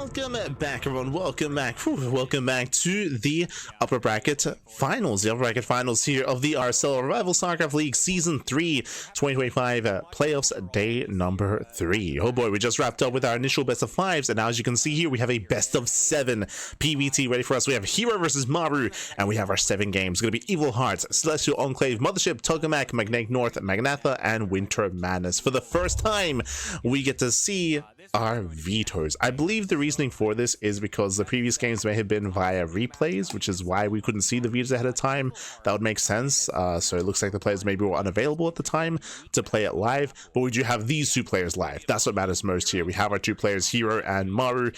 welcome back, everyone. Welcome back. Welcome back to the upper bracket finals. The upper bracket finals here of the RSL Rival StarCraft League Season 3 2025 playoffs day number 3. Oh boy, we just wrapped up with our initial best of 5s, and now as you can see here, we have a best of 7 PvT ready for us. We have herO versus Maru, and we have our 7 games. It's going to be Evil Hearts, Celestial Enclave, Mothership, Tokamak, Magnetic North, Magnatha, and Winter Madness. For the first time, we get to see our vetoes. I believe the reasoning for this is because the previous games may have been via replays, which is why we couldn't see the vetoes ahead of time. That would make sense. So it looks like the players maybe were unavailable at the time to play it live, but we do have these 2 players live. That's what matters most here. We have our 2 players, herO and Maru.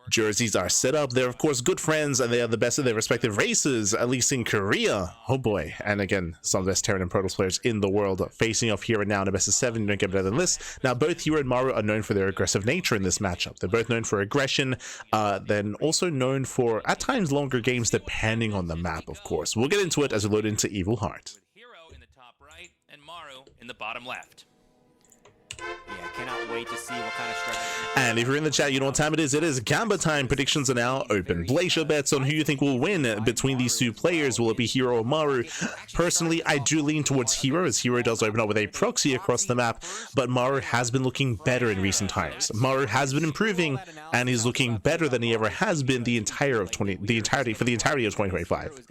Jerseys are set up. They're of course good friends, and they are the best of their respective races, at least in Korea. Oh boy. And again, some of the best Terran and Protoss players in the world facing off here and now in a best of 7. You don't get better than this. Now both herO and Maru are known for their aggressive nature in this matchup. They're both known for aggression, then also known for at times longer games depending on the map, of course. We'll get into it as we load into Evil Heart. herO in the top right and Maru in the bottom left. Yeah, cannot wait to see what kind of strategy. And if you're in the chat, you know what time it is. It is Gamba time. Predictions are now open. Place your bets on who you think will win between these 2 players. Will it be herO or Maru? Personally, I do lean towards herO, as herO does open up with a proxy across the map, but Maru has been looking better in recent times. Maru has been improving, and he's looking better than he ever has been the entirety of 2025.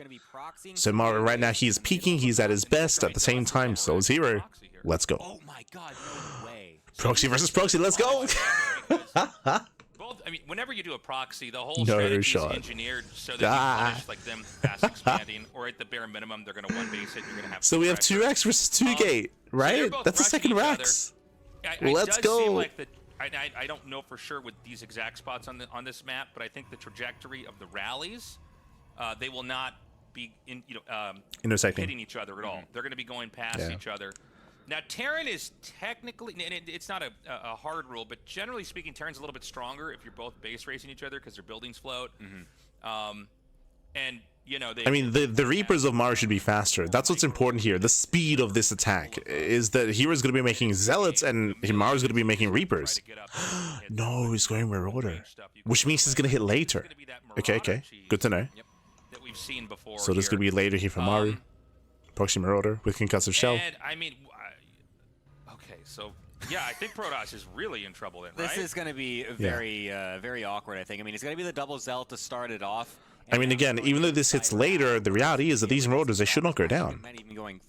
So Maru right now, he is peaking. He's at his best. At the same time, so is herO. Let's go. Oh my god, no way. Proxy versus proxy, let's go! Both, I mean, whenever you do a proxy, the whole strategy is engineered so that you punish like them fast expanding, or at the bare minimum, they're going to 1-base it. You're going to have. So we have 2x versus 2 gate, right? So that's the second Rex. Let's go. Like I don't know for sure with these exact spots on this map, but I think the trajectory of the rallies, they will not be intersecting, hitting each other at all. They're going to be going past each other. Now, Terran is technically, and it's not a hard rule, but generally speaking, Terran's a little bit stronger if you're both base racing each other because their buildings float. And, you know, I mean, the Reapers of Maru should be faster. That's what's important here. The speed of this attack is that hero's going to be making Zealots and Maru's going to be making Reapers. No, he's going Marauder, which means he's going to hit later. Okay. Good to know. That we've seen before. So this is going to be later here for Maru. Proxy Marauder with Concussive Shell. And, I mean, okay, so yeah, I think Protoss is really in trouble then, right? This is going to be very, very awkward, I think. I mean, it's going to be the double Zealot to start it off. I mean, again, even though this hits later, the reality is that these Marauders, they should not go down. Might even going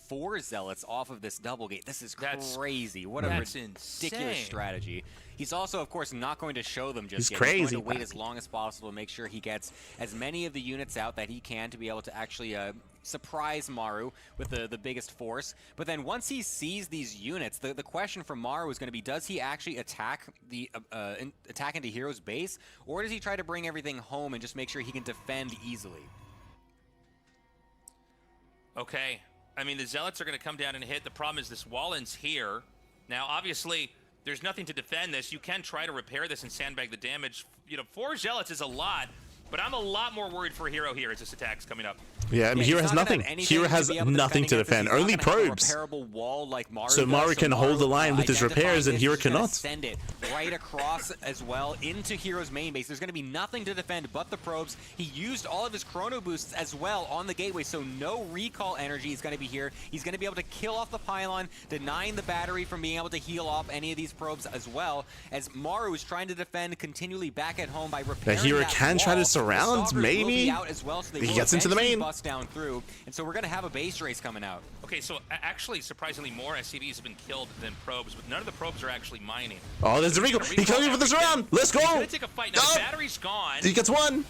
4 Zealots off of this double gate. This is crazy. What a ridiculous strategy. He's also, of course, not going to show them just yet. Crazy. He's going to wait as long as possible to make sure he gets as many of the units out that he can to be able to actually surprise Maru with the biggest force. But then once he sees these units, the question for Maru is going to be, does he actually attack into herO's base, or does he try to bring everything home and just make sure he can defend easily? Okay. I mean, the Zealots are going to come down and hit. The problem is this Wallen's here. Now, obviously, there's nothing to defend this. You can try to repair this and sandbag the damage. You know, 4 Zealots is a lot, but I'm a lot more worried for herO here as this attack's coming up. Yeah, I mean, herO has nothing. herO has nothing to defend. Only probes. So Maru can hold the line with his repairs, and herO cannot. Send it right across as well into herO's main base. There's going to be nothing to defend but the probes. He used all of his chrono boosts as well on the gateway, so no recall energy is going to be here. He's going to be able to kill off the pylon, denying the battery from being able to heal off any of these probes as well, as Maru is trying to defend continually back at home by repairing herO can try to surround, maybe. He gets into the main. Down through, and so we're going to have a base race coming out. Okay, so actually, surprisingly, more SCVs have been killed than probes, but none of the probes are actually mining. Oh, there's a recall. He killed me for the surround. Let's go. He's gonna take a fight. Now, the battery's gone. He gets one.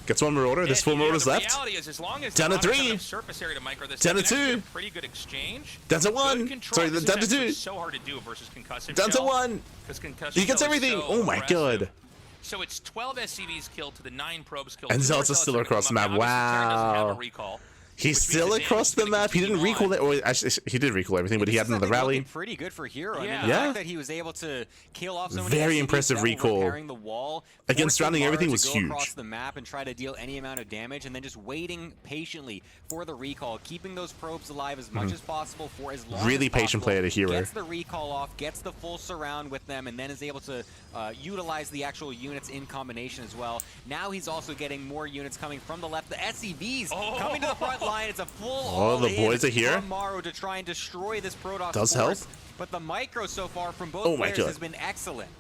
Gets one Marauder. There's 4 Marauders left. The reality is, as long as down to 3. Surface area to micro this, down to 2. Pretty good exchange. Down to 1. Sorry, down to 2. So hard to do versus Concussive. Down to 1. He gets everything. Oh my god. So it's 12 SCVs killed to the 9 probes killed. And Zealots are still across the map. Wow. He's which means still the damage across is the gonna map. He didn't continue recall on. it, or actually, he did recall everything, but he had This is, I another think, rally. looking pretty good for herO. I Yeah. mean, the Yeah. fact that he was able to kill off so many Very SCVs impressive while recall. repairing the wall, Against forcing surrounding Maru everything to was go huge. across the map and try to deal any amount of damage, and then just waiting patiently for the recall, keeping those probes alive as much as possible for as long Really as patient possible. play at a herO. Gets the recall off, gets the full surround with them, and then is able to utilize the actual units in combination as well. Now he's also getting more units coming from the left. The SCVs coming to the front line. It's a full the boys are here. from Maru to try and destroy this Protoss Does force. help. But the micro so far from both Oh my players God. has been excellent.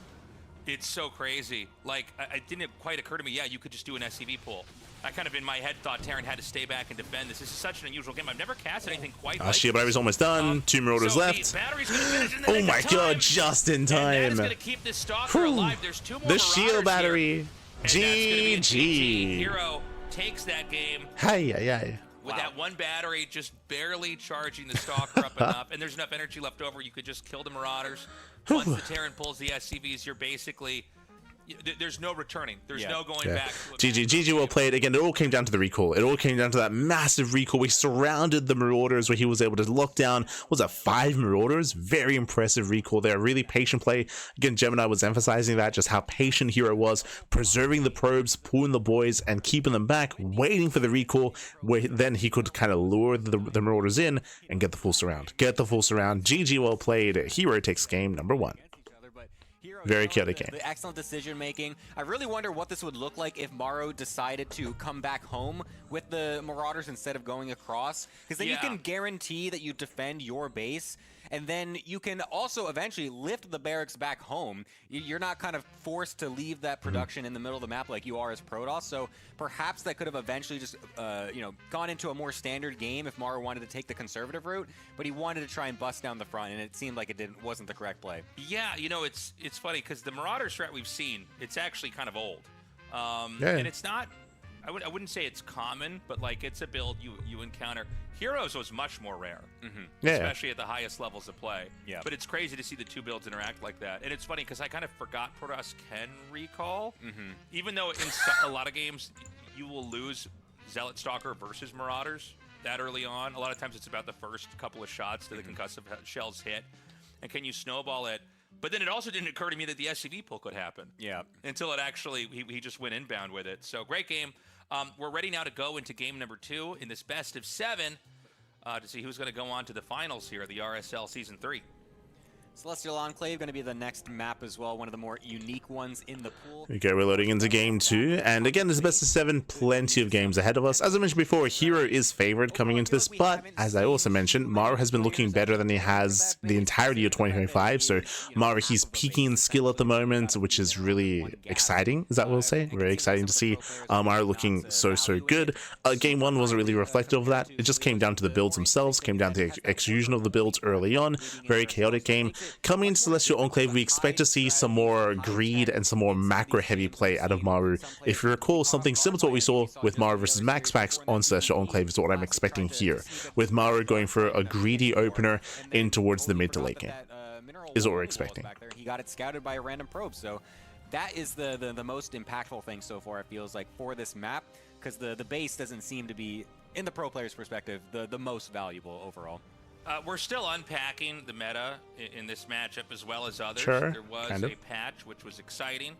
It's so crazy. Like, it didn't quite occur to me, yeah, you could just do an SCV pull. I kind of, in my head, thought Terran had to stay back and defend this. This is such an unusual game. I've never cast anything quite like Shield this. battery's almost done. 2 Marauders so left. The battery's gonna finish in the Oh nick my of god, time. just in And that time. is going to keep this Stalker Whew. alive. There's 2 more The Marauders shield here. battery. And that's gonna be a GG. herO takes that game Hi, hi. with that one battery just barely charging the Stalker up enough. And there's enough energy left over. You could just kill the Marauders. Once the Terran pulls the SCVs, you're basically... There's no returning. There's no going back. To GG well played. Again, it all came down to the recall. It all came down to that massive recall. We surrounded the Marauders where he was able to lock down, was that 5 Marauders? Very impressive recall there. Really patient play. Again, Gemini was emphasizing that, just how patient herO was, preserving the probes, pulling the boys, and keeping them back, waiting for the recall, where then he could kind of lure the Marauders in and get the full surround. GG well played. herO takes game number 1. Very chaotic game. The excellent decision making. I really wonder what this would look like if Maru decided to come back home with the Marauders instead of going across, because then you can guarantee that you defend your base, and then you can also eventually lift the barracks back home. You're not kind of forced to leave that production in the middle of the map like you are as Protoss. So perhaps that could have eventually just gone into a more standard game if Maru wanted to take the conservative route, but he wanted to try and bust down the front, and it seemed like it wasn't the correct play. Yeah, it's funny because the Marauder strat we've seen, it's actually kind of old, Yeah. and it's not. I wouldn't say it's common, but like it's a build you encounter. herO's was much more rare, Yeah. especially at the highest levels of play. Yeah. But it's crazy to see the 2 builds interact like that, and it's funny because I kind of forgot Protoss can recall, even though in a lot of games you will lose Zealot Stalker versus Marauders that early on. A lot of times it's about the first couple of shots that the concussive shells hit, and can you snowball it? But then it also didn't occur to me that the SCV pull could happen. Yeah. Until it actually, he just went inbound with it. So great game. We're ready now to go into game number 2 in this best of 7 to see who's going to go on to the finals here, the RSL Season 3. Celestial Enclave going to be the next map as well, one of the more unique ones in the pool. Okay, we're loading into game 2, and again, this is best of 7, plenty of games ahead of us. As I mentioned before, herO is favored coming into this, but as I also mentioned, Maru has been looking better than he has the entirety of 2025, so Maru, he's peaking in skill at the moment, which is really exciting, is that what we'll say? Very exciting to see Maru looking so good. Game 1 wasn't really reflective of that. It just came down to the builds themselves, came down to the execution of the builds early on. Very chaotic game. Coming into Celestial Enclave, we expect to see some more greed and some more macro-heavy play out of Maru. If you recall, something similar to what we saw with Maru versus Max Packs on Celestial Enclave is what I'm expecting here, with Maru going for a greedy opener in towards the mid to late game, is what we're expecting. He got it scouted by a random probe, so that is the most impactful thing so far, it feels like, for this map, because the base doesn't seem to be, in the pro player's perspective, the most valuable overall. We're still unpacking the meta in this matchup as well as others. Sure, There was kind of. a patch which was exciting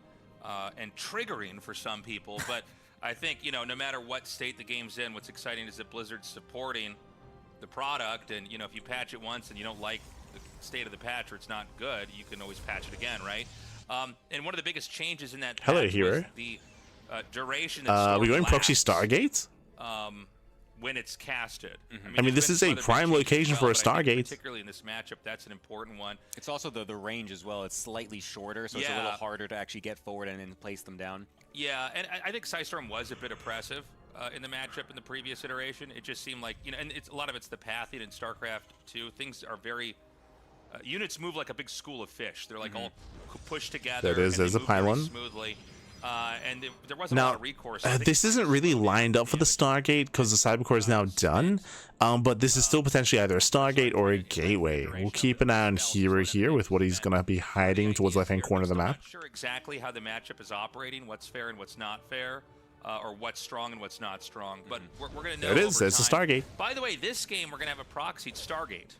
and triggering for some people, but I think, no matter what state the game's in, what's exciting is that Blizzard's supporting the product, and, if you patch it once and you don't like the state of the patch or it's not good, you can always patch it again, right? And one of the biggest changes in that patch was herO. the duration that we going proxy lasts, Stargate? when it's casted. I mean, this there's is been a some other prime big changes location as for a well, but I think Stargate. particularly in this matchup, that's an important one. It's also the range as well. It's slightly shorter, so it's a little Yeah. harder to actually get forward and then place them down. Yeah, and I think Psystorm was a bit oppressive in the matchup in the previous iteration. It just seemed like, and a lot of it's the pathing in StarCraft too. Things are very units move like a big school of fish. They're like all pushed together. There it is, and they there's a move very pylon. Smoothly. And there wasn't a lot of recourse. This isn't really lined up for the Stargate because the Cybercore is now done, but this is still potentially either a Stargate or a gateway. We'll keep an eye on herO here with what he's going to be hiding towards the left-hand corner of the map. I'm not sure exactly how the matchup is operating, what's fair and what's not fair. or what's strong and what's not strong. But we're going to know. There it is. Over There's the time. Stargate. By the way, this game we're going to have a proxied Stargate.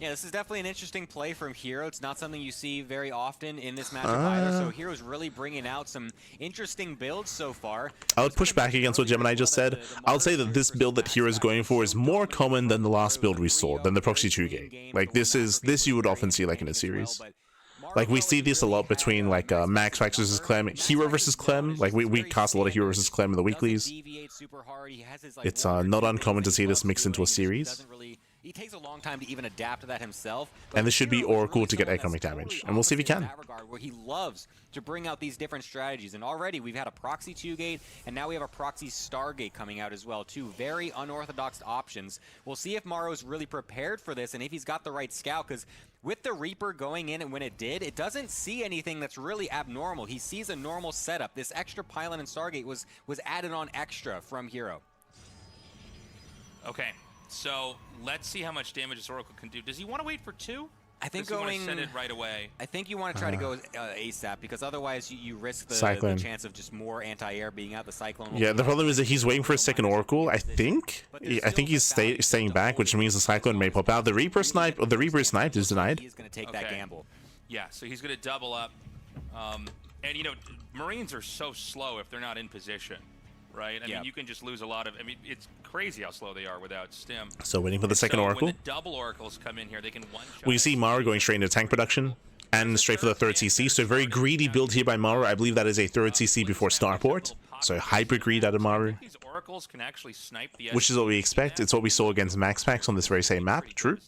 Yeah, this is definitely an interesting play from herO. It's not something you see very often in this matchup either, so herO's really bringing out some interesting builds so far. I would push back against what Gemini just said. I would say that this build that herO's going for is more common than the last build we saw, than the Proxy 2 game. Like, this you would often see, like, in a series. Like, we see this a lot between, like, Max versus Clem, herO versus Clem. Like, we cast a lot of herO versus Clem in the weeklies. It's not uncommon to see this mixed into a series. He takes a long time to even adapt to that himself. And this should be Oracle to get economic damage. And we'll see if he can. Where he loves to bring out these different strategies. And already we've had a Proxy 2 gate, and now we have a Proxy Stargate coming out as well. Two very unorthodox options. We'll see if Maru's really prepared for this and if he's got the right scout, because with the Reaper going in and when it did, it doesn't see anything that's really abnormal. He sees a normal setup. This extra pylon and Stargate was added on extra from herO. Okay. So let's see how much damage this Oracle can do. Does he want to wait for 2? I think going. Send it right away. I think you want to try to go ASAP, because otherwise you risk the chance of just more anti-air being out. The Cyclone. Yeah, the problem is that he's waiting for a second Oracle. I think he's staying back, which means the Cyclone may pop out. The Reaper snipe, or the Reaper sniped is denied. He's going to take that gamble. Yeah, so he's going to double up. And you know, Marines are so slow if they're not in position. Right? I mean, you can just lose a lot of... I mean, it's crazy how slow they are without stim. So waiting for the second Oracle. When the double Oracles come in here, they can one-shot... We see Maru going straight into tank production and straight for the third CC. So a very greedy build here by Maru. I believe that is a third CC before Starport. So hyper greed out of Maru. These Oracles can actually snipe the... Which is what we expect. It's what we saw against Max Packs on this very same map. True.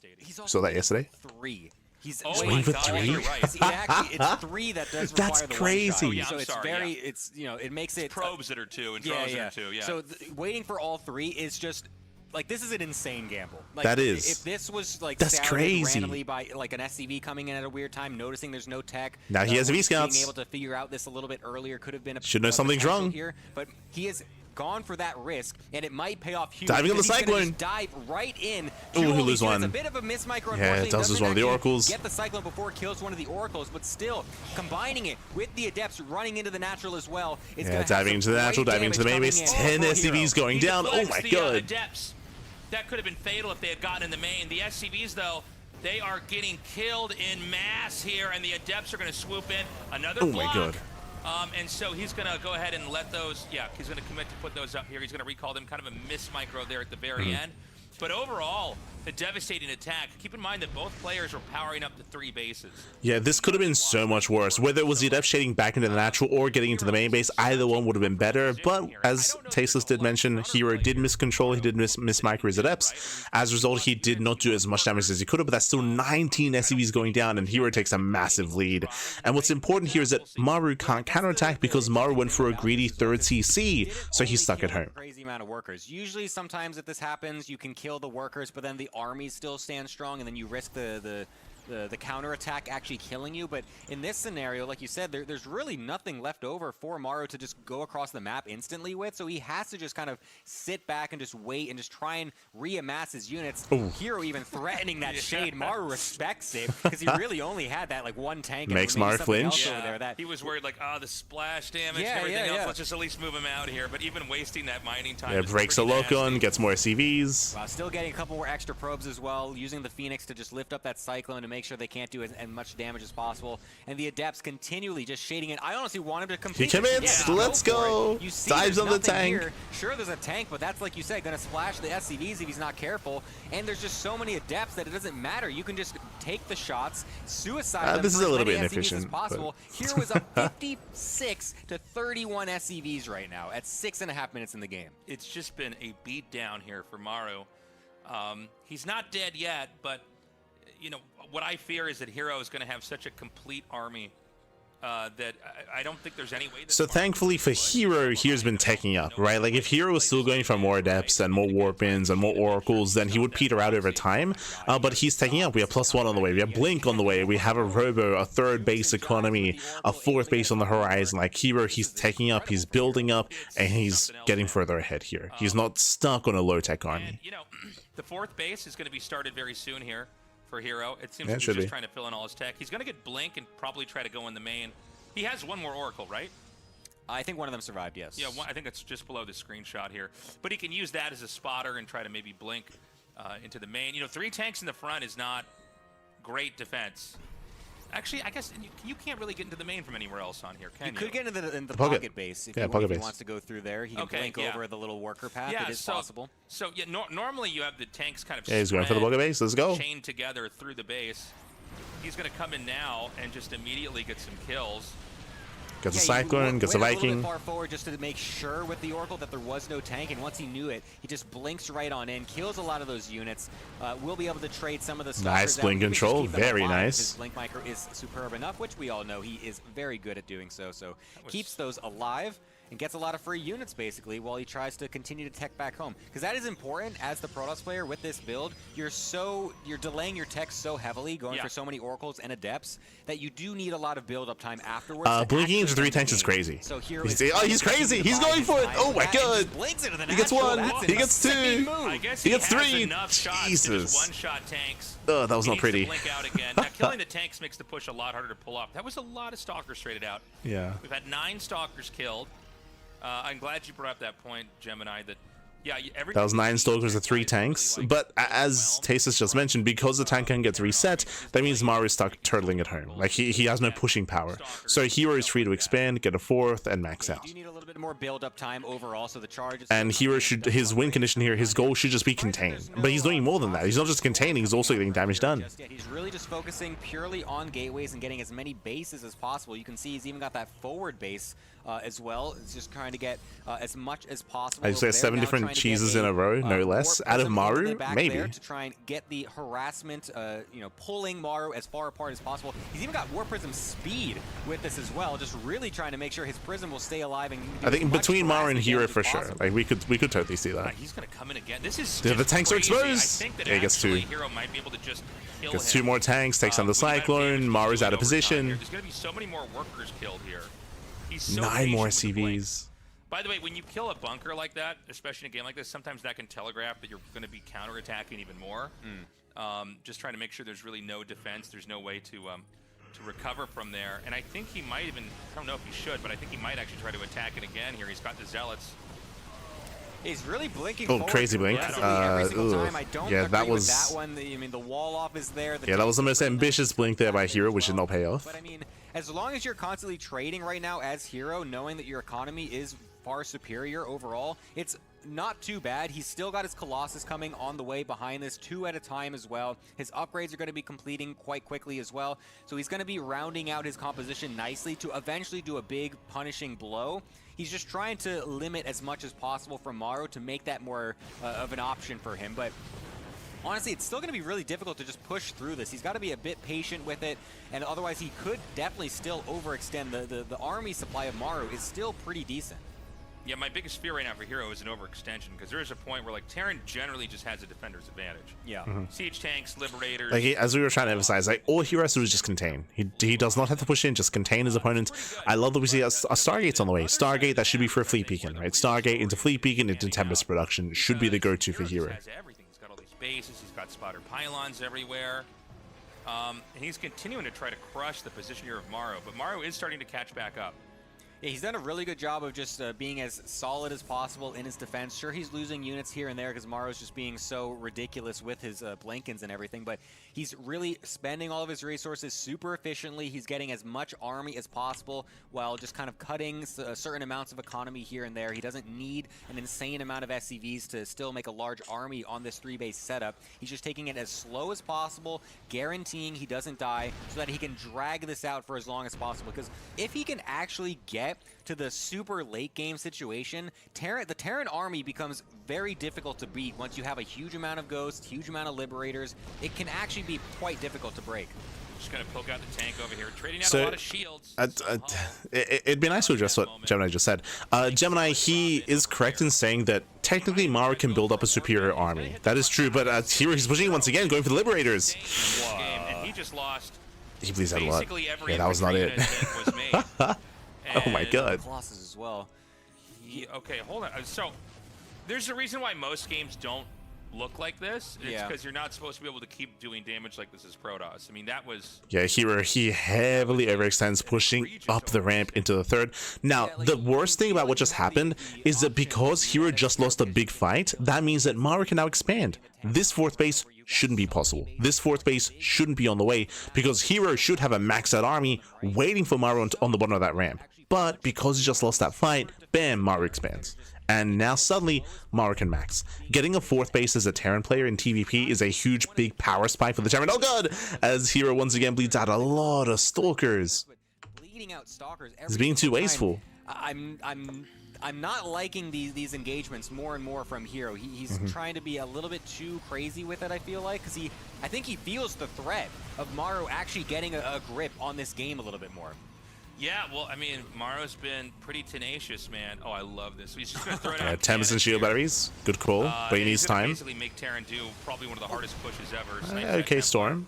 Saw that yesterday. 3. He's waiting for 3. It's 3 that does require That's the crazy. one shot. So it's very, it's, you know, it makes it probes that are 2 and drones that are 2. Yeah. So waiting for all 3 is just like, this is an insane gamble. Like, that is. If this was like that's crazy. Randomly by like an SCV coming in at a weird time, noticing there's no tech. Now he has V scouts. Being able to figure out this a little bit earlier could have been a should know something's wrong here, but he is gone for that risk, and it might pay off huge. Diving on the Cyclone. Dive right in. Ooh, he lose one. It's a bit of a miss micro. Yeah, it does lose one of the Oracles. Get the Cyclone before it kills one of the Oracles, but still combining it with the Adepts running into the natural as well. It's diving into the natural, diving into the main base. 10 SCVs going down. Oh my god. Adepts. That could have been fatal if they had gotten in the main. The SCVs, though, they are getting killed in mass here, and the Adepts are going to swoop in. Another block. My god. And so he's going to go ahead and let those, he's going to commit to put those up here. He's going to recall them, kind of a miss micro there at the very end. But overall, a devastating attack. Keep in mind that both players were powering up to 3 bases. Yeah, this could have been so much worse. Whether it was the Adept shading back into the natural or getting into the main base, either one would have been better. But as Tasteless did mention, herO did miscontrol. He did miss micro his Adepts. As a result, he did not do as much damage as he could have, but that's still 19 SCVs going down, and herO takes a massive lead. And what's important here is that Maru can't counterattack because Maru went for a greedy third CC, so he's stuck at home. Crazy amount of workers. Usually, sometimes if this happens, you can kill the workers, but then the armies still stand strong, and then you risk the counterattack actually killing you. But in this scenario, like you said, there's really nothing left over for Maru to just go across the map instantly with, so he has to just kind of sit back and just wait and just try and re-amass his units. herO even threatening that shade. Maru respects it, because he really only had that like one tank. Makes Maru flinch. Over there that he was worried like, the splash damage and everything else. Let's just at least move him out here. But even wasting that mining time. Yeah, breaks a lock-on, gets more SCVs. Still getting a couple more extra probes as well, using the Phoenix to just lift up that Cyclone to make sure they can't do as much damage as possible. And the Adepts continually just shading it. I honestly want him to complete. He commits. Let's go. Dives on the tank. Here. Sure, there's a tank, but that's, like you said, going to splash the SCVs if he's not careful. And there's just so many Adepts that it doesn't matter. You can just take the shots, suicide them. This is a little bit SCVs inefficient. As possible. herO is up 56 to 31 SCVs right now at 6.5 minutes in the game. It's just been a beat down here for Maru. He's not dead yet, but you know what I fear is that herO is going to have such a complete army that I don't think there's any way that... So thankfully for herO, he's been taking up, right? Like if herO was still going for more Adepts and more Warpins and more Oracles, then he would peter out over time. But he's taking up. We have +1 on the way. We have Blink on the way. We have a Robo, a 3rd base economy, a 4th base on the horizon. Like herO, he's taking up, he's building up, and he's getting further ahead here. He's not stuck on a low-tech army. And, you know, the 4th base is going to be started very soon here for herO. It seems like he's just trying to fill in all his tech. He's going to get Blink and probably try to go in the main. He has one more Oracle, right? I think one of them survived, yes. Yeah, I think it's just below the screenshot here. But he can use that as a spotter and try to maybe blink into the main. You know, 3 tanks in the front is not great defense. Actually, I guess you can't really get into the main from anywhere else on here, can you? You could get into the pocket. pocket base if, Yeah, if pocket he base. wants to go through there. He can blink over the little worker path. Yeah, it is possible. So yeah, normally you have the tanks kind of he's going for the pocket base. Let's go. chained together through the base. He's going to come in now and just immediately get some kills. Gets a Cyclone, gets a Went a Viking. little bit far forward just to make sure with the Oracle that there was no tank, and once he knew it, he just blinks right on in, kills a lot of those units. We'll be able to trade some of the Nice blink control, very nice. His blink micro is superb enough, which we all know he is very good at doing so. So keeps those alive and gets a lot of free units basically while he tries to continue to tech back home. Because that is important as the Protoss player with this build. You're delaying your tech so heavily, going for so many Oracles and Adepts, that you do need a lot of build up time afterwards. Blinking into 3 tanks is crazy. So here he's crazy. He's going for it. Oh my god. He gets 1. He gets 2. I guess he gets 3. Enough shots Jesus. to just one-shot tanks. Oh, that was not pretty. Blink out again. Now, killing the tanks makes the push a lot harder to pull off. That was a lot of Stalkers traded out. Yeah. We've had 9 Stalkers killed. I'm glad you brought up that point, Gemini, that that was 9 Stalkers to 3 tanks, but as Tasis just mentioned, because the tank can get reset, that means Maru is stuck turtling at home. Like, he has no pushing power. So herO is free to expand, get a 4th, and max out. You need a little bit more build-up time overall, so the charge... And herO should, his win condition here, his goal should just be contain. But he's doing more than that. He's not just containing, he's also getting damage done. He's really just focusing purely on gateways and getting as many bases as possible. You can see he's even got that forward base as well. It's just trying to get as much as possible. I say 7 different cheeses in a row, no less. Out of Maru, maybe. To try and get the harassment, you know, pulling Maru as far apart as possible. He's even got War Prism speed with this as well, just really trying to make sure his Prism will stay alive. And I think between Maru and herO for sure. Like, we could totally see that. He's going to come in again. This is the tanks crazy. are exposed. I think that he gets 2. herO might be able to just kill gets him. 2 more tanks, takes on the Cyclone. Maru's out of position. There's going to be so many more workers killed here. He's so 9 more patient with the blink. CVs. By the way, when you kill a bunker like that, especially in a game like this, sometimes that can telegraph that you're going to be counterattacking even more. Just trying to make sure there's really no defense. There's no way to recover from there. And I think he might even, I don't know if he should, but I think he might actually try to attack it again here. He's got the Zealots. He's really blinking. Oh, crazy blink. Every single time. I don't yeah, that agree was. With that one. I mean, the wall off is there. Yeah, that was the most ambitious blink there by herO, which did not pay off. But I mean, as long as you're constantly trading right now as herO, knowing that your economy is far superior overall, it's not too bad. He's still got his Colossus coming on the way behind this, 2 at a time as well. His upgrades are going to be completing quite quickly as well. So he's going to be rounding out his composition nicely to eventually do a big punishing blow. He's just trying to limit as much as possible from Maru to make that more of an option for him. But honestly, it's still going to be really difficult to just push through this. He's got to be a bit patient with it, and otherwise he could definitely still overextend. The army supply of Maru is still pretty decent. Yeah, my biggest fear right now for herO is an overextension, because there is a point where, like, Terran generally just has a defender's advantage. Yeah. Siege tanks, Liberators. Like, as we were trying to emphasize, like, all herO has to do is just contain. He does not have to push in, just contain his opponent. I love that we see a Stargate's on the way. Stargate, that should be for a Fleet Beacon, right? Stargate into Fleet Beacon into Tempest production should be the go-to for herO. Has everything. He's got all these bases. He's got spotter pylons everywhere. And he's continuing to try to crush the position here of Maru, but Maru is starting to catch back up. Yeah, he's done a really good job of just being as solid as possible in his defense. Sure, he's losing units here and there because Maru's just being so ridiculous with his Blinkins and everything, but he's really spending all of his resources super efficiently. He's getting as much army as possible while just kind of cutting certain amounts of economy here and there. He doesn't need an insane amount of SCVs to still make a large army on this 3-base setup. He's just taking it as slow as possible, guaranteeing he doesn't die so that he can drag this out for as long as possible. Because if he can actually get to the super late game situation, the Terran army becomes very difficult to beat once you have a huge amount of ghosts, huge amount of liberators. It can actually be quite difficult to break. Just gonna poke out the tank over here, trading out a lot of shields. It'd be nice to address what Gemini just said. Gemini, he is correct in saying that technically Maru can build up a superior army. That is true, but here he's pushing once again, going for the Liberators. And he just lost. He bleeds out a lot. Every Yeah, that was not it. was made. Oh my god. Colossus as well. Okay, hold on. So there's a reason why most games don't look like this, it's Yeah. because you're not supposed to be able to keep doing damage like this as Protoss. I mean, that was... Yeah, herO, he heavily overextends, pushing up the ramp into the third. Now, the worst thing about what just happened is that because herO just lost a big fight, that means that Maru can now expand. This fourth base shouldn't be possible. This fourth base shouldn't be on the way, because herO should have a maxed out army waiting for Maru on the bottom of that ramp. But because he just lost that fight, bam, Maru expands. And now suddenly, Maru can max. Getting a fourth base as a Terran player in TvP is a huge, big power spike for the Terran. Oh god! As herO once again bleeds out a lot of Stalkers. Bleeding out Stalkers. He's being too wasteful. I'm not liking these engagements more and more from herO. He's trying to be a little bit too crazy with it, I feel like, because I think he feels the threat of Maru actually getting a grip on this game a little bit more. Yeah, well, I mean, Maru's been pretty tenacious, man. Oh, I love this. He's just going to throw it out. Tempest and shield batteries. Good call, but he needs time. Basically make Terran do probably one of the hardest pushes ever. Okay, Storm.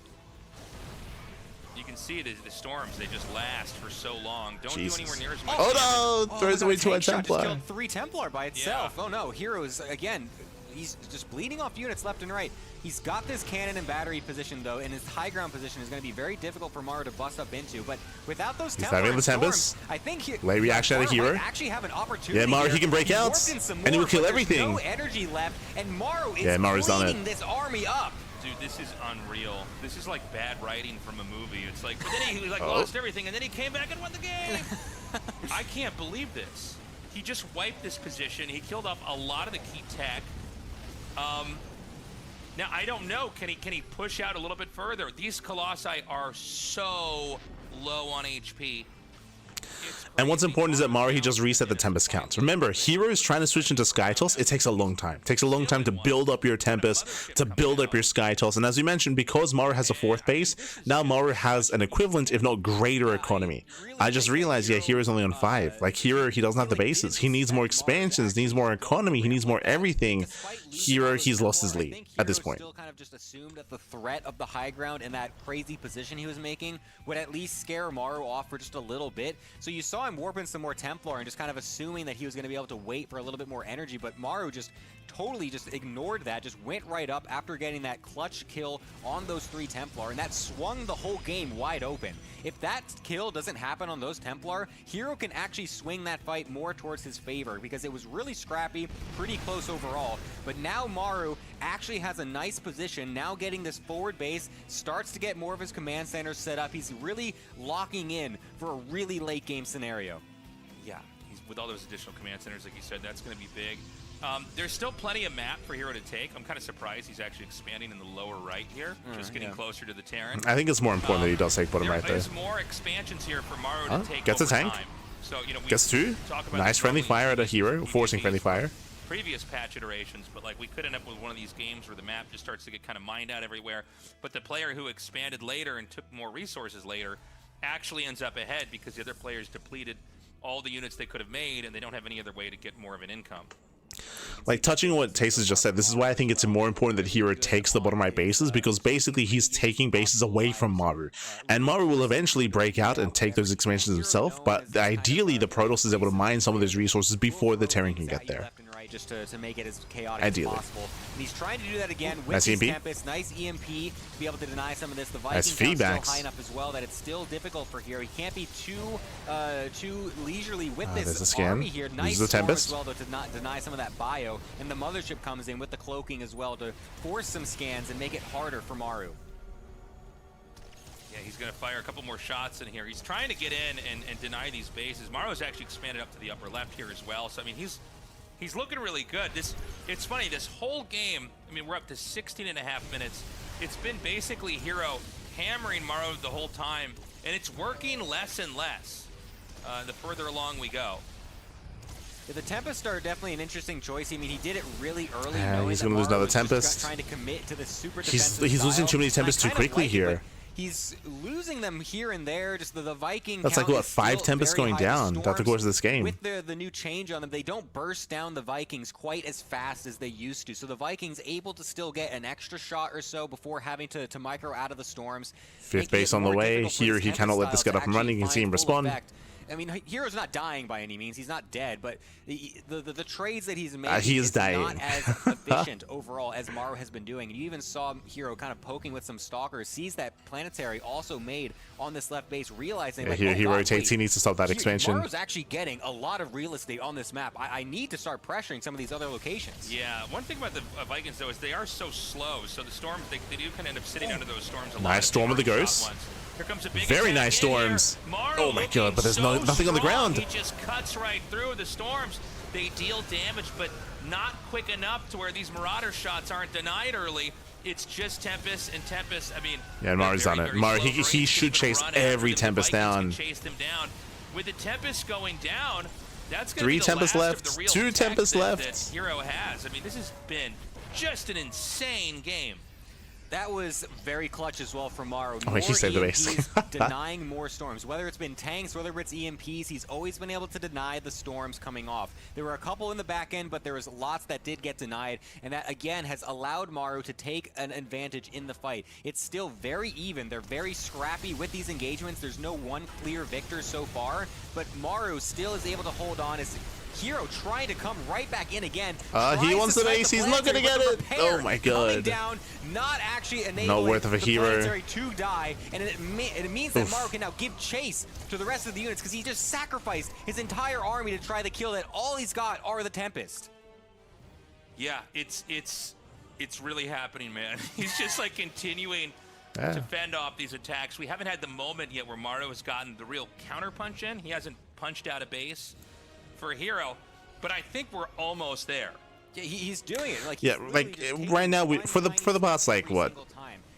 You can see the storms, they just last for so long. Don't Jesus. do anywhere near as much Oh no! Throws away to a Templar. Just killed 3 Templar by itself. Yeah. Oh no, herO's, again, he's just bleeding off units left and right. He's got this cannon and battery position, though, and his high ground position is going to be very difficult for Maru to bust up into. But without those Templar having the Tempest. Storms, I think Late reaction out of herO. actually have an opportunity. Yeah, Maru, here. he can break out, and he will kill everything. No energy left, and Maru is Maru's done bleeding it. this army up. Dude, this is unreal. This is like bad writing from a movie. It's like, but then he like lost everything, and then he came back and won the game. I can't believe this. He just wiped this position. He killed off a lot of the key tech. Now I don't know. Can he push out a little bit further? These Colossi are so low on HP. And what's important is that Maru, he just reset the Tempest counts. Remember, herO is trying to switch into Skytoss. It takes a long time. It takes a long time to build up your Tempest, to build up your Skytoss. And as we mentioned, because Maru has a fourth base, now Maru has an equivalent, if not greater, economy. I just realized, yeah, herO's only on 5. Like, herO, he doesn't have the bases. He needs more expansions, needs more economy, he needs more everything. herO, he's lost his lead at this point. Still kind of just assumed that the threat of the high ground and that crazy position he was making would at least scare Maru off for just a little bit. So you saw him warping some more Templar and just kind of assuming that he was going to be able to wait for a little bit more energy, but Maru just totally just ignored that, just went right up after getting that clutch kill on those 3 Templar, and that swung the whole game wide open. If that kill doesn't happen on those Templar, herO can actually swing that fight more towards his favor because it was really scrappy, pretty close overall. But now Maru actually has a nice position, now getting this forward base, starts to get more of his command centers set up. He's really locking in for a really late game scenario. Yeah, he's with all those additional command centers, like you said, that's going to be big. There's still plenty of map for herO to take. I'm kind of surprised he's actually expanding in the lower right here, just getting closer to the Terran. I think it's more important that he does take bottom right there. There's more expansions here for Maru to take. Gets a over tank. time. So, you know, we Gets 2. talk about Nice the friendly Ducklings fire at a herO, forcing TvP friendly fire. previous patch iterations, but like we could end up with one of these games where the map just starts to get kind of mined out everywhere. But the player who expanded later and took more resources later actually ends up ahead because the other players depleted all the units they could have made, and they don't have any other way to get more of an income. Like, touching on what Taste has just said, this is why I think it's more important that herO takes the bottom right bases, because basically he's taking bases away from Maru. And Maru will eventually break out and take those expansions himself, but ideally the Protoss is able to mine some of those resources before the Terran can get there. Just to make it as chaotic Ideally. as possible. And he's trying to do that again with Nice his EMP. Tempest. Nice EMP to be able to deny some of this. The Nice Viking count's feedbacks. still high enough as well that it's still difficult for herO. He can't be too leisurely with there's a this scan. army here. Nice Uses the storm Tempest. as well, though, to not deny some of that bio. And the Mothership comes in with the cloaking as well to force some scans and make it harder for Maru. Yeah, he's going to fire a couple more shots in here. He's trying to get in and deny these bases. Maru's actually expanded up to the upper left here as well. So, I mean, he's looking really good. It's funny, this whole game, I mean, we're up to 16 and a half minutes. It's been basically herO hammering Maru the whole time, and it's working less and less the further along we go. Yeah, the Tempest are definitely an interesting choice. I mean, he did it really early. Yeah, he's going gonna to lose another Tempest. Trying to commit to this super He's defensive losing style. too many Tempests And I too kind of quickly like it, here. but he's losing them here and there. Just the Viking That's count like, what, is 5 still Tempests very going high. down The throughout the course of this game. With the new change on them, they don't burst down the Vikings quite as fast as they used to. So the Vikings able to still get an extra shot or so before having to micro out of the storms. 5th base on the way. Here, he cannot let this get up and running. You can see him respond. I mean, herO's not dying by any means. He's not dead, but the trades that he's making he is dying. Not as efficient overall as Maru has been doing. And you even saw herO kind of poking with some stalkers, sees that planetary also made on this left base, realizing like, he rotates. He needs to stop that expansion. Maru's actually getting a lot of real estate on this map. I need to start pressuring some of these other locations. Yeah, one thing about the Vikings though is they are so slow, so the storms, they do kind of end up sitting under those storms a lot. Nice storm of the ghost. Here comes a big Very nice storms. Oh my god, but there's nothing on the ground. He just cuts right through the storms. They deal damage, but not quick enough to where these Marauder shots aren't denied early. It's just Tempest, and Tempest, I mean... Yeah, Maru's on it. Maru, he should chase every Tempest down. Chase them down. With the Tempest going down, that's going to 3 be the Tempests last left, of the real 2 tech Tempests that left. herO has. I mean, this has been just an insane game. That was very clutch as well from Maru. Oh, he saved the base. Denying more storms. Whether it's been tanks, whether it's EMPs, he's always been able to deny the storms coming off. There were a couple in the back end, but there was lots that did get denied, and that, again, has allowed Maru to take an advantage in the fight. It's still very even. They're very scrappy with these engagements. There's no one clear victor so far, but Maru still is able to hold on as herO trying to come right back in again. He wants the base. He's not going to get it. Oh my god. Down, not actually enabling no worth of a hero to die, and it means that Maru can now give chase to the rest of the units because he just sacrificed his entire army to try to kill that. All he's got are the Tempest. Yeah, it's really happening, man. He's just like continuing to fend off these attacks. We haven't had the moment yet where Maru has gotten the real counter punch in. He hasn't punched out a base for herO, but I think we're almost there. Yeah, he's doing it. Like, yeah, like right now, for the past like what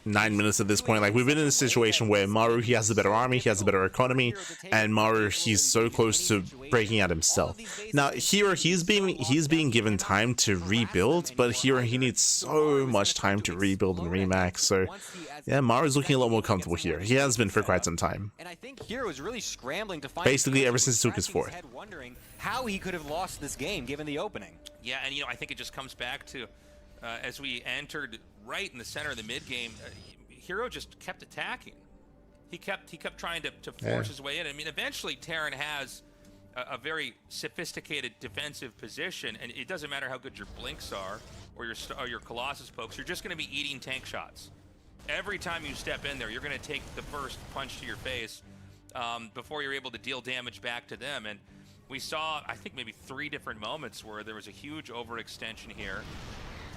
9 minutes at this point, like we've been in a situation where Maru, he has a better army, he has a better economy, and Maru, he's so close to breaking out himself. Now herO, he's being given time to rebuild, but herO, he needs so much time to rebuild and remax. So yeah, Maru's looking a lot more comfortable here. He has been for quite some time. And I think herO is really scrambling to find basically ever since he took his fourth. Wondering how he could have lost this game given the opening. Yeah, and I think it just comes back to as we entered right in the center of the mid game, herO just kept attacking. He kept trying to force his way in. I mean, eventually Terran has a very sophisticated defensive position, and it doesn't matter how good your blinks are or your Colossus pokes. You're just going to be eating tank shots. Every time you step in there, you're going to take the first punch to your face before you're able to deal damage back to them. And we saw, I think, maybe 3 different moments where there was a huge overextension here.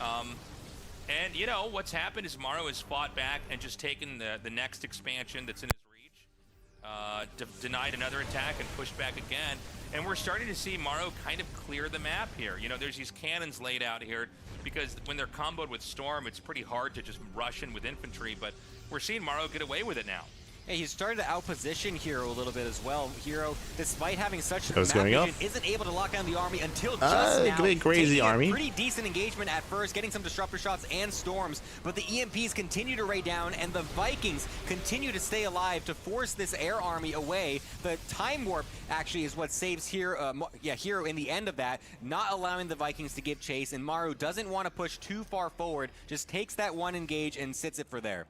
And, what's happened is Maru has fought back and just taken the next expansion that's in his reach, denied another attack and pushed back again. And we're starting to see Maru kind of clear the map here. There's these cannons laid out here because when they're comboed with Storm, it's pretty hard to just rush in with infantry, but we're seeing Maru get away with it now. Hey, he's starting to outposition herO a little bit as well. herO, despite having such a map isn't able to lock down the army until just now. Crazy army. Pretty decent engagement at first, getting some disruptor shots and storms, but the EMPs continue to raid down, and the Vikings continue to stay alive to force this air army away. The time warp actually is what saves herO in the end of that, not allowing the Vikings to give chase, and Maru doesn't want to push too far forward, just takes that one engage and sits it for there.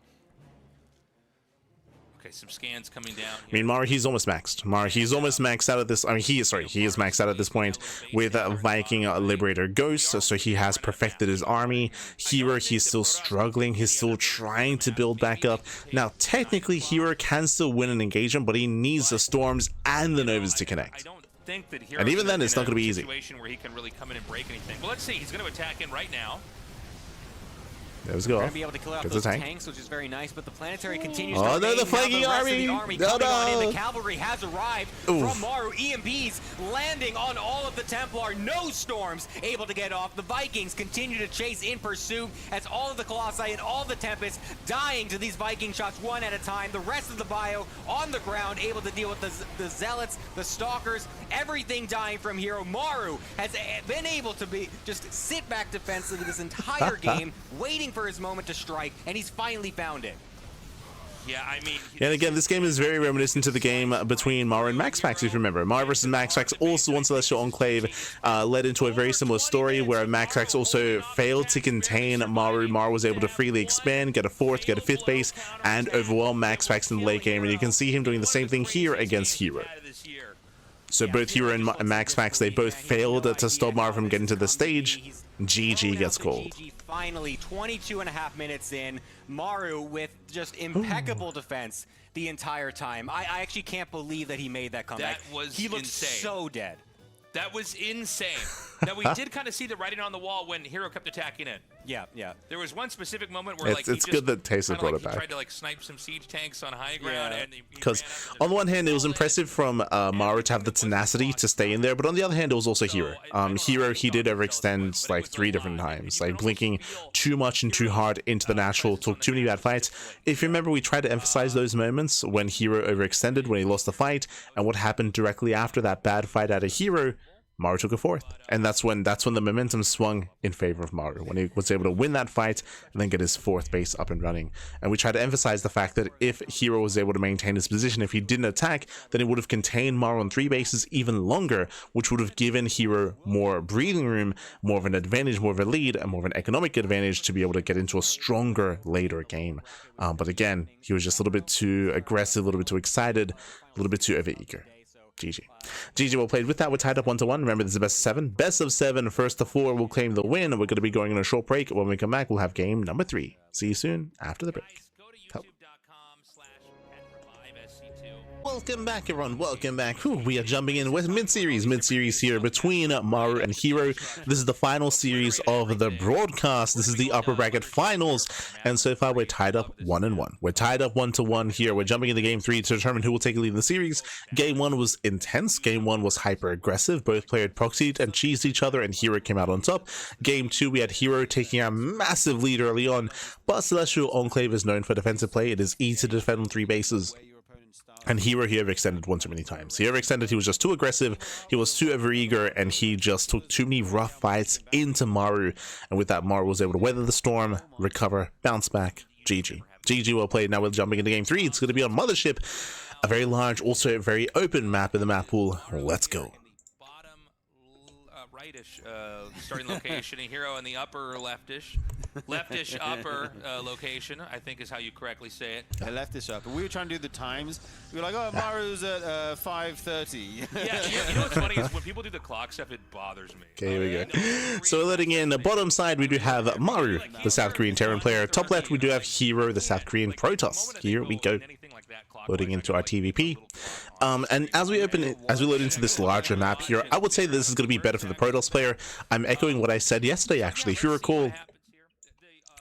Okay, some scans coming down here. I mean, Maru, he's almost maxed. Maru, he's almost maxed out at this. I mean, he is maxed out at this point with Viking Liberator Ghost, so he has perfected his army. herO, he's still struggling. He's still trying to build back up. Now, technically, herO can still win an engagement, but he needs the Storms and the Novas to connect. And even then, it's not going to be easy. Where he can really come in and break anything. Well, let's see. He's going to attack in right now. There we go. Going to be able to kill out those tanks, which is very nice, but the planetary continues. Oh no, the flanking army! No. The cavalry has arrived from Maru. EMPs landing on all of the Templar. No storms able to get off. The Vikings continue to chase in pursuit as all of the Colossi and all the Tempests dying to these Viking shots one at a time. The rest of the bio on the ground able to deal with the Zealots, the Stalkers, everything dying from herO. Maru has been able to just sit back defensively this entire game, waiting for his moment to strike, and he's finally found it. Yeah, I mean... And again, this game is very reminiscent to the game between Maru and MaxPax, if you remember. Maru versus MaxPax also on Celestial Enclave led into a very similar story where MaxPax also failed to contain Maru. Maru was able to freely expand, get a 4th, get a 5th base, and overwhelm MaxPax in the late game. And you can see him doing the same thing here against herO. So both herO and MaxPax, they both failed to stop Maru from getting to the stage. GG gets called. Finally, 22.5 minutes in, Maru with just impeccable defense the entire time. I actually can't believe that he made that comeback. That was he looked insane. so dead. That was insane. Now, we did kind of see the writing on the wall when herO kept attacking it. Yeah. There was one specific moment where it's good that Taser brought it back. He tried to like snipe some siege tanks on high ground, and because on the one hand it was impressive from Maru to have the tenacity to stay in there, but on the other hand it was also herO. herO, he did overextend like 3 different times, like blinking too much and too hard into the natural, took too many bad fights. If you remember, we tried to emphasize those moments when herO overextended, when he lost the fight, and what happened directly after that bad fight out of herO. Maru took a 4th, and that's when the momentum swung in favor of Maru, when he was able to win that fight and then get his 4th base up and running. And we try to emphasize the fact that if herO was able to maintain his position, if he didn't attack, then it would have contained Maru on 3 bases even longer, which would have given herO more breathing room, more of an advantage, more of a lead, and more of an economic advantage to be able to get into a stronger later game. But again, he was just a little bit too aggressive, a little bit too excited, a little bit too overeager. GG. GG, well played. With that, we're tied up 1-1. Remember, this is the best of 7. Best of 7, first to 4 will claim the win. We're going to be going on a short break. When we come back, we'll have game number 3. See you soon after the break. Welcome back, everyone. Welcome back. Whew, we are jumping in with mid-series here between herO and herO. This is the final series of the broadcast. This is the upper bracket finals, and so far we're tied up 1-1. We're tied up 1-1 here. We're jumping into game 3 to determine who will take a lead in the series. Game 1 was intense. Game 1 was hyper aggressive. Both players proxied and cheesed each other, and herO came out on top. Game 2, we had herO taking a massive lead early on, but Celestial Enclave is known for defensive play. It is easy to defend on 3 bases. And herO, he overextended one too many times. He overextended, he was just too aggressive, he was too overeager, and he just took too many rough fights into Maru. And with that, Maru was able to weather the storm, recover, bounce back. GG. GG, well played. Now we're jumping into game 3. It's going to be on Mothership. A very large, also very open map in the map pool. Let's go. Rightish starting location, and herO in the upper leftish upper location, I think is how you correctly say it. Yeah, leftish upper. We were trying to do the times. We were like, oh, Maru's at 5:30. Yeah, you know what's funny is when people do the clock stuff, it bothers me. Okay, here we go. So letting in the bottom side, we do have Maru, the South Korean Terran player. Top left, we do have herO, the South Korean Protoss. Here we go. Loading into our TvP. And as we load into this larger map here, I would say this is going to be better for the Protoss player. I'm echoing what I said yesterday, actually. If you recall,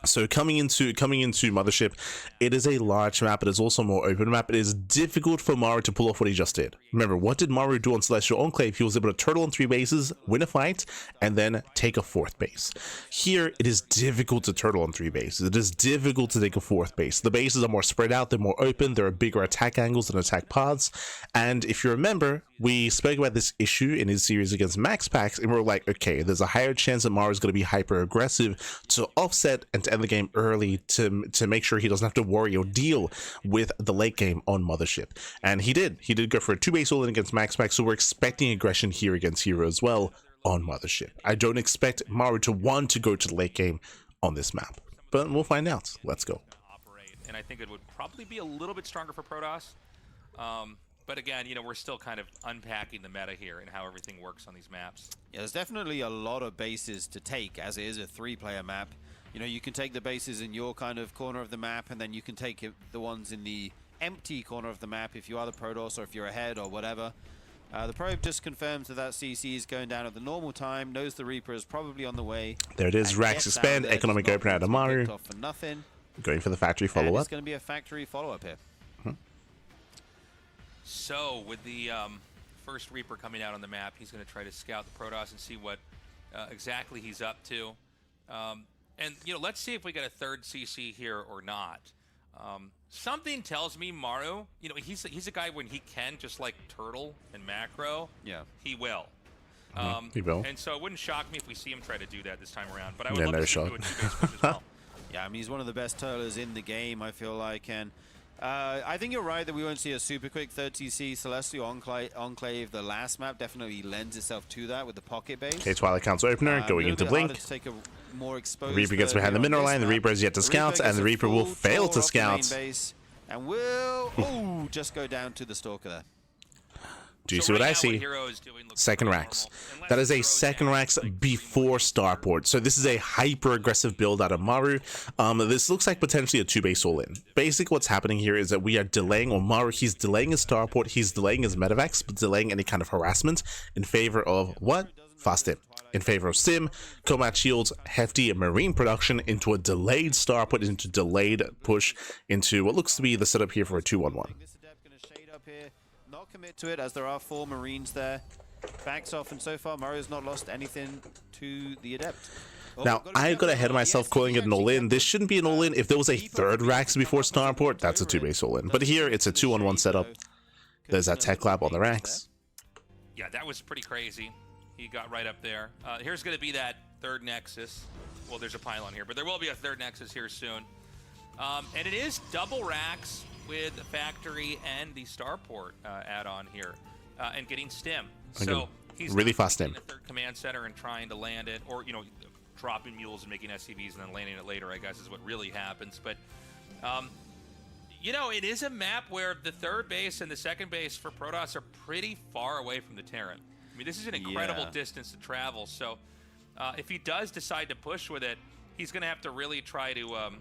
so coming into Mothership, it is a large map. It is also a more open map. It is difficult for Maru to pull off what he just did. Remember, what did Maru do on Celestial Enclave? He was able to turtle on 3 bases, win a fight, and then take a 4th base. Here, it is difficult to turtle on 3 bases. It is difficult to take a 4th base. The bases are more spread out. They're more open. There are bigger attack angles and attack paths. And if you remember, we spoke about this issue in his series against MaxPax, and we were like, okay, there's a higher chance that Maru is going to be hyper aggressive to offset and to end the game early to make sure he doesn't have to worry or deal with the late game on Mothership. And he did go for a 2-base all-in against MaxPax, so we're expecting aggression here against herO as well on Mothership. I don't expect Maru to want to go to the late game on this map, but we'll find out. Let's go. And I think it would probably be a little bit stronger for Protoss. But again, you know, we're still kind of unpacking the meta here and how everything works on these maps. Yeah, there's definitely a lot of bases to take, as it is a 3-player map. You know, you can take the bases in your kind of corner of the map, and then you can take the ones in the empty corner of the map if you are the Protoss or if you're ahead or whatever. The probe just confirms that CC is going down at the normal time, knows the Reaper is probably on the way. There it is, Rax expand, economic open out of Maru. Going for the factory follow-up. It's going to be a factory follow-up here. So, with the first Reaper coming out on the map, he's going to try to scout the Protoss and see what exactly he's up to. And, you know, let's see if we get a 3rd CC here or not. Something tells me Maru, you know, he's a guy when he can just, like, turtle and macro, yeah, he will. He will. And so it wouldn't shock me if we see him try to do that this time around. But I would love to see him do a 2-base push as well. Yeah, I mean, he's one of the best turtlers in the game, I feel like, and I think you're right that we won't see a super quick 3rd CC. Celestial Enclave, the last map, definitely lends itself to that with the pocket base. Okay, Twilight Council opener going into Blink. Reaper gets behind the mineral line. The Reaper is yet to scout, and the Reaper will fail to scout. And will just go down to the Stalker there. Do you So see what right I now, see? herO is doing looks Second pretty racks. normal. Unless That is a herO's second down, racks like, before starport. So this is a hyper aggressive build out of Maru. This looks like potentially a 2-base all-in. Basically what's happening here is that we are delaying, or Maru, he's delaying his starport, he's delaying his medevacs, but delaying any kind of harassment in favor of what? Fast Stim. In favor of Sim, combat shields, hefty marine production into a delayed starport, into delayed push, into what looks to be the setup here for a 2-1-1. This adept gonna shade up here, not commit to it as there are 4 marines there. Backs off, and so far Maru's not lost anything to the adept. Now, I got ahead of myself calling it an all-in. This shouldn't be an all-in. If there was a third racks before starport, that's a 2-base all-in. But here, it's a 2-on-1 setup. There's that tech lab on the racks. Yeah, that was pretty crazy. He got right up there. Here's going to be that third Nexus. Well, there's a pylon here, but there will be a third Nexus here soon. And it is double racks with the factory and the starport add-on here, and getting stim. So he's really not fast stim. taking the third command center and trying to land it, or dropping mules and making SCVs and then landing it later, I guess is what really happens. But it is a map where the third base and the second base for Protoss are pretty far away from the Terran. I mean, this is an incredible distance to travel. So if he does decide to push with it, he's going to have to really try to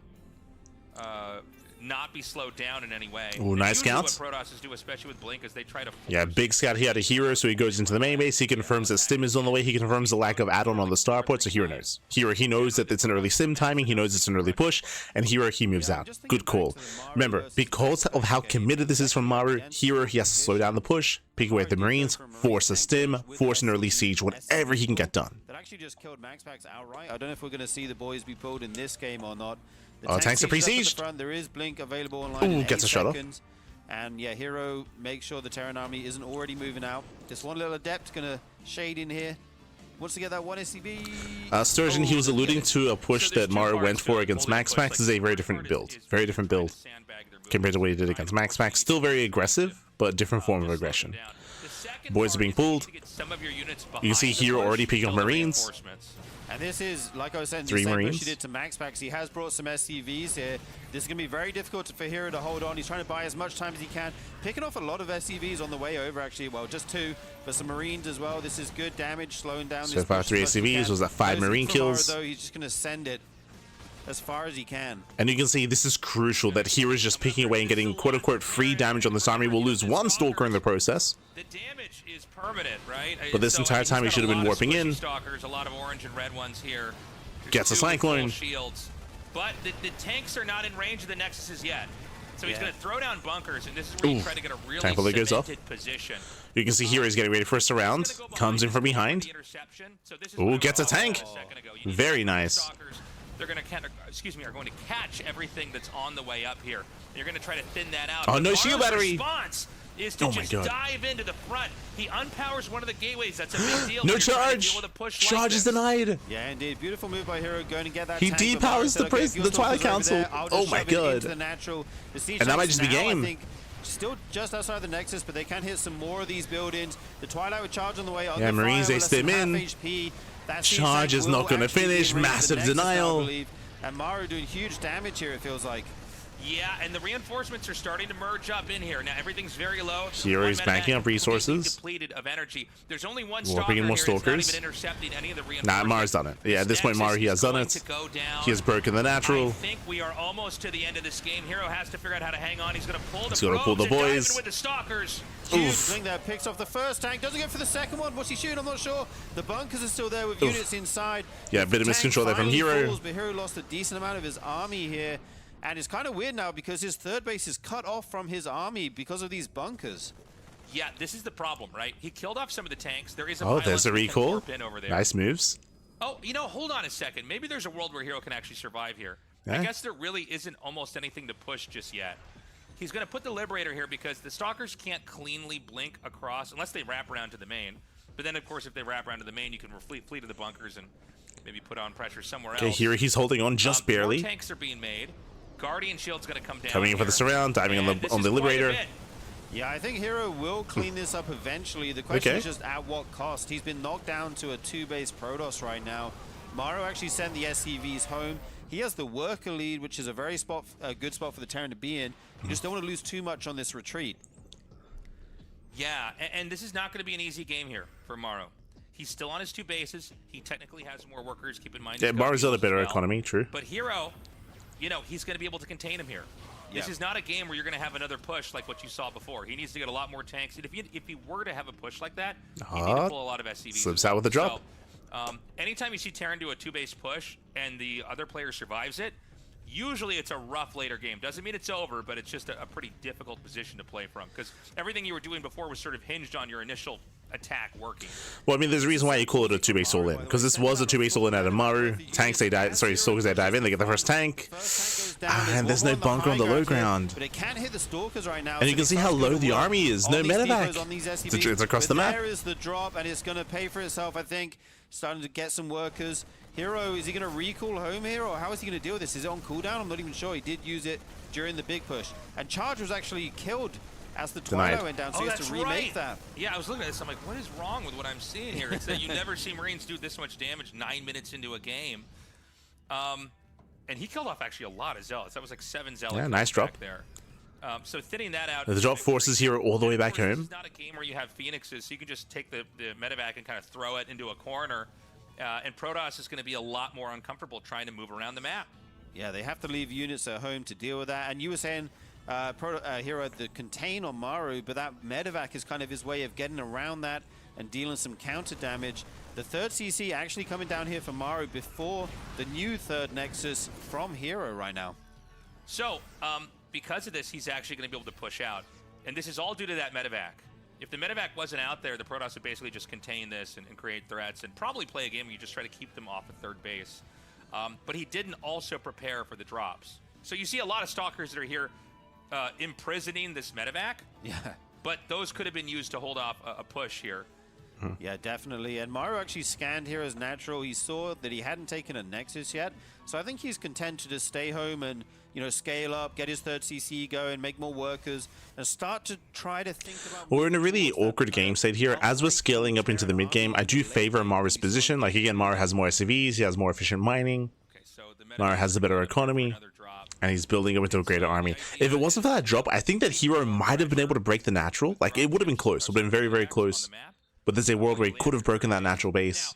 not be slowed down in any way. Ooh, nice scouts. What Protoss do, especially with Blink, is they try to Big scout here to herO, so he goes into the main base. He confirms that stim is on the way. He herO's the lack of add-on on the starport, so herO knows. herO, he knows that it's an early stim timing. He knows it's an early push, and herO, he moves out. Good call. Remember, because of how committed this is from Maru, herO, he has to slow down the push, pick away at the Marines, force a stim, force an early siege, whatever he can get done. That actually just killed MaxPax outright. I don't know if we're going to see the boys be pulled in this game or not. Tanks are pre-sieged. There is Blink available online. Ooh, gets a shot off. And yeah, herO makes sure the Terran army isn't already moving out. This one little adept gonna shade in here. Wants to get that one SCV. Sturgeon, he was alluding to a push that Maru went for against MaxPax. This is a very different build. Very different build compared to what he did against MaxPax. Still very aggressive, but different form of aggression. Boys are being pulled. You can see herO already picking up Marines. And this is, like I was saying, the 3 same Marines. push he did to MaxPax. He has brought some SCVs here. This is going to be very difficult for herO to hold on. He's trying to buy as much time as he can. Picking off a lot of SCVs on the way over, actually. Well, just 2, but some Marines as well. This is good damage, slowing down So this far, push 3 as much as he SCVs can. was that 5 Marine From Maru, kills. though, he's just going to send it as far as he can. And you can see this is crucial that herO is just picking away and getting quote-unquote free damage on this army. We'll lose 1 Stalker in the process. The damage is permanent, right? But this entire time he should have been warping in. Stalkers, a lot of orange and red ones here. Gets a Cyclone. Shields. But the tanks are not in range of the Nexuses yet. So he's going to throw down bunkers, and this is where you try to get a really cemented position. You can see herO is getting ready for a surround. Comes in from behind. Ooh, gets a tank. Very nice. They're going to are going to catch everything that's on the way up here. You're going to try to thin that out. Oh, no shield battery. Response is to just dive into the front. He unpowers one of the gateways. That's a big deal. No charge. Charge is denied. Yeah, indeed. Beautiful move by herO, going to get that. He tank, depowers the Twilight Council. Oh my god. And that might just be game. I think still just outside the Nexus, but they can hit some more of these buildings. The Twilight would charge on the way. Yeah, Marines, they stim in. Charge is not going to finish. Massive denial. And Maru doing huge damage here, it feels like. Yeah, and the reinforcements are starting to merge up in here. Now everything's very low. herO is backing up resources. Depleted of energy. There's only 1 Warping stalker in more here. It's stalkers. not even intercepting any of the reinforcements. Nah, Maru's done it. Yeah, at this point, Maru, he has done it. He has broken the natural. I think we are almost to the end of this game. herO has to figure out how to hang on. He's going to pull the He's going to pull the boys. with the stalkers. Huge blink there, picks off the first tank, doesn't go for the second one. What's he shooting? I'm not sure. The bunkers are still there with units inside. Yeah, a bit of miscontrol there from herO. Falls, but herO lost a decent amount of his army here. And it's kind of weird now because his third base is cut off from his army because of these bunkers. Yeah, this is the problem, right? He killed off some of the tanks. There is a there's a recall. Over there. Nice moves. Oh, hold on a second. Maybe there's a world where herO can actually survive here. I guess there really isn't almost anything to push just yet. He's going to put the Liberator here because the Stalkers can't cleanly blink across unless they wrap around to the main. But then, of course, if they wrap around to the main, you can flee to the bunkers and maybe put on pressure somewhere else. Okay, here he's holding on just barely. More tanks are being made. Guardian Shield's going to come down. Coming in for the surround, diving on the Liberator. Yeah, I think herO will clean this up eventually. The question is just at what cost. He's been knocked down to a 2-base Protoss right now. Maru actually sent the SCVs home. He has the worker lead, which is a good spot for the Terran to be in. You just don't want to lose too much on this retreat. Yeah, and this is not going to be an easy game here for Maru. He's still on his 2 bases. He technically has more workers. Keep in mind. Yeah, Maru's got a better economy, true. But herO, you know, he's going to be able to contain him here. This is not a game where you're going to have another push like what you saw before. He needs to get a lot more tanks. And if he were to have a push like that, he need to pull a lot of SCVs. Slips out with a drop. So, anytime you see Terran do a 2-base push and the other player survives it, usually it's a rough later game. Doesn't mean it's over, but it's just a pretty difficult position to play from because everything you were doing before was sort of hinged on your initial attack working. Well, I mean, there's a reason why you call it a 2-base all-in, because this was a 2-base all-in out of Maru. Tanks, they dive, sorry, Stalkers, they dive in, they get the first tank. And there's no bunker on the low ground. But it can hit the Stalkers right now. And you can see how low the army is. No medevac. It's across the map. There is the drop, and it's going to pay for itself, I think. Starting to get some workers. herO, is he going to recall home here, or how is he going to deal with this? Is it on cooldown? I'm not even sure. He did use it during the big push. And Charge was actually killed as the Twilight went down, so he has to remake that. Yeah, I was looking at this. I'm like, what is wrong with what I'm seeing here? It's that you never see Marines do this much damage 9 minutes into a game. And he killed off actually a lot of Zealots. That was like 7 Zealots. Yeah, nice drop there. So thinning that out. The drop forces herO all the way back home. It's not a game where you have Phoenixes, so you can just take the medevac and kind of throw it into a corner. And Protoss is going to be a lot more uncomfortable trying to move around the map. Yeah, they have to leave units at home to deal with that. And you were saying herO the contain on Maru, but that medevac is kind of his way of getting around that and dealing some counter damage. The 3rd CC actually coming down here for Maru before the new 3rd Nexus from herO right now. So, because of this, he's actually going to be able to push out. And this is all due to that medevac. If the medevac wasn't out there, the Protoss would basically just contain this and create threats and probably play a game where you just try to keep them off of 3rd base. But he didn't also prepare for the drops. So you see a lot of Stalkers that are here imprisoning this medevac. Yeah. But those could have been used to hold off a push here. Yeah, definitely. And Maru actually scanned here as natural. He saw that he hadn't taken a Nexus yet. So I think he's content to just stay home and, you know, scale up, get his 3rd CC going, make more workers, and start to try to think about... We're in a really awkward game state here. As we're scaling up into the mid game, I do favor Maru's position. Like, again, Maru has more SCVs, he has more efficient mining. Maru has a better economy. And he's building up into a greater army. If it wasn't for that drop, I think that herO might have been able to break the natural. Like, it would have been close. It would have been very, very close. But there's a world where he could have broken that natural base.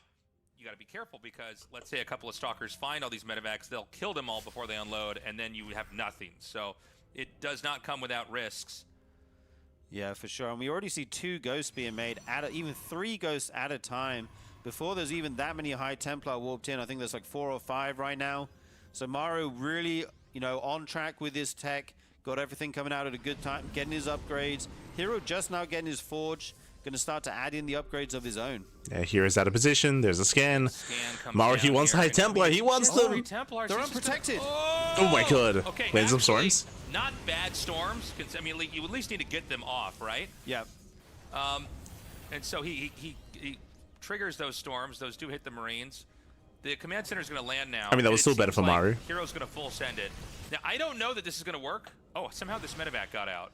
You got to be careful because let's say a couple of Stalkers find all these medevacs, they'll kill them all before they unload, and then you have nothing. So it does not come without risks. Yeah, for sure. And we already see 2 ghosts being made, even 3 ghosts at a time. Before there's even that many High Templar warped in, I think there's like 4 or 5 right now. So Maru really, you know, on track with his tech, got everything coming out at a good time, getting his upgrades. herO just now getting his Forge, going to start to add in the upgrades of his own. Yeah, hero's out of position. There's a scan. Maru, he wants High Templar. He wants them. They're unprotected. Oh my god. Okay, Lands some storms. Not bad storms. I mean, you at least need to get them off, right? Yeah. And so he triggers those storms. Those do hit the Marines. The command center is going to land now. I mean, that was still better for Maru. herO's going to full send it. Now, I don't know that this is going to work. Oh, somehow this medevac got out.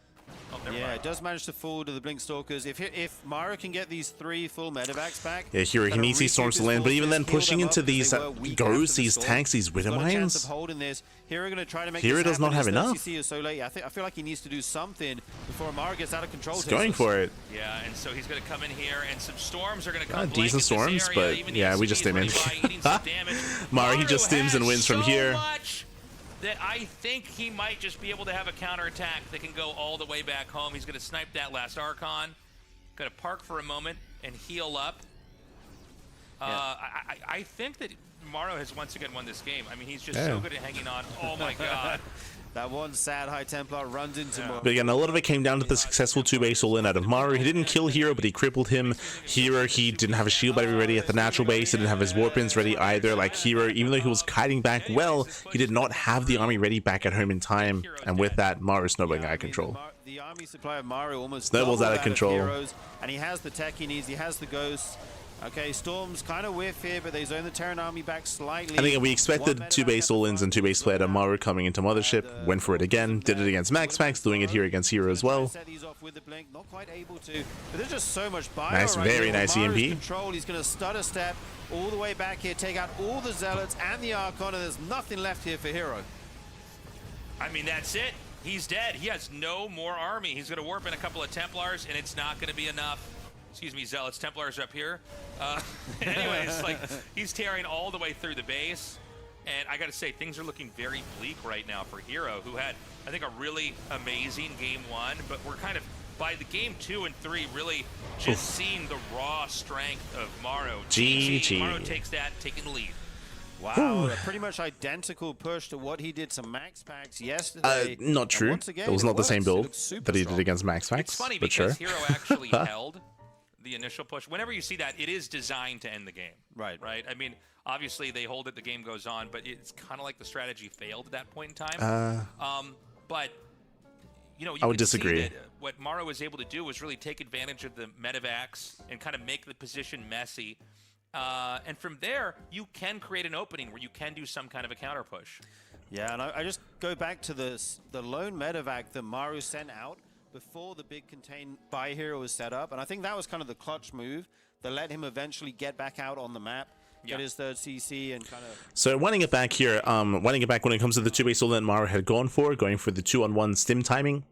Oh, yeah, it does manage to fall to the Blink Stalkers. If Maru can get these 3 full medevacs back... Yeah, herO, he needs these storms to land, but even then, pushing into these ghosts, these tanks, these Widow Mines... herO does not have enough. So late. I feel like he needs to do something before Maru gets out of control. He's going for it. Yeah, and so he's going to come in here, and some storms are going to come. Decent storms, but yeah, we just stim in. Maru, he just stims and wins from here. That I think he might just be able to have a counterattack that can go all the way back home. He's going to snipe that last Archon. Going to park for a moment and heal up. I think that Maru has once again won this game. I mean, he's just so good at hanging on. Oh my god. That one sad High Templar runs into Maru. But again, a lot of it came down to the successful 2-base all-in out of Maru. He didn't kill herO, but he crippled him. herO, he didn't have a shield battery ready at the natural base. He didn't have his warpins ready either. Like herO, even though he was kiting back well, he did not have the army ready back at home in time. And with that, Maru snowballing out of control. The army supply of Maru almost snowballs out of control. And he has the tech he needs. He has the ghosts. Okay, Storm's kind of whiff here, but they zone the Terran army back slightly. I think we expected 2-base all-ins and 2-base play out of Maru coming into Mothership. Went for it again. Did it against Max, doing it here against herO as well. Not quite able to, but there's just so much bio nice, right very here. nice Maru's EMP. Control. He's going to stutter step all the way back here, take out all the Zealots and the Archon, and there's nothing left here for herO. I mean, that's it. He's dead. He has no more army. He's going to warp in a couple of Templars, and it's not going to be enough. Excuse me, Zealots. Templars up here. Anyways, like, he's tearing all the way through the base. And I got to say, things are looking very bleak right now for herO, who had, I think, a really amazing game 1. But we're kind of, by the game 2 and 3, really just seeing the raw strength of Maru. GG. Maru takes that, taking the lead. Wow, a pretty much identical push to what he did to Max Packs yesterday. Not true. Once again, It was not the same build that he did strong. against Max Packs. It's funny but because sure. herO actually held the initial push. Whenever you see that, it is designed to end the game. Right. Right? I mean, obviously they hold it, the game goes on, but it's kind of like the strategy failed at that point in time. But, you know, you I would can see disagree. that what Maru was able to do was really take advantage of the medevacs and kind of make the position messy. And from there, you can create an opening where you can do some kind of a counter push. Yeah, and I just go back to the lone medevac that Maru sent out before the big contain by herO was set up, and I think that was kind of the clutch move that let him eventually get back out on the map, get his third CC, and kind of... So winding it back here, winding it back when it comes to the 2-base all that Maru had gone for, going for the 2-on-1 stim timing.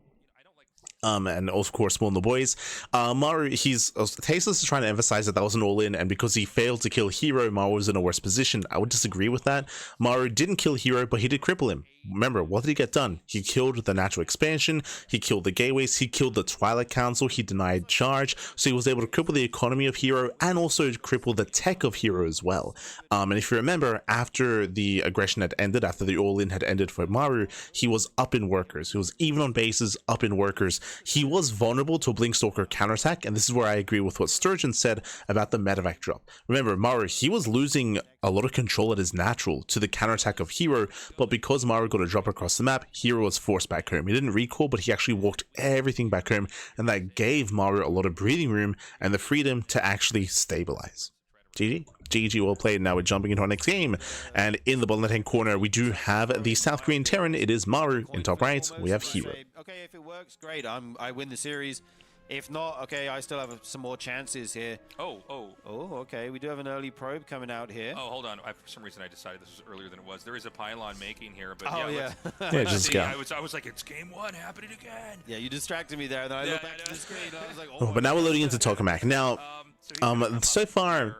And of course, Spawn the boys. Maru, Tasteless is trying to emphasize that was an all-in, and because he failed to kill herO, Maru was in a worse position. I would disagree with that. Maru didn't kill herO, but he did cripple him. Remember, what did he get done? He killed the natural expansion, he killed the gateways, he killed the Twilight Council, he denied charge, so he was able to cripple the economy of herO and also cripple the tech of herO as well. And if you remember, after the aggression had ended, after the all-in had ended for Maru, he was up in workers. He was even on bases, up in workers. He was vulnerable to a Blinkstalker counterattack, and this is where I agree with what Sturgeon said about the medevac drop. Remember, Maru, he was losing a lot of control at his natural to the counterattack of herO, but because Maru got a drop across the map, herO was forced back home. He didn't recall, but he actually walked everything back home, and that gave Maru a lot of breathing room and the freedom to actually stabilize. GG, well played. Now we're jumping into our next game, and in the bottom left-hand corner we do have the South Korean Terran. It is Maru. In top right we have herO. Okay, if it works, great. I win the series. If not, okay, I still have some more chances here. Oh, Okay, we do have an early probe coming out here. oh, hold on. For some reason, I decided this was earlier than it was. There is a pylon making here, but Oh, yeah. yeah. Yeah, just See, go. I was like, it's game 1 happening again. Yeah, you distracted me there, and then I Yeah, looked back I to know. the screen, and I was like, Oh, but now we're loading into Tokamak. Now, so far,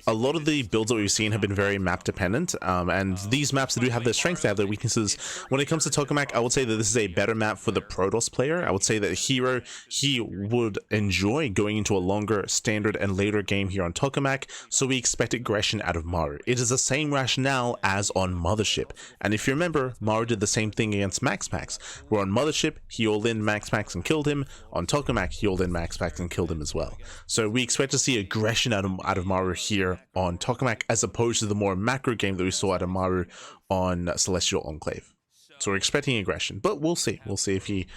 a lot of the builds that we've seen have been very map dependent, and these maps do have their strengths, they have their weaknesses. When it comes to Tokamak, I would say that this is a better map for the Protoss player. I would say that herO, he would enjoy going into a longer standard and later game here on Tokamak, so we expect aggression out of Maru. It is the same rationale as on Mothership, and if you remember, Maru did the same thing against Max Packs, where on Mothership, he all in Max Packs and killed him. On Tokamak, he all in Max Packs and killed him as well. So we expect to see aggression out of Maru here on Tokamak, as opposed to the more macro game that we saw out of Maru on Celestial Enclave. So we're expecting aggression, but we'll see. We'll see if he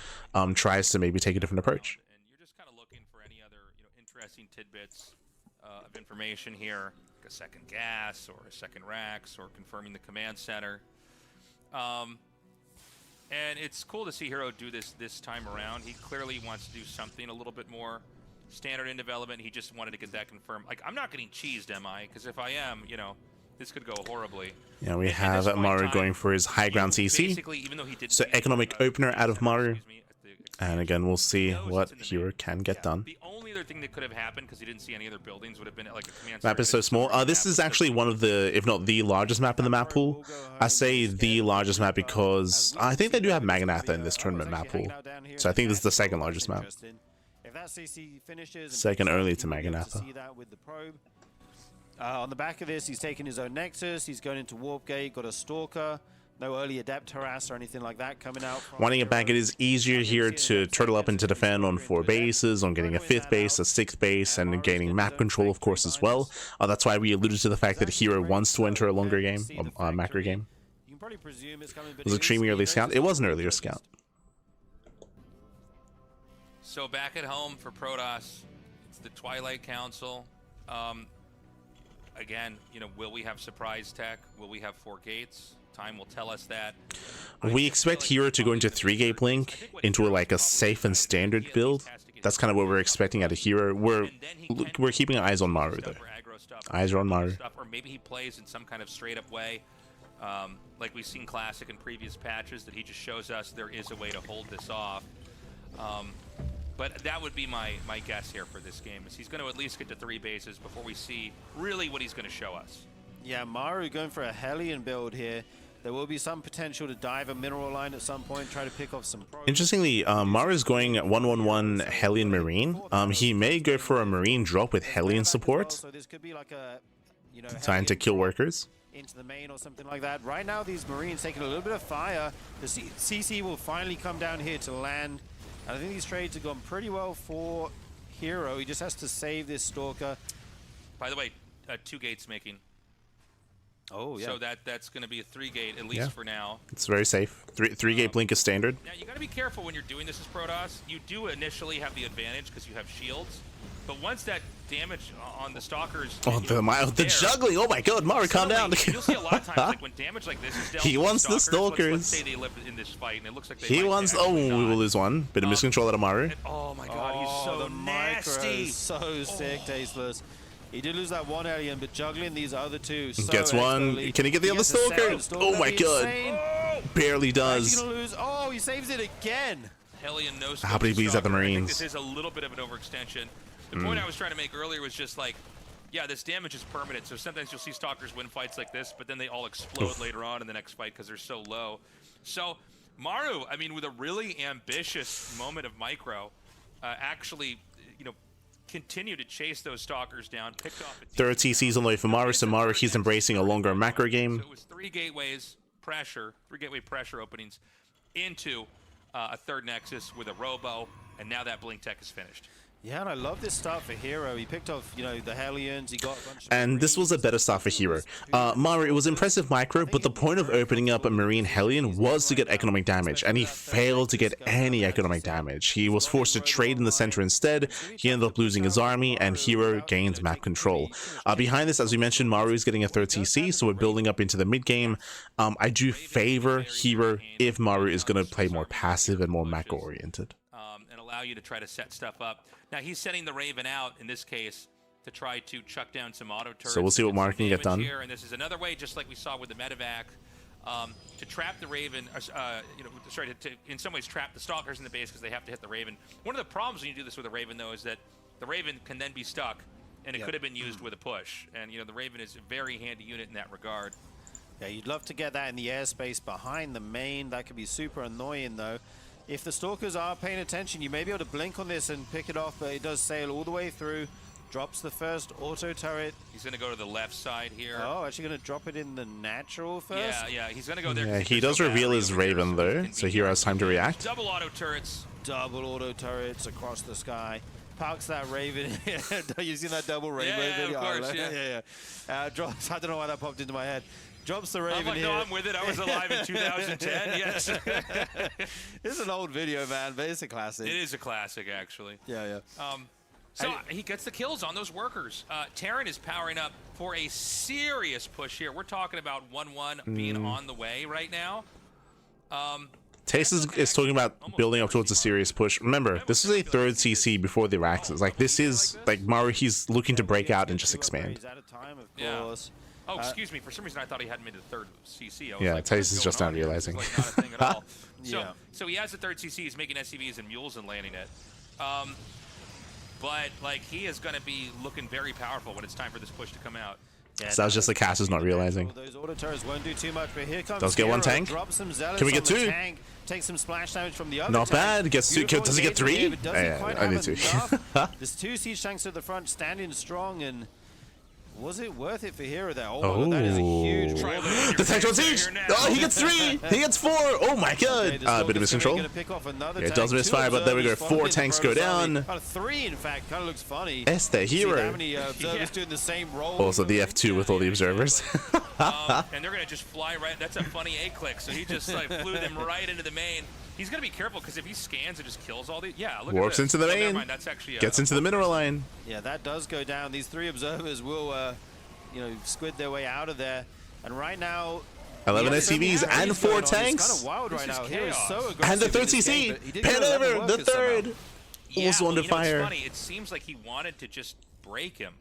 tries to maybe take a different approach. And you're just kind of looking for any other, interesting tidbits of information here, like a second gas or a second racks or confirming the command center. And it's cool to see herO do this time around. He clearly wants to do something a little bit more standard in development. He just wanted to get that confirmed. Like, I'm not getting cheesed, am I? Because if I am, this could go horribly. Yeah, we have Maru going for his high ground CC. Basically, even though he didn't So economic opener out of Maru. And again, we'll see what herO can get done. The only other thing that could have happened, because he didn't see any other buildings, would have been like a command Map is so small. This is actually one of the, if not the largest map in the map pool. I say the largest map because I think they do have Magnatha in this tournament map pool. So I think this is the second largest map. Second only to Magnatha. On the back of this, he's taking his own Nexus. He's going into Warp Gate, got a Stalker. No early Adept harass or anything like that coming out. Wanting it back, it is easier here to turtle up and to defend on 4 bases, on getting a 5th base, a 6th base, and gaining map control, of course, as well. That's why we alluded to the fact that herO wants to enter a longer game, a macro game. It was extremely early scout. It was an earlier scout. So back at home for Protoss, it's the Twilight Council. Again, will we have surprise tech? Will we have 4 gates? Time will tell us that. We expect herO to go into 3-gate blink, into like a safe and standard build. That's kind of what we're expecting out of herO. We're keeping eyes on Maru though. Eyes are on Maru. Or maybe he plays in some kind of straight up way. Like we've seen Classic in previous patches, that he just shows us there is a way to hold this off. But that would be my guess here for this game, is he's going to at least get to 3 bases before we see really what he's going to show us. Yeah, Maru going for a Hellion build here. There will be some potential to dive a mineral line at some point, try to pick off some pros. Interestingly, Maru is going 1-1-1 Hellion Marine. He may go for a Marine drop with Hellion support, So this could be like a, you know, trying to kill workers. into the main or something like that. Right now, these Marines taking a little bit of fire. The CC will finally come down here to land. And I think these trades have gone pretty well for herO. He just has to save this Stalker. By the way, 2 gates making. Oh, yeah. So that's going to be a 3 gate, at least for now. It's very safe. Three gate blink is standard. Now, you got to be careful when you're doing this as Protoss. You do initially have the advantage because you have shields. But once that damage on the Stalkers... Oh, the juggling! Oh my god, Maru, calm down! You'll see a lot of times, like when damage like this is dealt He with wants the Stalkers. Let's say they live in this fight, and it looks like they He might wants... actually Oh, we will not. lose one. Bit of miscontrol out of Maru. And, oh my god, he's so the nasty! micro is so sick, Tasteless. He did lose that one alien, but juggling these other 2 so Gets one. expertly. Can he get the other gets a second Stalker? Oh my That'd be god. insane. Barely He's does. gonna lose. Oh, he saves it again. Hellion no How many bees at the Stalker. I think Marines? this is a little bit of an overextension. The point I was trying to make earlier was just like, yeah, this damage is permanent, so sometimes you'll see Stalkers win fights like this, but then they all explode later on in the next fight because they're so low. So, Maru, I mean, with a really ambitious moment of micro, actually, you know, continue to chase those Stalkers down, picked off a Third TC's on the way for Maru, so Maru, he's embracing a longer macro game. So it was 3 gateways pressure, 3 gateway pressure openings into a 3rd Nexus with a Robo, and now that Blink Tech is finished. Yeah, and I love this start for herO. He picked off, you know, the Hellions. He got a bunch of And this was a better start for herO. Maru, it was impressive micro, but the point of opening up a Marine Hellion was to get economic damage, and he failed to get any economic damage. He was forced to trade in the center instead. He ended up losing his army, and herO gained map control. Behind this, as we mentioned, Maru is getting a 3rd TC, so we're building up into the mid game. I do favor herO if Maru is going to play more passive and more macro oriented. And allow you to try to set stuff up. Now he's sending the Raven out in this case to try to chuck down some auto turrets. So we'll see what Maru can get done. Here, and this is another way, just like we saw with the medevac, to trap the Raven. You know, sorry, to in some ways trap the Stalkers in the base because they have to hit the Raven. One of the problems when you do this with a Raven, though, is that the Raven can then be stuck, and it could have been used with a push. And you know, the Raven is a very handy unit in that regard. Yeah, you'd love to get that in the airspace behind the main. That could be super annoying, though. If the Stalkers are paying attention, you may be able to blink on this and pick it off, but it does sail all the way through. Drops the first auto turret. He's going to go to the left side here. Oh, actually going to drop it in the natural first? Yeah, he's going to go there. Yeah, he does reveal his Raven, though, so herO has time to react. Double auto turrets. Double auto turrets across the sky. Parks that Raven. You seen that double Raven video? Of course, yeah. Drops, I don't know why that popped into my head. Drops the Raven I'm like, here. no, I'm with it. I was alive in 2010. Yes. It's an old video, man, but it's a classic. It is a classic, actually. Yeah. So he gets the kills on those workers. Terran is powering up for a serious push here. We're talking about 1-1 being on the way right now. Taste is talking about building up towards a serious push. Remember, this is a 3rd CC before the Raxes. Like, this is, like, Maru, he's looking to break out and just expand. He's out of time, of Yeah. course. Oh, excuse me. For some reason, I thought he hadn't made the 3rd CC. I was Yeah, like, Taste what's is just going now on here? This is, realizing. like, not a thing at all. Yeah. So he has the 3rd CC. He's making SCVs and mules and landing it. But, like, he is going to be looking very powerful when it's time for this push to come out. Yeah, So that's just the casters not realizing. Those auto turrets won't do too much, but here comes Does get one herO, tank. drops some zealots Can we get on the 2? tank, takes some splash damage from the other Not tank. bad. Gets 2. Beautiful Does he get engagement 3? here, but doesn't Yeah, quite I need have 2. enough. There's 2 siege tanks at the front, standing strong, and was it worth it for herO there? Oh, that is a huge try. The tank on siege! Oh, he gets 3! He gets 4! Oh my god! A bit of miscontrol. Yeah, it does misfire, but there we go. 4 tanks go down. 3, in fact, kind of looks funny. That's the See how herO. many observers doing the same role. Also, the F2 with all the observers. And they're going to just fly right. That's a funny A-click. So he just like flew them right into the main. He's going to be careful because if he scans and just kills all these. Yeah, look Warps at this. into the Oh, never main. mind, that's actually Gets into the mineral line. Yeah, that does go down. These 3 observers will, you know, squid their way out of there. And right now, 11 yeah, so many SCVs rallies and 4 going on. It's tanks. kind of wild right This now. is Here is chaos. so aggressive And the in 3rd this game, CC. but he did Pan get 11 over. The workers somehow. 3rd. Almost one to you know, fire. It's funny. It seems like he wanted to just break him.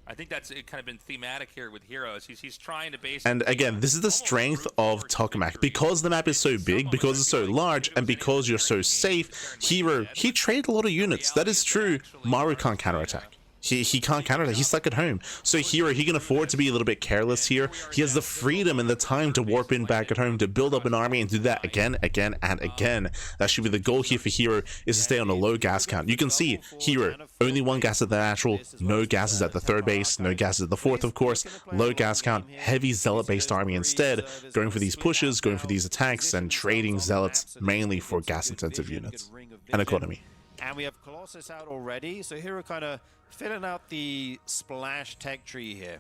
I think that's kind of been thematic here with herO. He's trying to base. And again, this is the strength of Tokamak. Because the map is so big, because it's so large, and because you're so safe, herO, he traded a lot of units. That is true. Maru can't counterattack. He can't counter that. He's stuck at home. So herO, he can afford to be a little bit careless here. He has the freedom and the time to warp in back at home, to build up an army and do that again, and again. That should be the goal here for herO, is to stay on a low gas count. You can see herO, only one gas at the natural, no gases at the third base, no gases at the fourth, of course, low gas count, heavy zealot based army instead, going for these pushes, going for these attacks, and trading zealots mainly for gas intensive units and economy. And we have Colossus out already, so herO kind of filling out the splash tech tree here.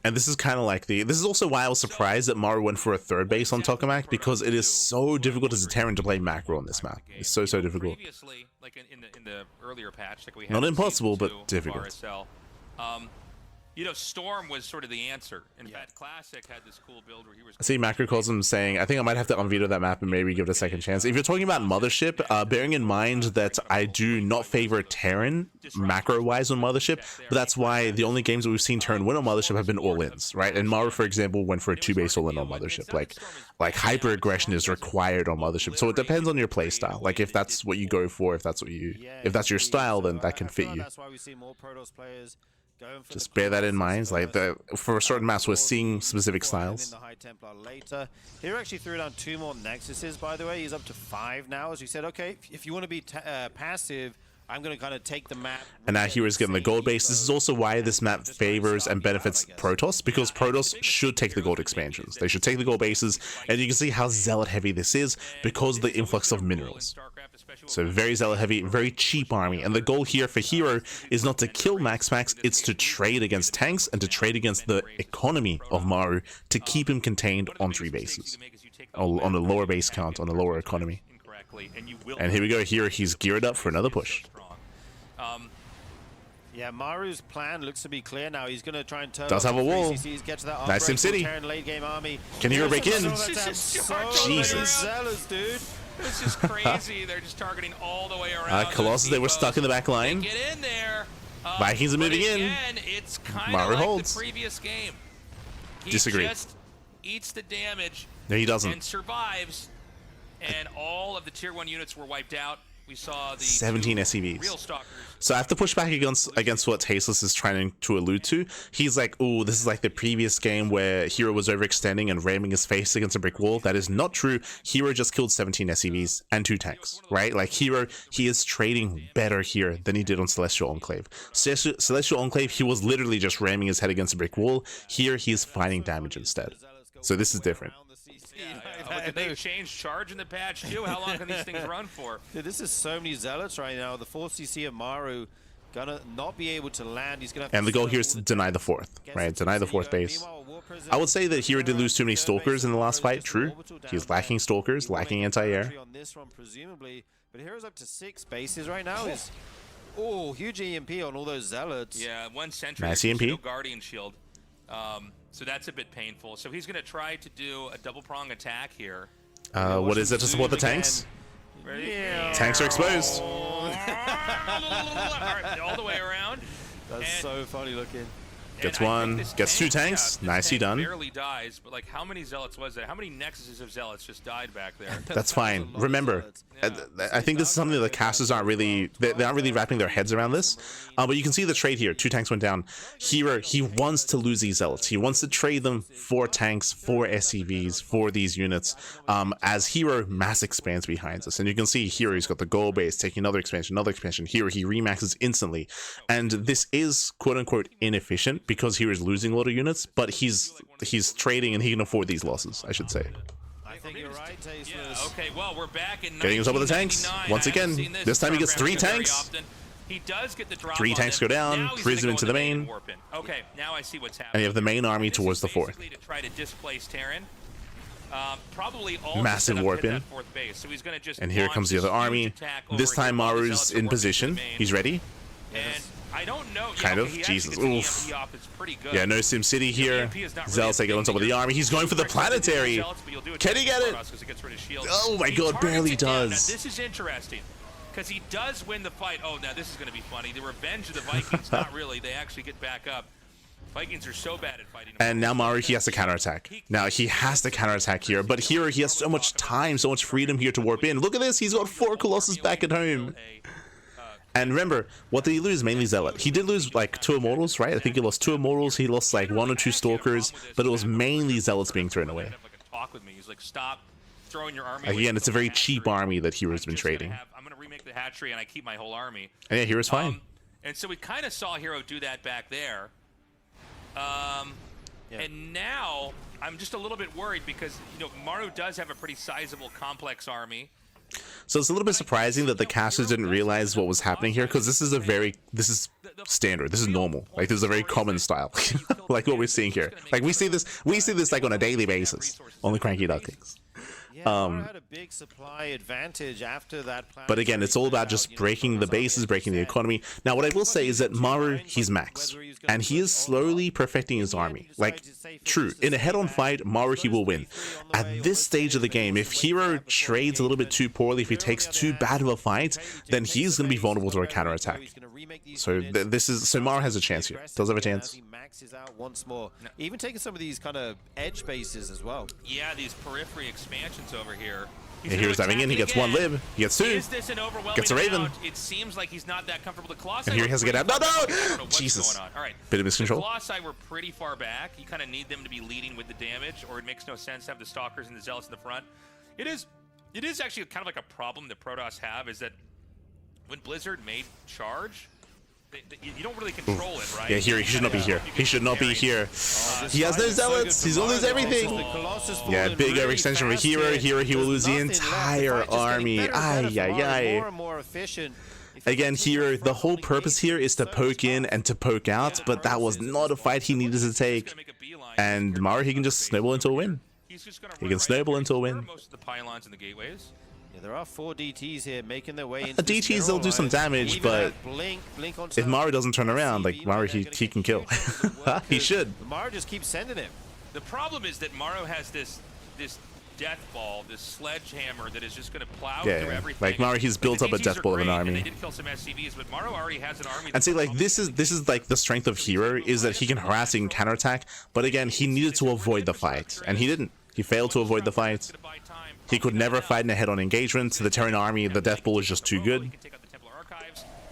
And this is kind of like this is also why I was surprised that Maru went for a third base on Tokamak, because it is so difficult as a Terran to play macro on this map. It's so difficult. Previously, like in the earlier patch, like we had Not in impossible, Season 2 but of difficult. RSL, you know, Storm was sort of the answer. In fact, Classic had this cool build where he was. I see Macrocosm saying, I think I might have to unveto that map and maybe give it a second chance. If you're talking about Mothership, bearing in mind that I do not favor Terran macro-wise on Mothership, but that's why the only games that we've seen Terran win on Mothership have been all-ins, right? And Maru, for example, went for a 2-base all-in on Mothership. Like hyper-aggression is required on Mothership, so it depends on your playstyle. Like if that's what you go for, if that's your style, then that can fit you. That's why we see more Protoss players. Just bear that in mind. Like for certain maps, we're seeing specific styles. Later, herO actually threw down 2 more Nexuses. By the way, he's up to 5 now. As you said, okay, if you want to be passive, I'm going to kind of take the map. And now hero's getting the gold base. This is also why this map favors and benefits Protoss, because Protoss should take the gold expansions. They should take the gold bases, and you can see how zealot heavy this is because of the influx of minerals. So very zealot heavy, very cheap army, and the goal here for herO is not to kill Max, it's to trade against tanks and to trade against the economy of Maru to keep him contained on 3 bases, on a lower base count, on a lower economy. And here we go, herO, he's geared up for another push. Yeah, Maru's plan looks to be clear now. He's going to try and turn. Does have a wall. Get to that nice SimCity. Can herO break in? Jesus. Zealous, dude. This is crazy. They're just targeting all the way around. Colossus, they were stuck in the back line. Get in there. Vikings are moving in. It's kind Maru of like holds. the previous game. He Disagree. just eats the damage. No, he doesn't. And survives. And all of the tier 1 units were wiped out. We saw the 17 SCVs. Real stalkers. So I have to push back against what Tasteless is trying to allude to. He's like, oh, this is like the previous game where herO was overextending and ramming his face against a brick wall. That is not true. herO just killed 17 SCVs and 2 tanks, right? Like herO, he is trading better here than he did on Celestial Enclave. Celestial Enclave, he was literally just ramming his head against a brick wall. Here, he is fighting damage instead. So this is different. Did they change charge in the patch too? How long can these things run for? Dude, this is so many zealots right now. The 4CC of Maru gonna not be able to land. He's gonna have and the goal here is to deny the 4th, right? Deny the 4th base. I would say that herO did lose too many stalkers in the last fight. True, he's lacking stalkers, lacking anti-air. On this one, presumably, but herO's up to 6 bases right now. Is huge EMP on all those zealots. Yeah, 1 sentry. Nice EMP. No guardian shield. So that's a bit painful. So he's going to try to do a double prong attack here. What is it to support the tanks? Yeah. Tanks are exposed. All the way around. That's so funny looking. Gets 1, gets 2 tanks. Nicely done. Barely dies, but like how many zealots was that? How many nexuses of zealots just died back there? That's fine. Remember, I think this is something that the casters aren't really, they aren't really wrapping their heads around this. But you can see the trade here. 2 tanks went down. herO, he wants to lose these zealots. He wants to trade them for tanks, for SCVs, for these units. As herO mass expands behind us, and you can see here he's got the goal base, taking another expansion. herO, he remaxes instantly, and this is quote unquote inefficient because herO is losing a lot of units, but he's trading and he can afford these losses, I should say. I think you're right, Tasteless. Yeah, okay, well, we're back in Getting on top of the tanks. Once again, this time he gets 3 tanks. He does get the drop 3 tanks go down, freezes him into the main. Okay, now I see what's happening. And you have the main army towards the 4th. To try to displace Terran. Probably Massive warp in. So he's gonna just and here comes the other army. This time Maru's in position. He's ready. And I don't know. Kind of. Jesus. Oof. Yeah, no SimCity here. Zealots get on top of the army. He's going for the planetary. Can he get it? Oh my god, barely does. This is interesting. because he does win the fight. Oh, now this is going to be funny. The revenge of the Vikings, not really. They actually get back up. Vikings are so bad at fighting. And now Maru, he has to counterattack. Now he has to counterattack here, but here he has so much time, so much freedom here to warp in. Look at this, he's got 4 Colossus back at home. And remember, what did he lose? Mainly Zealot. He did lose like 2 Immortals, right? I think he lost 2 Immortals, he lost like 1 or 2 Stalkers, but it was mainly Zealots being thrown away. Talk with me. He's like, stop throwing your army. Again, it's a very cheap army that hero's been trading. I'm going to remake the hatchery and I keep my whole army. And yeah, hero's fine. And so we kind of saw herO do that back there. And now I'm just a little bit worried because, you know, Maru does have a pretty sizable complex army. So it's a little bit surprising that the casters didn't realize what was happening here, because this is standard, this is normal, like this is a very common style, like what we're seeing here. Like we see this like on a daily basis on the CranKy Ducklings. Had a big supply advantage after that. But again, it's all about just breaking the bases, breaking the economy. Now, what I will say is that Maru, he's max, and he is slowly perfecting his army. Like, true, in a head-on fight, Maru, he will win. At this stage of the game, if herO trades a little bit too poorly, if he takes too bad of a fight, then he's going to be vulnerable to a counterattack. So so Maru has a chance here. Does have a chance. Maxes out once more. Even taking some of these kind of edge bases as well. Yeah, these periphery expansions over here. Yeah, here's diving in. He gets 1 lib. He gets 2. Gets a Raven. It seems like he's not that comfortable. The Colossi. And here he has to get out. No! Jesus. All right. Bit of miscontrol. The Colossi were pretty far back. You kind of need them to be leading with the damage, or it makes no sense to have the Stalkers and the Zealots in the front. It is actually kind of like a problem that Protoss have, is that when Blizzard made charge, you don't really control it, right? Yeah, he should not be here. He should not be here. He has no Zealots. He's gonna lose everything. Yeah, big overextension for herO. herO, he will lose the entire army. Ay. Again, here, the whole purpose here is to poke in and to poke out, but that was not a fight he needed to take. And Maru, he can just snowball into a win. He can snowball into a win. Most of the pylons and the gateways. Yeah, there are 4 DTs here making their way into DTs, they'll do some damage, but if Maru doesn't turn around, like Maru, he can kill. He should. Maru just keeps sending him. The problem is that Maru has this death ball, this sledgehammer that is just going to plow through everything. Like Maru, he's built up a death ball of an army. They did kill some SCVs, but Maru already has an army. And see, like this is like the strength of herO, is that he can harass and counterattack. But again, he needed to avoid the fight, and he didn't. He failed to avoid the fight. He could never fight in a head-on engagement. The Terran army, the death ball is just too good.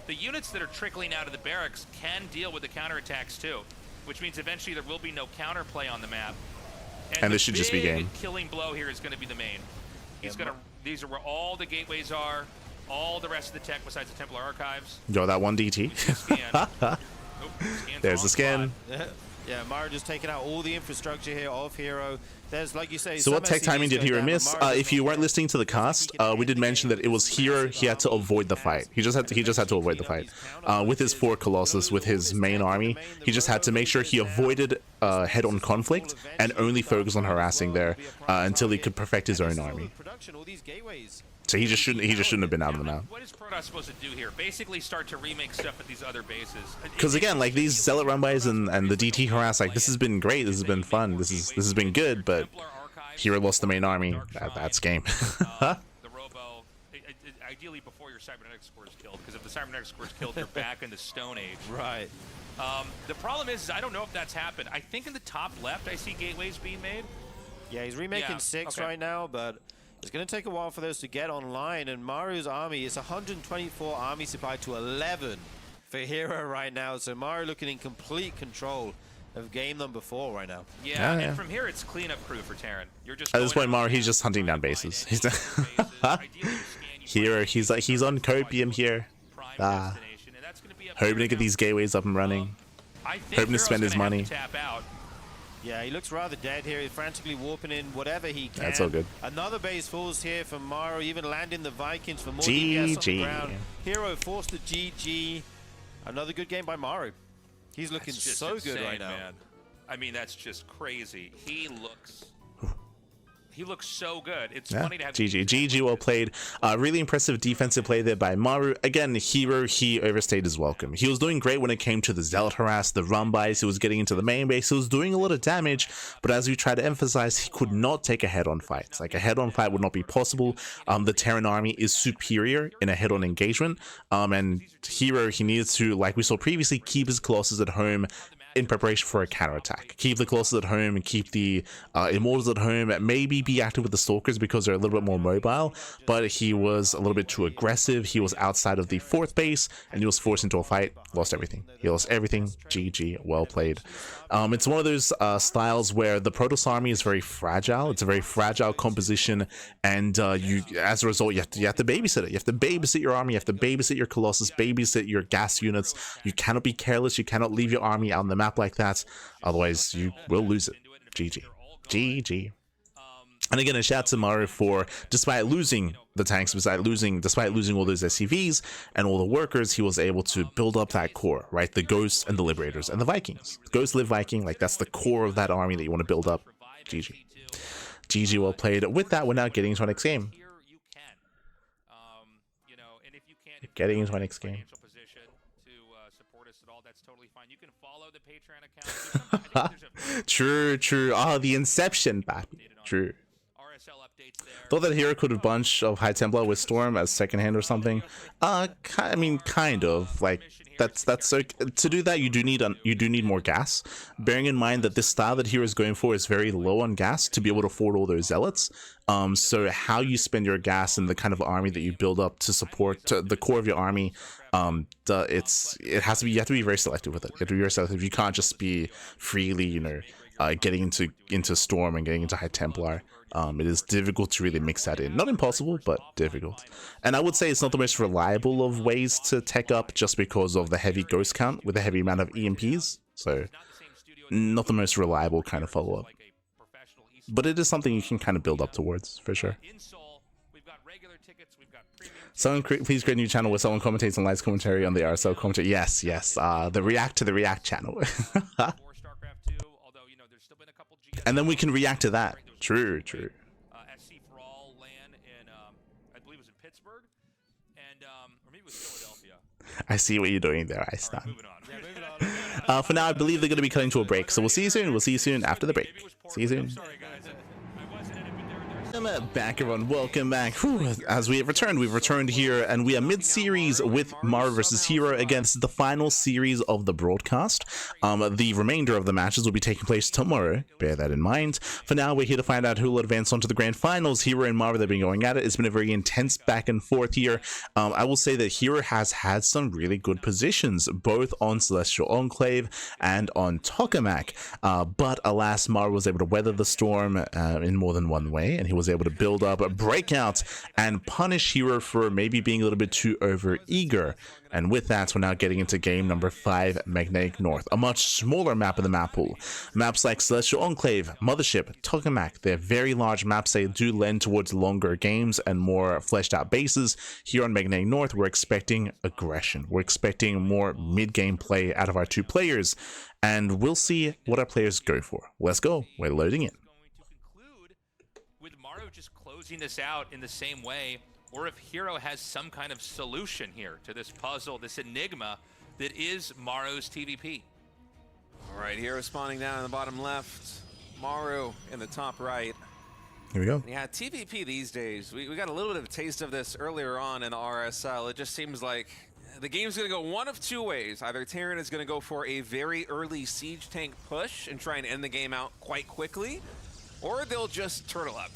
The units that are trickling out of the barracks can deal with the counterattacks too, which means eventually there will be no counterplay on the map. And this should just be game. Killing blow here is going to be the main. He's going to. These are where all the gateways are, all the rest of the tech besides the Templar archives. Yo, that 1 DT. There's the scan. Yeah, Maru just taking out all the infrastructure here of herO. There's, like you say, so what tech timing did herO miss? If you weren't listening to the cast, we did mention that it was herO. He had to avoid the fight. He just had to avoid the fight. With his 4 Colossus, with his main army, he just had to make sure he avoided head-on conflict and only focus on harassing there until he could perfect his own army. So he just shouldn't have been out of the map. What is Protoss supposed to do here? Basically start to remake stuff at these other bases. Because again, like these Zealot run-bys and the DT harass, like this has been great. This has been fun. This has been good. But herO lost the main army. That's game. The Robo, ideally before your cybernetic score is killed, because if the cybernetic score is killed, you're back in the Stone Age. Right. The problem is I don't know if that's happened. I think in the top left I see gateways being made. Yeah, he's remaking 6 right now, but it's going to take a while for those to get online, and Maru's army is 124 army supply to 11 for herO right now. So Maru looking in complete control of game number 4 right now. Yeah, and from here it's cleanup crew for Terran. You're just at this point, Maru, he's just hunting down bases. herO, he's on copium here. Hoping to get these gateways up and running. Hoping to spend his money. Yeah, he looks rather dead here. He's frantically warping in whatever he can. That's all good. Another base falls here from Maru, even landing the Vikings for more DPS on the ground. herO forced the GG. Another good game by Maru. He's looking so good right now. Man. I mean, that's just crazy. He looks He looks so good. It's Yeah, funny to have GG well played. Really impressive defensive play there by Maru. Again, herO, he overstayed his welcome. He was doing great when it came to the Zealot harass, the run bys. He was getting into the main base. He was doing a lot of damage, but as we try to emphasize, he could not take a head-on fight. Like, a head-on fight would not be possible. The Terran army is superior in a head-on engagement, and herO, he needs to, like we saw previously, keep his Colossus at home in preparation for a counterattack. Keep the Colossus at home and keep the Immortals at home. Maybe be active with the Stalkers because they're a little bit more mobile, but he was a little bit too aggressive. He was outside of the 4th base and he was forced into a fight. Lost everything. He lost everything. GG. Well played. It's one of those styles where the Protoss army is very fragile. It's a very fragile composition, and you, as a result, you have to babysit it. You have to babysit your army. You have to babysit your Colossus, babysit your gas units. You cannot be careless. You cannot leave your army out on the map like that, otherwise you will lose it. GG. GG. And again, a shout to Maru for, despite losing the tanks, despite losing all those SCVs and all the workers, he was able to build up that core, right? The Ghosts and the Liberators and the Vikings. Ghost, Live, Viking, like that's the core of that army that you want to build up. GG. GG, well played. With that, we're now getting into our next game. Getting into our next game. True. The Inception, baby. True. Thought that herO could have bunch of High Templar with Storm as second hand or something. I mean, kind of. Like, that's so. To do that, you do need more gas. Bearing in mind that this style that herO is going for is very low on gas to be able to afford all those zealots. So how you spend your gas and the kind of army that you build up to support the core of your army, you have to be very selective with it. You have to be very selective. You can't just be freely, getting into Storm and getting into High Templar. It is difficult to really mix that in. Not impossible, but difficult. And I would say it's not the most reliable of ways to tech up just because of the heavy ghost count with a heavy amount of EMPs. So not the most reliable kind of follow-up. But it is something you can kind of build up towards, for sure. Someone please create a new channel where someone commentates and live commentary on the RSL commentary. Yes. The React to the React channel. And then we can react to that. True. SC for all land in, I believe it was in Pittsburgh, and or maybe it was Philadelphia. I see what you're doing there, I stand. For now, I believe they're going to be cutting to a break, so we'll see you soon. We'll see you soon after the break. See you soon. Sorry, guys. Back, everyone. Welcome back. Whew. As we've returned here, and we are mid-series with Maru versus herO. Again, this is the final series of the broadcast. The remainder of the matches will be taking place tomorrow. Bear that in mind. For now, we're here to find out who will advance on to the grand finals. herO and Maru, they've been going at it. It's been a very intense back and forth here. I will say that herO has had some really good positions, both on Celestial Enclave and on Tokamak. But alas, Maru was able to weather the storm in more than one way, and he was able to build up a breakout and punish herO for maybe being a little bit too over eager. And with that, we're now getting into game number 5, Magnetic North, a much smaller map in the map pool. Maps like Celestial Enclave, Mothership, Tokamak, they're very large maps. They do lend towards longer games and more fleshed out bases. Here on Magnetic North, we're expecting aggression. We're expecting more mid-game play out of our two players, and we'll see what our players go for. Let's go. We're loading in. With Maru just closing this out in the same way, or if herO has some kind of solution here to this puzzle, this enigma that is Maru's TvP. All right, herO spawning down in the bottom left, Maru in the top right. Here we go. Yeah, TvP these days, we got a little bit of a taste of this earlier on in the RSL. It just seems like the game's going to go one of two ways. Either Terran is going to go for a very early siege tank push and try and end the game out quite quickly, or they'll just turtle up.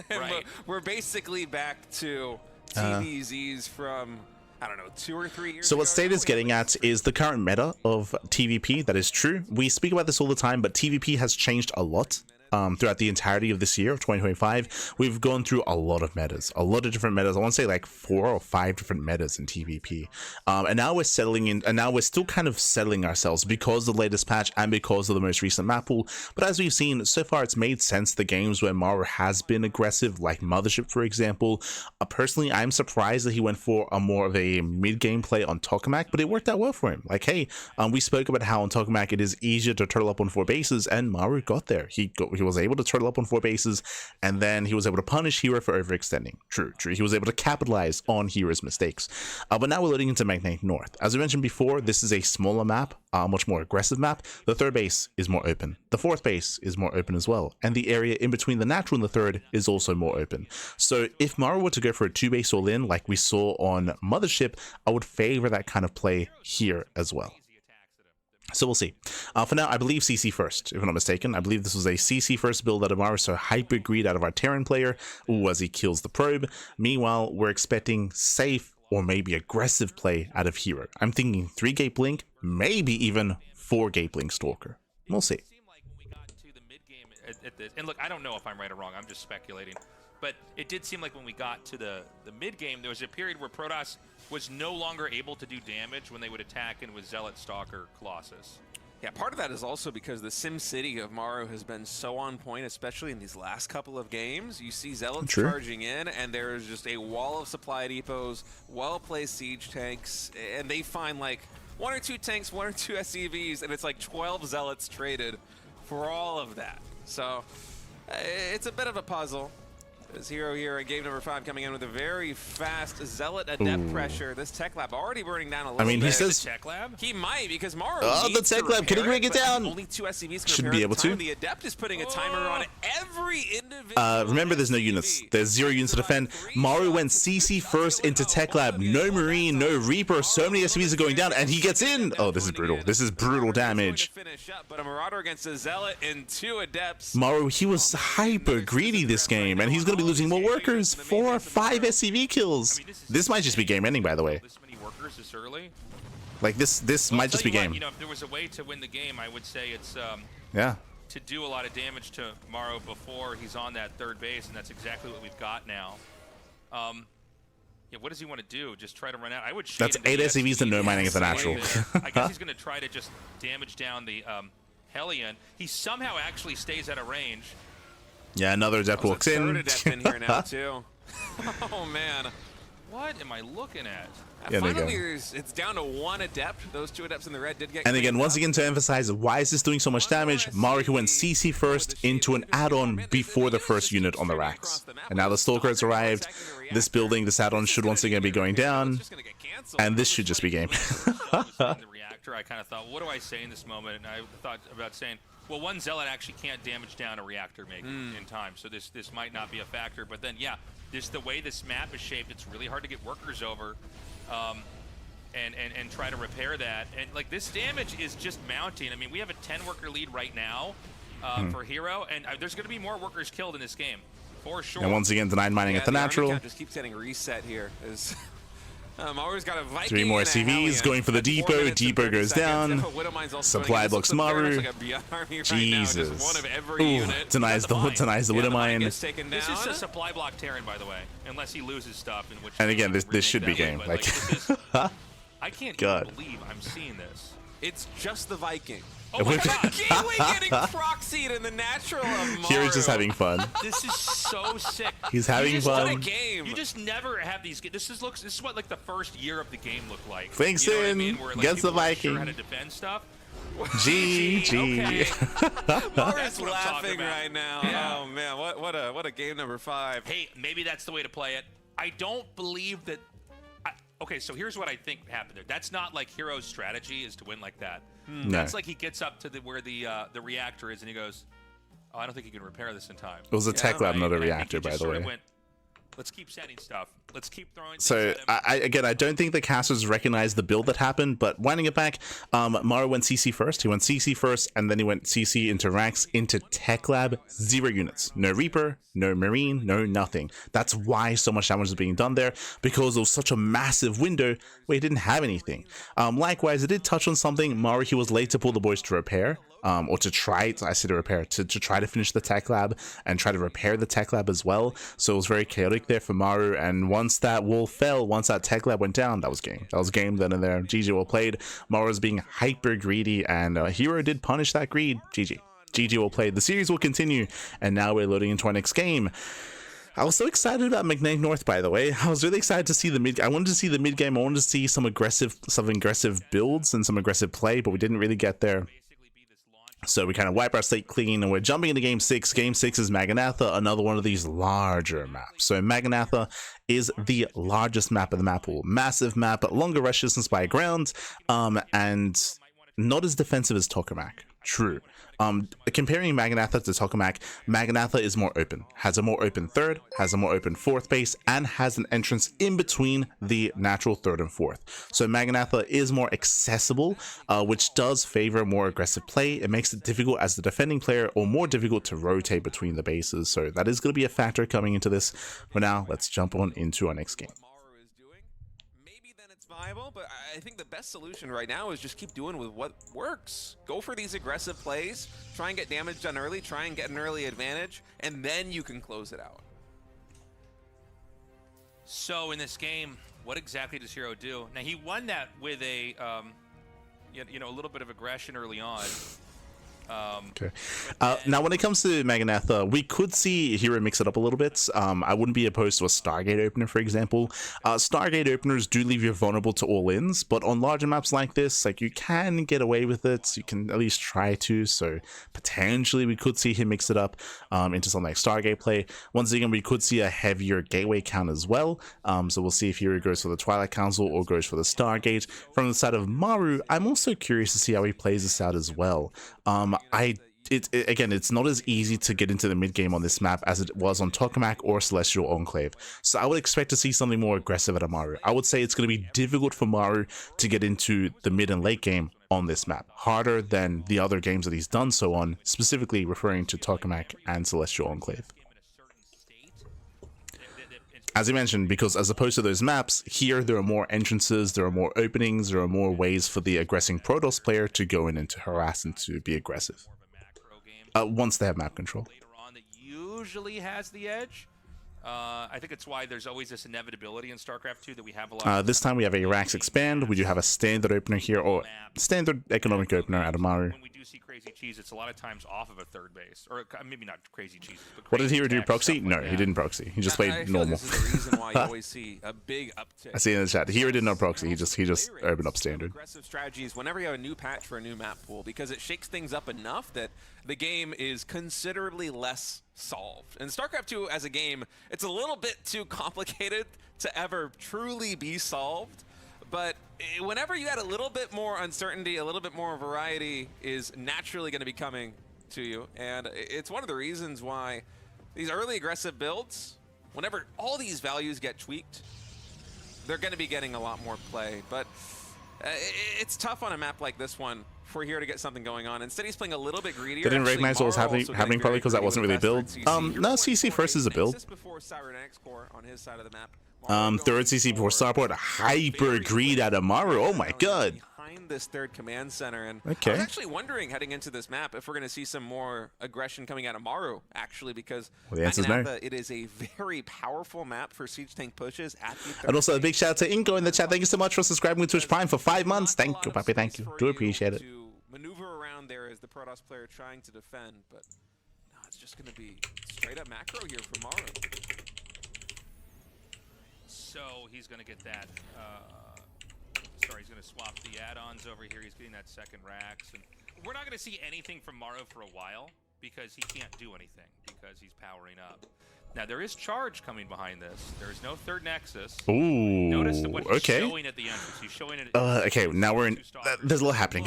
Right. We're basically back to TVZs from, I don't know, 2 or 3 years So ago. what State is getting at is the current meta of TvP. That is true. We speak about this all the time, but TvP has changed a lot. Throughout the entirety of this year of 2025, we've gone through a lot of metas, a lot of different metas. I want to say like 4 or 5 different metas in TvP, and now we're settling in, and now we're still kind of settling ourselves because of the latest patch and because of the most recent map pool. But as we've seen so far, it's made sense. The games where Maru has been aggressive, like Mothership, for example. Personally, I'm surprised that he went for a more of a mid-game play on Tokamak, but it worked out well for him. Like, hey, we spoke about how on Tokamak it is easier to turtle up on 4 bases, and Maru got there. He he was able to turtle up on 4 bases, and then he was able to punish herO for overextending. True. He was able to capitalize on herO's mistakes. But now we're loading into Magnetic North. As we mentioned before, this is a smaller map, much more aggressive map. The 3rd base is more open. The 4th base is more open as well. And the area in between the natural and the 3rd is also more open. So if Maru were to go for a 2-base all-in like we saw on Mothership, I would favor that kind of play here as well. So we'll see. For now, I believe CC first, if I'm not mistaken. I believe this was a CC first build out of Maru, so hyper greed out of our Terran player, as he kills the probe. Meanwhile, we're expecting safe or maybe aggressive play out of herO. I'm thinking 3-gate blink, maybe even 4-gate blink stalker. We'll see. And look, I don't know if I'm right or wrong. I'm just speculating. But it did seem like when we got to the mid-game, there was a period where Protoss was no longer able to do damage when they would attack and with Zealot, Stalker, Colossus. Yeah, part of that is also because the SimCity of Maru has been so on point, especially in these last couple of games. You see Zealots charging in, and there's just a wall of supply depots, well-placed siege tanks, and they find like 1 or 2 tanks, 1 or 2 SCVs, and it's like 12 Zealots traded for all of that. So it's a bit of a puzzle. There's herO here in game number 5 coming in with a very fast Zealot Adept pressure. This Tech Lab already burning down a little bit. I mean, he says... Tech Lab? He might, because Maru the Tech Lab, can he bring it down? Only 2 SCVs can Should be able to. The Adept is putting a timer on every individual. Remember, there's no units. There's 0 units to defend. Maru went CC first into Tech Lab. No Marine, no Reaper. So many SCVs are going down, and he gets in. Oh, this is brutal. This is brutal damage. But a Marauder against a Zealot and 2 Adepts. Maru, he was hyper greedy this game, and he's going to be losing more workers. 4 or 5 SCV kills. This might just be game ending, by the way. This many workers this early? Like this might just be game. You know, if there was a way to win the game, I would say it's yeah, to do a lot of damage to Maru before he's on that 3rd base, and that's exactly what we've got now. Yeah, what does he want to do? Just try to run out? I would. That's 8 SCVs and no mining at the natural. I guess he's going to try to just damage down the Hellion. He somehow actually stays out of range. Yeah, another Adept walks in. Adept in here now too. Oh man, what am I looking at? Yeah, finally, it's down to 1 Adept. Those 2 Adepts in the red did get. And again, once again, to emphasize, why is this doing so much damage? Maru went CC first into an add-on before the first unit on the racks. And now the Stalker has arrived. This building, this add-on should once again be going down. And this should just be game. In the reactor, I kind of thought, what do I say in this moment? And I thought about saying, well, 1 Zealot actually can't damage down a reactor in time, so this might not be a factor. But then, yeah, the way this map is shaped, it's really hard to get workers over and try to repair that. And like this damage is just mounting. I mean, we have a 10-worker lead right now for herO, and there's going to be more workers killed in this game, for sure. And once again, denied mining at the natural. Just keeps getting reset here. Maru's got a Viking 3 more SCVs going for the depot. Depot goes down. Supply blocks Maru. Jesus. Ooh, denies the Widowmine. This is a supply block Terran, by the way, unless he loses stuff. In which and again, this should be game. Like, I can't even believe I'm seeing this. It's just the Viking. Oh my god! Gateway getting proxied in the natural of Maru. Here's just having fun. This is so sick. He's having fun. You just never have these. This is what like the first year of the game looked like. Thanks, you know what I mean? Where, like, gets the Sure Viking. how to defend stuff. GG. Okay. Maru's laughing right now. Yeah. Oh man, what a game number 5. Hey, maybe that's the way to play it. I don't believe that. Okay, so here's what I think happened there. That's not like herO's strategy is to win like that. No. That's like he gets up to where the reactor is and he goes, "Oh, I don't think he can repair this in time." It was a Tech Lab, not a reactor, by the way. Let's keep setting stuff. Let's keep throwing. So I don't think the casters recognized the build that happened, but winding it back, Maru went CC first. He went CC first, and then he went CC into racks into Tech Lab. 0 units, no Reaper, no Marine, no nothing. That's why so much damage was being done there, because it was such a massive window where he didn't have anything. Likewise, it did touch on something. Maru, he was late to pull the boys to repair. Or to try, I said to repair, to try to finish the Tech Lab and try to repair the Tech Lab as well. So it was very chaotic there for Maru, and once that wall fell, once that Tech Lab went down, that was game. That was game then and there. GG well played. Maru was being hyper greedy, and herO did punish that greed. GG. GG well played. The series will continue, and now we're loading into our next game. I was so excited about Magnetic North, by the way. I was really excited to see the mid. I wanted to see the mid game. I wanted to see some aggressive builds and some aggressive play, but we didn't really get there. So we kind of wipe our slate clean and we're jumping into game 6. Game 6 is Maganatha, another one of these larger maps. So Maganatha is the largest map of the map pool. Massive map, longer rush distance by ground, and not as defensive as Tokamak. True. Comparing Maganatha to Tokamak, Maganatha is more open, has a more open third, has a more open fourth base, and has an entrance in between the natural third and fourth. So Maganatha is more accessible, which does favor more aggressive play. It makes it difficult as the defending player, or more difficult to rotate between the bases. So that is going to be a factor coming into this. For now, let's jump on into our next game. Viable, but I think the best solution right now is just keep doing with what works. Go for these aggressive plays, try and get damage done early, try and get an early advantage, and then you can close it out. So in this game, what exactly does herO do? Now he won that with a you know, a little bit of aggression early on. Okay. Now, when it comes to Maganatha, we could see herO mix it up a little bit. I wouldn't be opposed to a Stargate opener, for example. Stargate openers do leave you vulnerable to all-ins, but on larger maps like this, like, you can get away with it. You can at least try to. So potentially, we could see him mix it up into something like Stargate play. Once again, we could see a heavier gateway count as well. So we'll see if herO goes for the Twilight Council or goes for the Stargate. From the side of Maru, I'm also curious to see how he plays this out as well. Again, it's not as easy to get into the mid game on this map as it was on Tokamak or Celestial Enclave. So I would expect to see something more aggressive at Maru. I would say it's going to be difficult for Maru to get into the mid and late game on this map. Harder than the other games that he's done so on, specifically referring to Tokamak and Celestial Enclave. As I mentioned, because as opposed to those maps, here there are more entrances, there are more openings, there are more ways for the aggressing Protoss player to go in and to harass and to be aggressive. Once they have map control. Later on, that usually has the edge. I think it's why there's always this inevitability in StarCraft 2 that we have a lot. This time we have a Rax expand. We do have a standard opener here, or standard economic opener at Maru. When we do see crazy cheese, it's a lot of times off of a third base, or maybe not crazy cheese. But What did he do? Proxy? No, he didn't proxy. He just played normal. This is the reason why you always see a big uptick. I see in the chat. He did no proxy. He just opened up standard. Aggressive strategies whenever you have a new patch for a new map pool, because it shakes things up enough that the game is considerably less solved. And StarCraft 2 as a game, it's a little bit too complicated to ever truly be solved. But whenever you add a little bit more uncertainty, a little bit more variety is naturally going to be coming to you. And it's one of the reasons why these early aggressive builds, whenever all these values get tweaked, they're going to be getting a lot more play. But it's tough on a map like this one for here to get something going on. Instead, he's playing a little bit greedier. They didn't recognize what was happening probably because that wasn't really a build. No, CC first is a build. Third CC before Starport, hyper greed out of Maru. Oh my god. Behind this third command center, and okay. I was actually wondering heading into this map if we're going to see some more aggression coming out of Maru, actually, because well, the answer's no. It is a very powerful map for siege tank pushes at the third. And also a big shout out to Ingo in the chat. Thank you so much for subscribing to Twitch Prime for 5 months. Thank you, Papi. Thank you. Do appreciate it. To maneuver around there as the Protoss player trying to defend, but no, it's just going to be straight up macro here for Maru. So he's going to get that. Sorry, he's going to swap the add-ons over here. He's getting that second Rax. And we're not going to see anything from Maru for a while because he can't do anything because he's powering up. Now, there is charge coming behind this. There is no third Nexus. Ooh, Notice what he's okay. showing at the entrance. He's showing it. Okay, now we're in. There's a lot happening.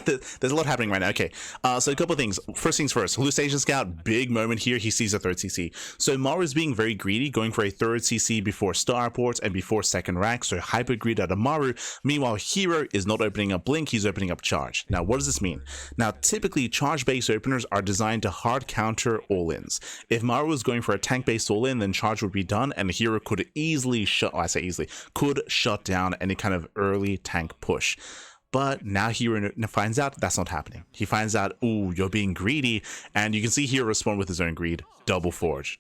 There's a lot happening right now. Okay, so a couple of things. First things first. Hallucination Scout, big moment here. He sees a third CC. So Maru is being very greedy, going for a third CC before Starport and before second rack. So hyper greed out of Maru. Meanwhile, herO is not opening up Blink. He's opening up Charge. Now, what does this mean? Now, typically, charge-based openers are designed to hard counter all-ins. If Maru was going for a tank-based all-in, then Charge would be done, and herO could easily shut. I say easily, could shut down any kind of early tank push. But now herO finds out that's not happening. He finds out, ooh, you're being greedy, and you can see herO respond with his own greed. Double Forge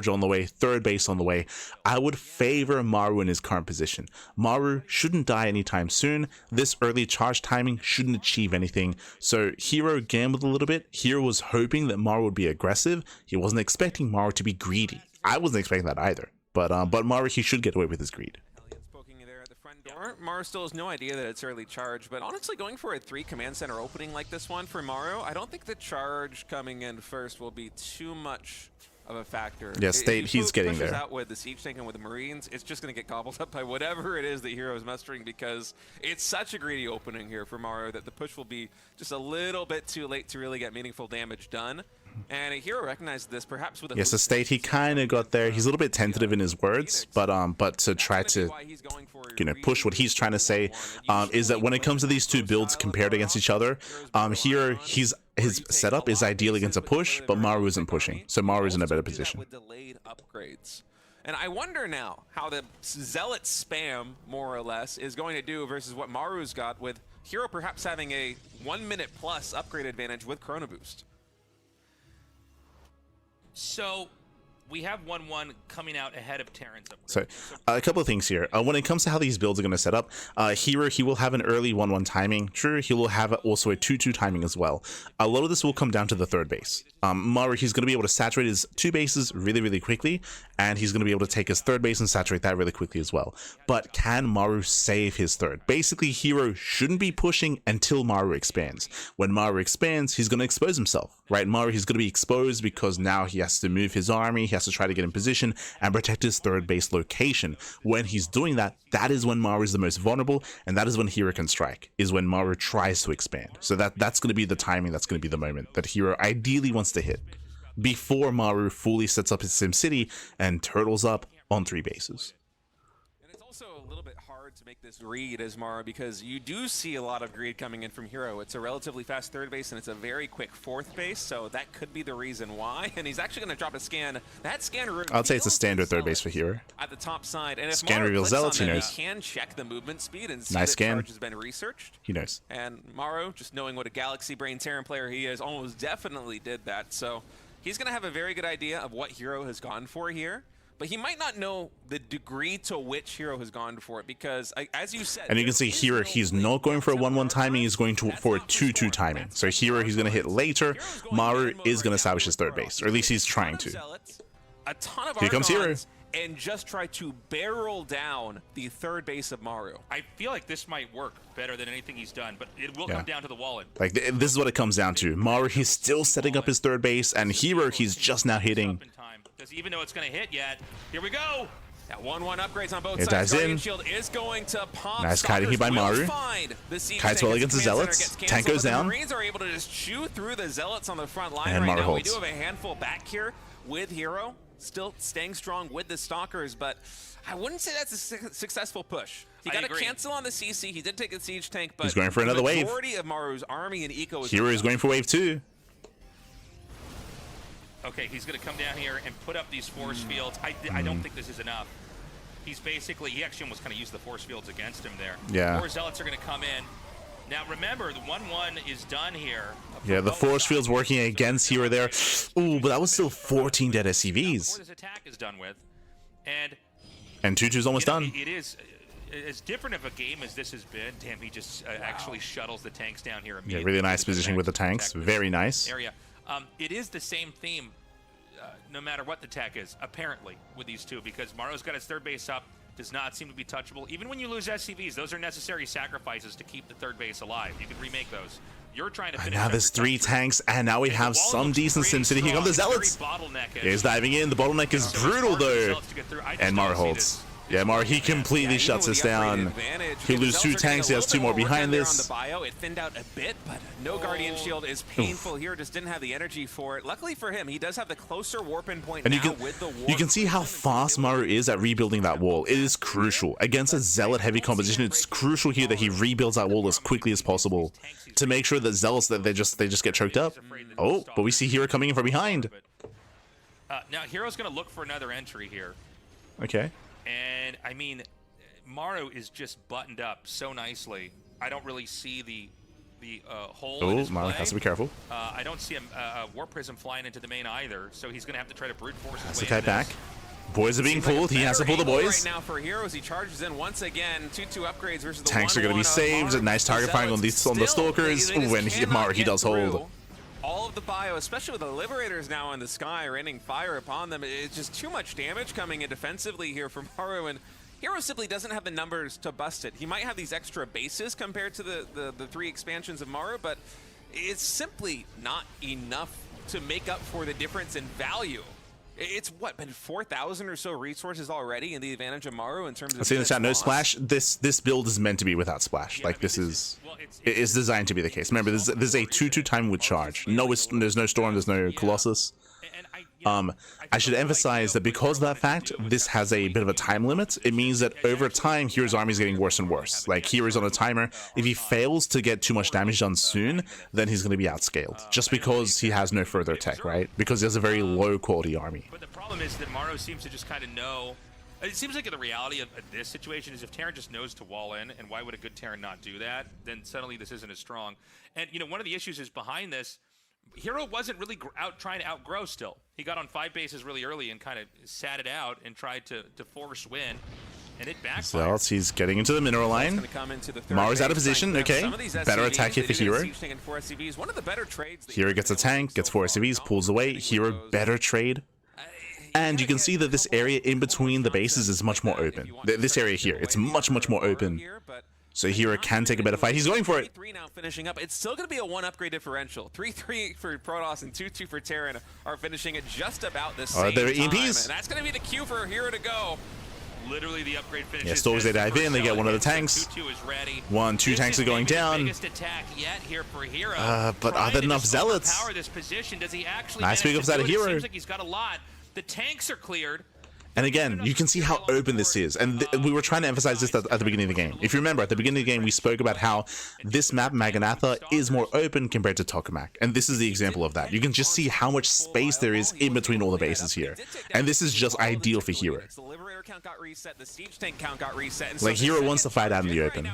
on the way, third base on the way. I would favor Maru in his current position. Maru shouldn't die anytime soon. This early charge timing shouldn't achieve anything. So herO gambled a little bit. herO was hoping that Maru would be aggressive. He wasn't expecting Maru to be greedy. I wasn't expecting that either. But Maru, he should get away with his greed. Sure, Maru still has no idea that it's early charge, but honestly going for a 3 command center opening like this one for Maru, I don't think the charge coming in first will be too much of a factor. Yeah, State, he's getting pushes there. out with the siege tank and with the Marines, it's just going to get gobbled up by whatever it is that herO is mustering, because it's such a greedy opening here for Maru that the push will be just a little bit too late to really get meaningful damage done. And herO recognized this, perhaps with a Yes, the State, he kind of got there. He's a little bit tentative in his words, but to try to, you know, push what he's trying to say is that when it comes to these two builds compared against each other, here his setup is ideal against a push, but Maru isn't pushing, so Maru is in a better position. With delayed upgrades. And I wonder now how the Zealot spam, more or less, is going to do versus what Maru's got, with herO perhaps having a 1 minute plus upgrade advantage with Chrono Boost. So we have 1-1 coming out ahead of Terrence. So a couple of things here. When it comes to how these builds are going to set up, herO, he will have an early 1-1 timing. True, he will have also a 2-2 timing as well. A lot of this will come down to the third base. Maru, he's going to be able to saturate his 2 bases really, really quickly, and he's going to be able to take his third base and saturate that really quickly as well. But can Maru save his third? Basically, herO shouldn't be pushing until Maru expands. When Maru expands, he's going to expose himself, right? Maru, he's going to be exposed because now he has to move his army, he has to try to get in position and protect his third base location. When he's doing that, that is when Maru is the most vulnerable, and that is when herO can strike, is when Maru tries to expand. So that's going to be the timing, that's going to be the moment that herO ideally wants to hit before Maru fully sets up his SimCity and turtles up on 3 bases. And it's also a little bit hard to make this read as Maru, because you do see a lot of greed coming in from herO. It's a relatively fast third base and it's a very quick fourth base, so that could be the reason why. And he's actually going to drop a scan. That scan I'd say it's a standard third base for herO. At the top side, and if Scan Maru reveals clicks Zealots, on he them, knows. he can check the movement speed and see Nice that scan. charge has been researched. He knows. And Maru, just knowing what a Galaxy Brain Terran player he is, almost definitely did that. So he's going to have a very good idea of what herO has gone for here. But he might not know the degree to which herO has gone for it, because, as you said... And you can see here, he's not going for a 1-1 timing, he's going for a 2-2 timing. So herO, he's going to hit later. Maru is going to establish his third base, or at least he's trying to. A ton of Here comes herO. And just try to barrel down the third base of Maru. I feel like this might work better than anything he's done, but it will come down to the Wallen. Like, this is what it comes down to. Maru, he's still setting up his third base, and herO, he's just now hitting. Does he even know it's going to hit yet? Here we go. That 1-1 upgrades on both It sides. dives Guardian in. Shield is going to pop. Nice kiting here by Maru. Kites well against the Zealots. Tank goes down. The Marines are able to just chew through the Zealots on the front line And right Maru now. holds. We do have a handful back here with herO. Still staying strong with the Stalkers, but I wouldn't say that's a successful push. He got a cancel on the CC. He did take a siege tank, but he's going for another wave. The majority of Maru's army and eco is herO is going for wave 2. Okay, he's going to come down here and put up these force fields. I don't think this is enough. He's basically, he actually almost kind of used the force fields against him there. Yeah. 4 Zealots are going to come in. Now remember, the 1-1 is done here. Yeah, the force field's working against herO there. Ooh, but that was still 14 dead SCVs. Before this attack is done with. And 2-2's almost done. It is as different of a game as this has been. Damn, he just actually shuttles the tanks down here immediately. Yeah, really nice positioning with the tanks. Very nice. Area. It is the same theme, no matter what the tech is, apparently, with these two, because Maru's got his third base up, does not seem to be touchable. Even when you lose SCVs, those are necessary sacrifices to keep the third base alive. You can remake those. You're trying to finish. Now there's 3 tanks, and now we have some decent SimCity. Here come the Zealots. He's diving in. The bottleneck is brutal, though. And Maru holds. Yeah, Maru, he completely shuts this down. He loses 2 tanks. He has 2 more behind this. It thinned out a bit, but no Guardian Shield is painful here. Just didn't have the energy for it. Luckily for him, he does have the closer warp in point And now with the warp. you can see how fast Maru is at rebuilding that wall. It is crucial. Against a Zealot heavy composition, it's crucial here that he rebuilds that wall as quickly as possible to make sure that Zealots, that they just get choked up. Oh, but we see herO coming in from behind. Now, herO's going to look for another entry here. Okay. And, I mean, Maru is just buttoned up so nicely. I don't really see the hole in his Maru play. has to be careful. I don't see a Warp Prism flying into the main either, so he's going to have to try to brute force his Has way to kite into this. back. Boys are being pulled. He has to pull the boys. Right now for herO as he charges in once again. 2-2 upgrades versus the Tanks are going to be saved. Nice target firing on the Stalkers. When Maru, he does hold. All of the bio, especially with the Liberators now in the sky raining fire upon them, it's just too much damage coming in defensively here from Maru, and herO simply doesn't have the numbers to bust it. He might have these extra bases compared to the 3 expansions of Maru, but it's simply not enough to make up for the difference in value. It's what, been 4,000 or so resources already in the advantage of Maru in terms of. Let's see in the chat, no splash. This build is meant to be without splash. Like this is, it's designed to be the case. Remember, this is a 2/2 time with charge. No, there's no storm, there's no Colossus. I should emphasize that because of that fact, this has a bit of a time limit. It means that over time, hero's army is getting worse and worse. Like, hero's on a timer. If he fails to get too much damage done soon, then he's going to be outscaled. Just because he has no further tech, right? Because he has a very low quality army. But the problem is that Maru seems to just kind of know. It seems like the reality of this situation is if Terran just knows to wall in, and why would a good Terran not do that, then suddenly this isn't as strong. And, you know, one of the issues is behind this, herO wasn't really trying to outgrow still. He got on 5 bases really early and kind of sat it out and tried to force win, and it backfired. So he's getting into the mineral line. Maru's out of position. Okay, better attack here for herO. herO gets a tank, gets 4 SCVs, pulls away. herO better trade. And you can see that this area in between the bases is much more open. This area here, it's much more open. So herO can take a better fight. He's going for it. 3 now finishing up. It's still going to be a 1 upgrade differential. 3-3 for Protoss and 2-2 for Terran are finishing at just about the same there are time. EMPs. And that's going to be the cue for herO to go. Literally the upgrade finishes. Yeah, Storms, they dive in, they get one of the tanks. 2-2 is ready. 2 tanks are going down. Biggest attack yet here for herO. But are there enough zealots? Power this position. Does he actually nice pick ups out of herO. Seems like he's got a lot. The tanks are cleared. And again, you can see how open this is. And we were trying to emphasize this at the beginning of the game. If you remember, at the beginning of the game, we spoke about how this map, Maganatha, is more open compared to Tokamak. And this is the example of that. You can just see how much space there is in between all the bases here. And this is just ideal for herO. Like, herO wants to fight out in the open.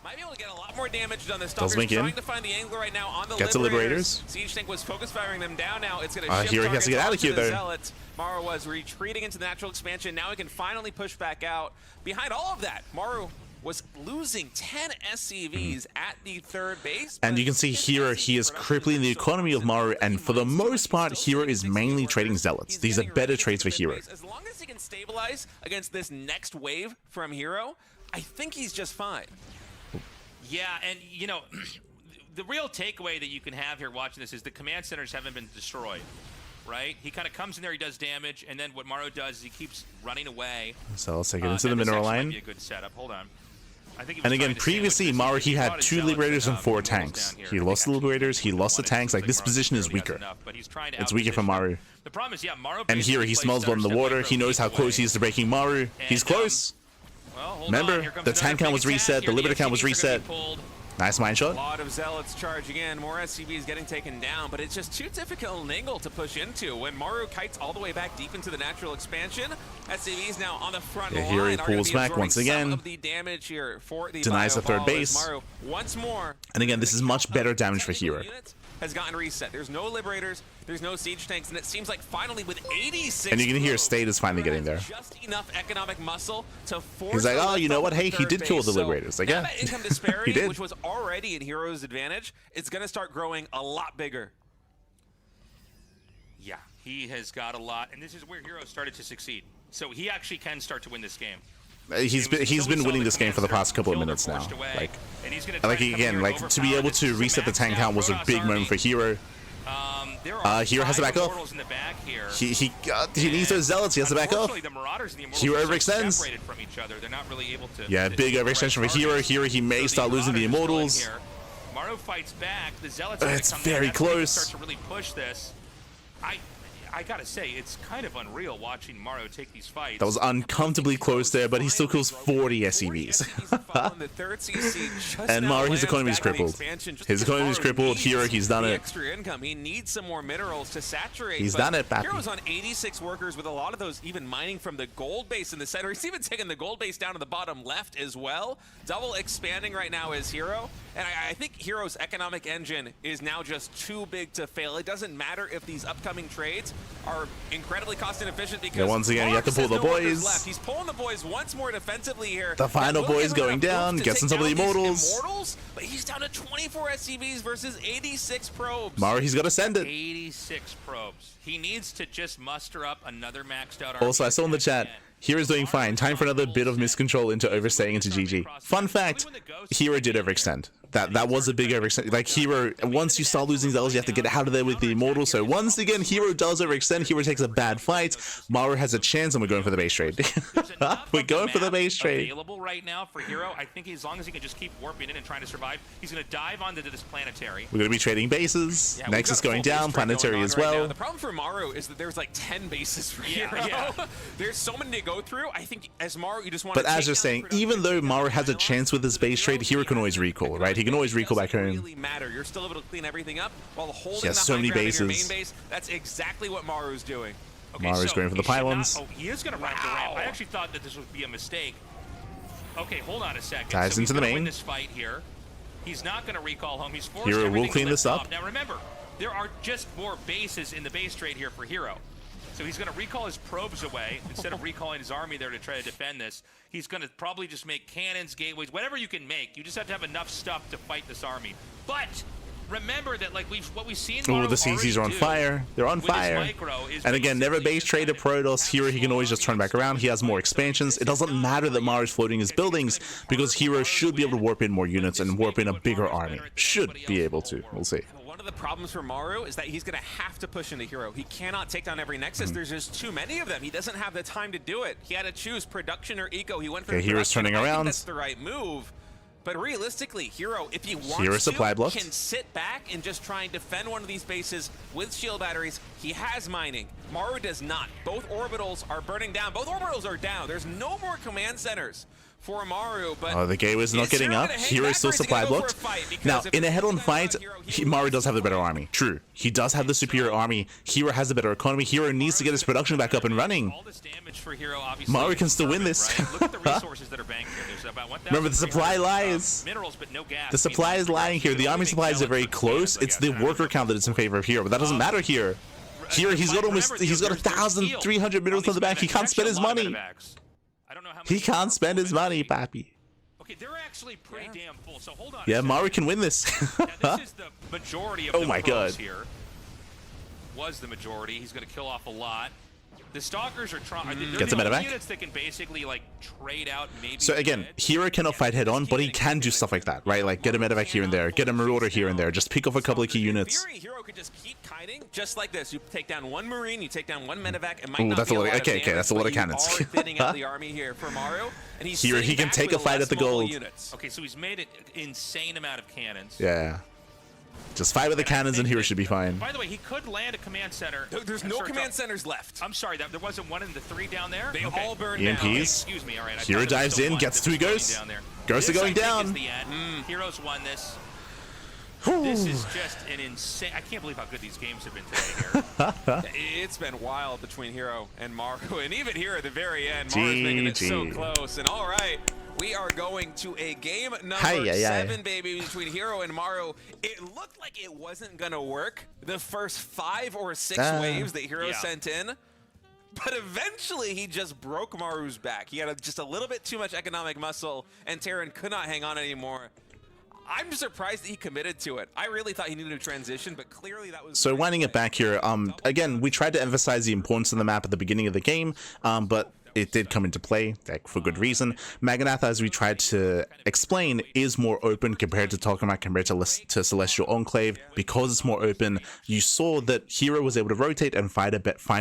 Might be able to get a lot more damage done. This Does link in. trying to find the angle right now on the Gets the Liberators. Siege Tank was focus firing them down now. It's going to shift herO has to get out of here, though. Zealots. Maru was retreating into the natural expansion. Now he can finally push back out. Behind all of that, Maru was losing 10 SCVs at the 3rd base. And you can see herO, he is crippling the economy of Maru, and for the most part, herO is mainly trading Zealots. These are better trades for herO. As long as he can stabilize against this next wave from herO, I think he's just fine. Yeah, and you know, the real takeaway that you can have here watching this is the command centers haven't been destroyed, right? He kind of comes in there, he does damage, and then what Maru does is he keeps running away. So let's take it into the mineral line. Might be a good setup. Hold on. I think and again, previously, Maru, he had 2 Liberators and 4 tanks. He lost the Liberators, he lost the tanks. Like, this position is weaker. It's weaker for Maru. The problem is, yeah, Maru. And here, he smells blood in the water. He knows how close he is to breaking Maru. He's close. Remember, the tank count was reset, the Liberator count was reset. Nice mine shot. A lot of Zealots charging in, more SCVs getting taken down, but it's just too difficult an angle to push into. When Maru kites all the way back deep into the natural expansion, SCVs now on the front line. Here he pulls back once again. Of the damage here for the denies the 3rd base. Maru once more. And again, this is much better damage for herO. Has gotten reset. There's no Liberators, there's no Siege Tanks, and it seems like finally with 86. And you can hear State is finally getting there. Just enough economic muscle to force. He's like, oh, you know what? Hey, he did kill the Liberators. Like, yeah, income disparity, he did. Which was already in herO's advantage, it's going to start growing a lot bigger. Yeah, he has got a lot, and this is where herO started to succeed. So he actually can start to win this game. He's been winning this game for the past couple of minutes now. Like again, like to be able to reset the tank count was a big moment for herO. herO has to back off. He needs those Zealots. He has to back off. herO overextends. Yeah, big overextension for herO. He may start losing the Immortals. Maru fights back. The Zealots it's very close. Start to really push this. I gotta say, it's kind of unreal watching Maru take these fights. That was uncomfortably close there, but he still kills 40 SCVs. And Maru, his economy is crippled. His economy is crippled. herO, he's done it. Extra income. He needs some more minerals to saturate. He's done it, herO's on 86 workers with a lot of those even mining from the gold base in the center. He's even taking the gold base down to the bottom left as well. Double expanding right now is herO. And I think herO's economic engine is now just too big to fail. It doesn't matter if these upcoming trades are incredibly cost inefficient because once again you have to pull the boys. He's pulling the boys once more defensively here. The final boys going down, gets in some of the Immortals. But he's down to 24 SCVs versus 86 probes. Maru, he's got to send it. 86 probes. He needs to just muster up another maxed out army. Also, I saw in the chat, Hero's doing fine. Time for another bit of miscontrol into overstaying into GG. Fun fact, herO did overextend. That was a big overextend. Like herO, once you start losing Zealous, you have to get out of there with the Immortal. So once again, herO does overextend. herO takes a bad fight. Maru has a chance, and we're going for the base trade. We're going for the base trade. Available right now for herO. I think as long as he can just keep warping in and trying to survive, he's going to dive onto this planetary. We're going to be trading bases. Yeah, Nexus going down, planetary as well. Right, the problem for Maru is that there's like 10 bases for herO. There's so many to go through. I think as Maru, you just want to. But as you're saying, even though Maru has a chance with his base trade, herO can always recall, right? He can always recall back home. Really matter. You're still able to clean everything up while holding He has the so high many ground in your bases. main base. That's exactly what Maru's doing. Okay, Maru's going for the pylons. Oh, he is going to run the ramp. I actually thought that this would be a mistake. Okay, hold on a second. Dives so he's into the gonna main. win this fight here. He's not going to recall home. He's forced herO will everything clean to this lift up. off. Now remember, there are just more bases in the base trade here for herO. So he's going to recall his probes away instead of recalling his army there to try to defend this. He's going to probably just make cannons, gateways, whatever you can make. You just have to have enough stuff to fight this army. But remember that, like what we've seen. Oh, the CCs are on fire. They're on fire. And again, never base trade a Protoss. herO, he can always just turn back around. He has more expansions. It doesn't matter that Maru's floating his buildings because herO should be able to warp in more units and warp in a bigger army. Should be able to. We'll see. One of the problems for Maru is that he's going to have to push into herO. He cannot take down every Nexus. There's just too many of them. He doesn't have the time to do it. He had to choose production or eco. He went for herO's turning I think around. that's the right move. But realistically, herO, if he wants herO supply blocked. can sit back and just try and defend one of these bases with shield batteries. He has mining. Maru does not. Both orbitals are burning down. Both orbitals are down. There's no more command centers for Maru, but oh, the gateway's not getting up. herO is still supply blocked. Now, in a head-on fight, Maru does have the better army. True. He does have the superior army. herO has the better economy. herO needs to get his production back up and running. All this damage for herO, obviously, Maru can still win this. right? Look at the resources that are banked here. There's about 1,300 Remember, the supply lies. Minerals, but no gas. The supply is lying here. The army supplies are very close. It's the worker count that is in favor of herO, but that doesn't matter here. Here, he's got 1,300 minerals in the bank. He can't spend his money. I don't know how He can't spend his money, papi. Okay, they're actually pretty damn full. So hold on. Yeah, Maru can win this. Now, this is the majority of Oh the my pros God. here. Was the majority. He's going to kill off a lot. The stalkers are trying. Gets a medevac. Units that can basically like trade out maybe. So again, herO cannot fight head on, but he can do stuff like that, right? Like get a medevac here and there, get a marauder here and there, just pick off a couple of key units. In theory, herO could just keep kiting just like this. You take down one marine, you take down one medevac. It might Ooh, not that's be a lot. lot of Okay, damage, that's a lot but of cannons. You are thinning out the army here for Maru, and he's herO, he sitting can back take a with fight less at the mobile gold. units. Okay, so he's made an insane amount of cannons. Yeah. Just fight with the cannons and herO should be fine. By the way, he could land a command center. There's no command centers left. I'm sorry, there wasn't one in the 3 down there. They Okay. all burned down. EMPs. Excuse me. All right. I herO thought there was dives still in, one gets that was 2 going ghosts. down there. Ghosts are This, going I think, down. is the end. hero's won this. This is just an insane. I can't believe how good these games have been today here. It's been wild between herO and Maru, and even here at the very end, Maru's making it so GG. close. And all right, we are going to a game number Hi-ya-ya. 7, baby, between herO and Maru. It looked like it wasn't gonna work the first 5 or 6 waves that herO sent in. But eventually, he just broke Maru's back. He had just a little bit too much economic muscle, and Terran could not hang on anymore. I'm surprised that he committed to it. I really thought he needed a transition, but clearly that was... So winding it back here, again, we tried to emphasize the importance of the map at the beginning of the game, but it did come into play, like, for good reason. Maganatha, as we tried to explain, is more open compared to Tokamak, compared to Celestial Enclave. Because it's more open, you saw that herO was able to rotate and find a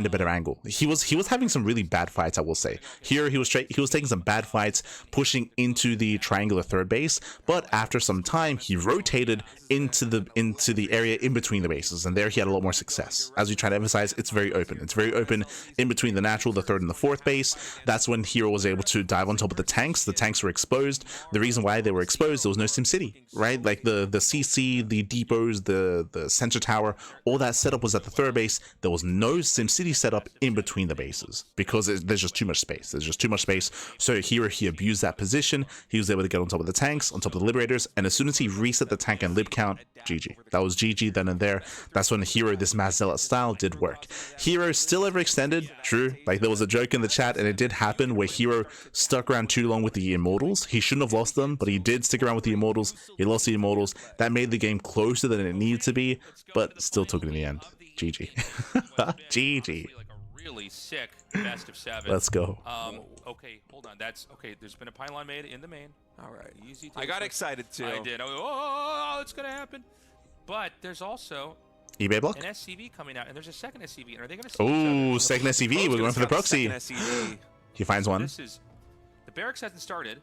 better angle. He was having some really bad fights, I will say. Here he was taking some bad fights, pushing into the triangular third base, but after some time, he rotated into the area in between the bases, and there he had a lot more success. As we try to emphasize, it's very open. It's very open in between the natural, the third, and the fourth base. That's when herO was able to dive on top of the tanks. The tanks were exposed. The reason why they were exposed, there was no SimCity, right? Like the CC, the depots, the sensor tower, all that setup was at the third base. There was no SimCity setup in between the bases because there's just too much space. There's just too much space. So herO, he abused that position. He was able to get on top of the tanks, on top of the Liberators, and as soon as he reset the tank and lib count, GG. That was GG then and there. That's when herO, this Mass Zealot style, did work. herO still overextended, true. Like there was a joke in the chat, and it did happen where herO stuck around too long with the Immortals. He shouldn't have lost them, but he did stick around with the Immortals. He lost the Immortals. That made the game closer than it needed to be, but still took it in the end. GG. GG. really sick best of 7. Let's go. Okay, hold on. That's okay. There's been a pylon made in the main. All right. Easy. I got excited too. I did. Oh, it's gonna happen. But there's also eBay block. an SCV coming out, and there's a second SCV. And are they gonna? Oh, second SCV. We're going for the proxy. He finds one. This is the barracks hasn't started.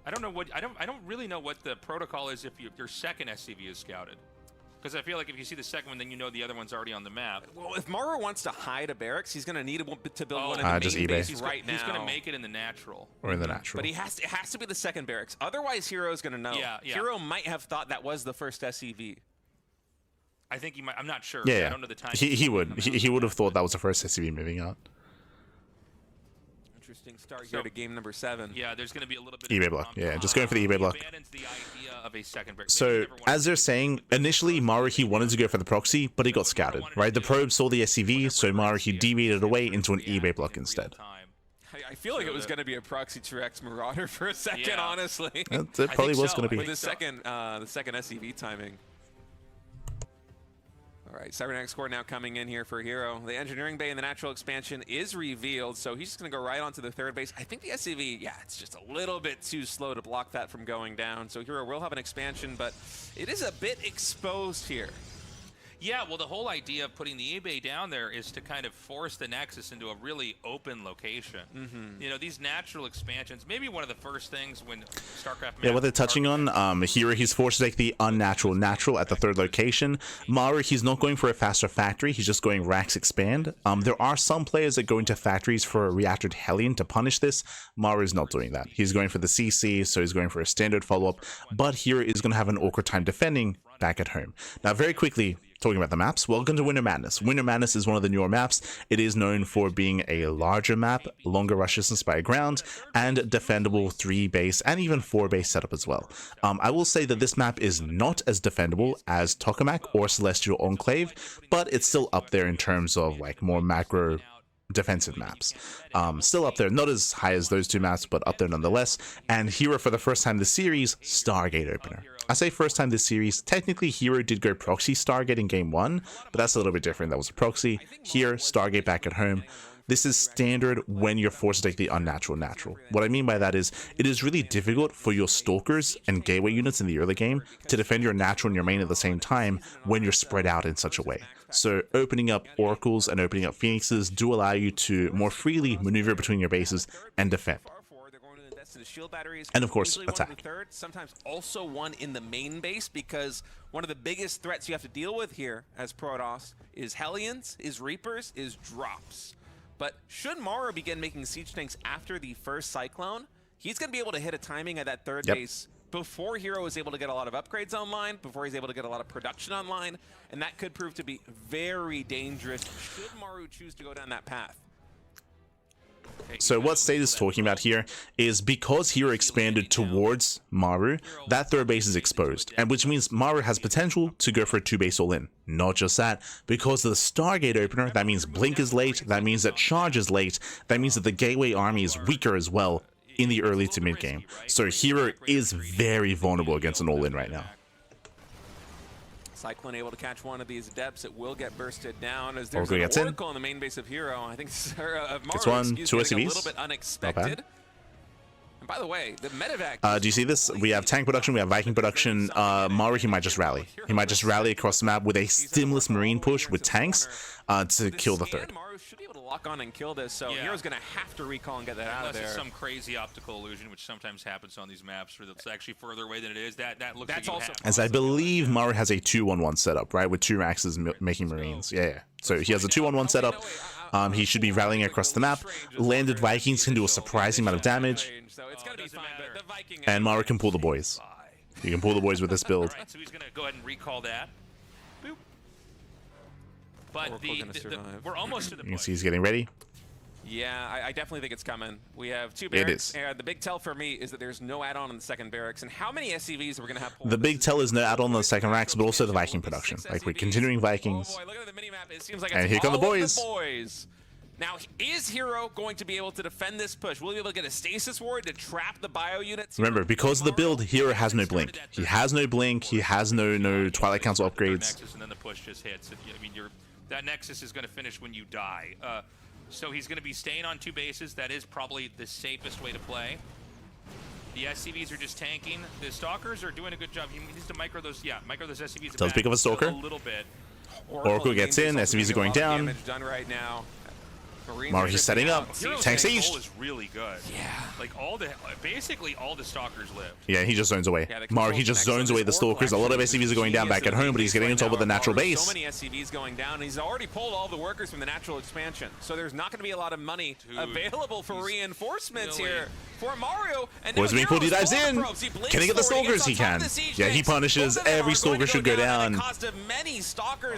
I don't know what I don't really know what the protocol is if your second SCV is scouted. Because I feel like if you see the second one, then you know the other one's already on the map. Well, if Maru wants to hide a barracks, he's going to need to build one in the just main eBay. base right now. He's going to make it in the natural. Or in the natural. But it has to be the second barracks. Otherwise, herO's going to know. Yeah. herO might have thought that was the first SCV. I think he might. I'm not sure. Yeah, I don't know the time. he would. He would have thought that was the first SCV moving out. Interesting start here to game number 7. Yeah, there's going to be a little bit eBay of block. Yeah, just going for the eBay block. Abandons the idea of a second barracks. So, as they're saying, initially Maru, he wanted to go for the proxy, but he got scouted, right? The probe saw the SCV, so Maru, he deviated away into an eBay block instead. I feel like it was going to be a proxy 2x Marauder for a second, honestly. It probably was going to be. With the second SCV timing. All right, Cybernetics Core now coming in here for herO. The engineering bay in the natural expansion is revealed, so he's just going to go right onto the third base. I think the SCV, yeah, it's just a little bit too slow to block that from going down. So herO will have an expansion, but it is a bit exposed here. Yeah, well, the whole idea of putting the eBay down there is to kind of force the Nexus into a really open location. You know, these natural expansions, maybe one of the first things when StarCraft... Yeah, what they're touching on, here he's forced to take the unnatural natural at the third location. Maru, he's not going for a faster factory, he's just going Rax expand. There are some players that go into factories for a reactored Hellion to punish this. Maru is not doing that. He's going for the CC, so he's going for a standard follow-up, but here is going to have an awkward time defending back at home. Now, very quickly, talking about the maps, welcome to Winter Madness. Winter Madness is one of the newer maps. It is known for being a larger map, longer rush distance by ground, and defendable 3-base and even 4-base setup as well. I will say that this map is not as defendable as Tokamak or Celestial Enclave, but it's still up there in terms of like more macro defensive maps. Still up there, not as high as those two maps, but up there nonetheless. And herO, for the first time this series, Stargate opener. I say first time this series, technically herO did go proxy Stargate in game 1, but that's a little bit different. That was a proxy. Here, Stargate back at home. This is standard when you're forced to take the unnatural natural. What I mean by that is, it is really difficult for your stalkers and gateway units in the early game to defend your natural and your main at the same time when you're spread out in such a way. So opening up oracles and opening up phoenixes do allow you to more freely maneuver between your bases and defend. And of course, attack. Third, sometimes also one in the main base, because one of the biggest threats you have to deal with here as Protoss is Hellions, is Reapers, is drops. But should Maru begin making siege tanks after the first Cyclone, he's going to be able to hit a timing at that third base before herO is able to get a lot of upgrades online, before he's able to get a lot of production online, and that could prove to be very dangerous should Maru choose to go down that path. So what State is talking about here is because herO expanded towards Maru, that third base is exposed, and which means Maru has potential to go for a 2-base all-in. Not just that, because of the Stargate opener, that means Blink is late, that means that Charge is late, that means that the Gateway army is weaker as well in the early to mid game. So herO is very vulnerable against an all-in right now. Cyclone able to catch one of these Adepts. It will get bursted down as there's Oracle an Oracle in the main base of herO. I think Maru, it's one, 2 SCVs. A little SCVs. bit unexpected. And by the way, the medevac... do you see this? We have tank production, we have Viking production. Maru, he might just rally. He might just rally across the map with a stimulus marine push with tanks to kill the third. Maru should be able to lock on and kill this, so herO's going to have to recall and get that out of there. Unless it's some crazy optical illusion, which sometimes happens on these maps, where it's actually further away than it is. That looks That's like also As I believe Maru has a 2-1-1 setup, right? With 2 Raxes making Marines. Yeah. So he has a 2-1-1 setup. He should be rallying across the map. Landed Vikings can do a surprising amount of damage. And Maru can pull the boys. You can pull the boys with this build. Right, so he's going to go ahead and recall that. Boop. But we're almost to the You can see he's getting ready. Yeah, I definitely think it's coming. We have 2 barracks. It is. The big tell for me is that there's no add-on in the second barracks. And how many SCVs are we going to have? The big tell is no add-on the second racks, but also the Viking production. Like, we're continuing Vikings. Oh boy, look at the minimap. It seems like And it's here come the all of boys. Now, is herO going to be able to defend this push? Will he be able to get a stasis ward to trap the bio units? Remember, because of the build, herO has no blink. He has no blink. He has no Twilight Council upgrades. And then the push just hits. I mean, that Nexus is going to finish when you die. So he's going to be staying on 2 bases. That is probably the safest way to play. The SCVs are just tanking. The Stalkers are doing a good job. He needs to micro those, micro those SCVs. Does pick up a Stalker. A little bit. Oracle gets in, SCVs are going down. Done right now. Maru just setting up. Tank siege. is really good. Yeah. Like basically all the Stalkers lived. Yeah, he just zones away. Maru, he just zones away the Stalkers. A lot of SCVs are going down back at home, but he's getting on top of the natural base. So many SCVs going down. He's already pulled all the workers from the natural expansion. So there's not going to be a lot of money available for reinforcements here for Maru. And Boys being pulled, he dives in. Can he get the Stalkers? He can. Yeah, he punishes. Every Stalker should go down.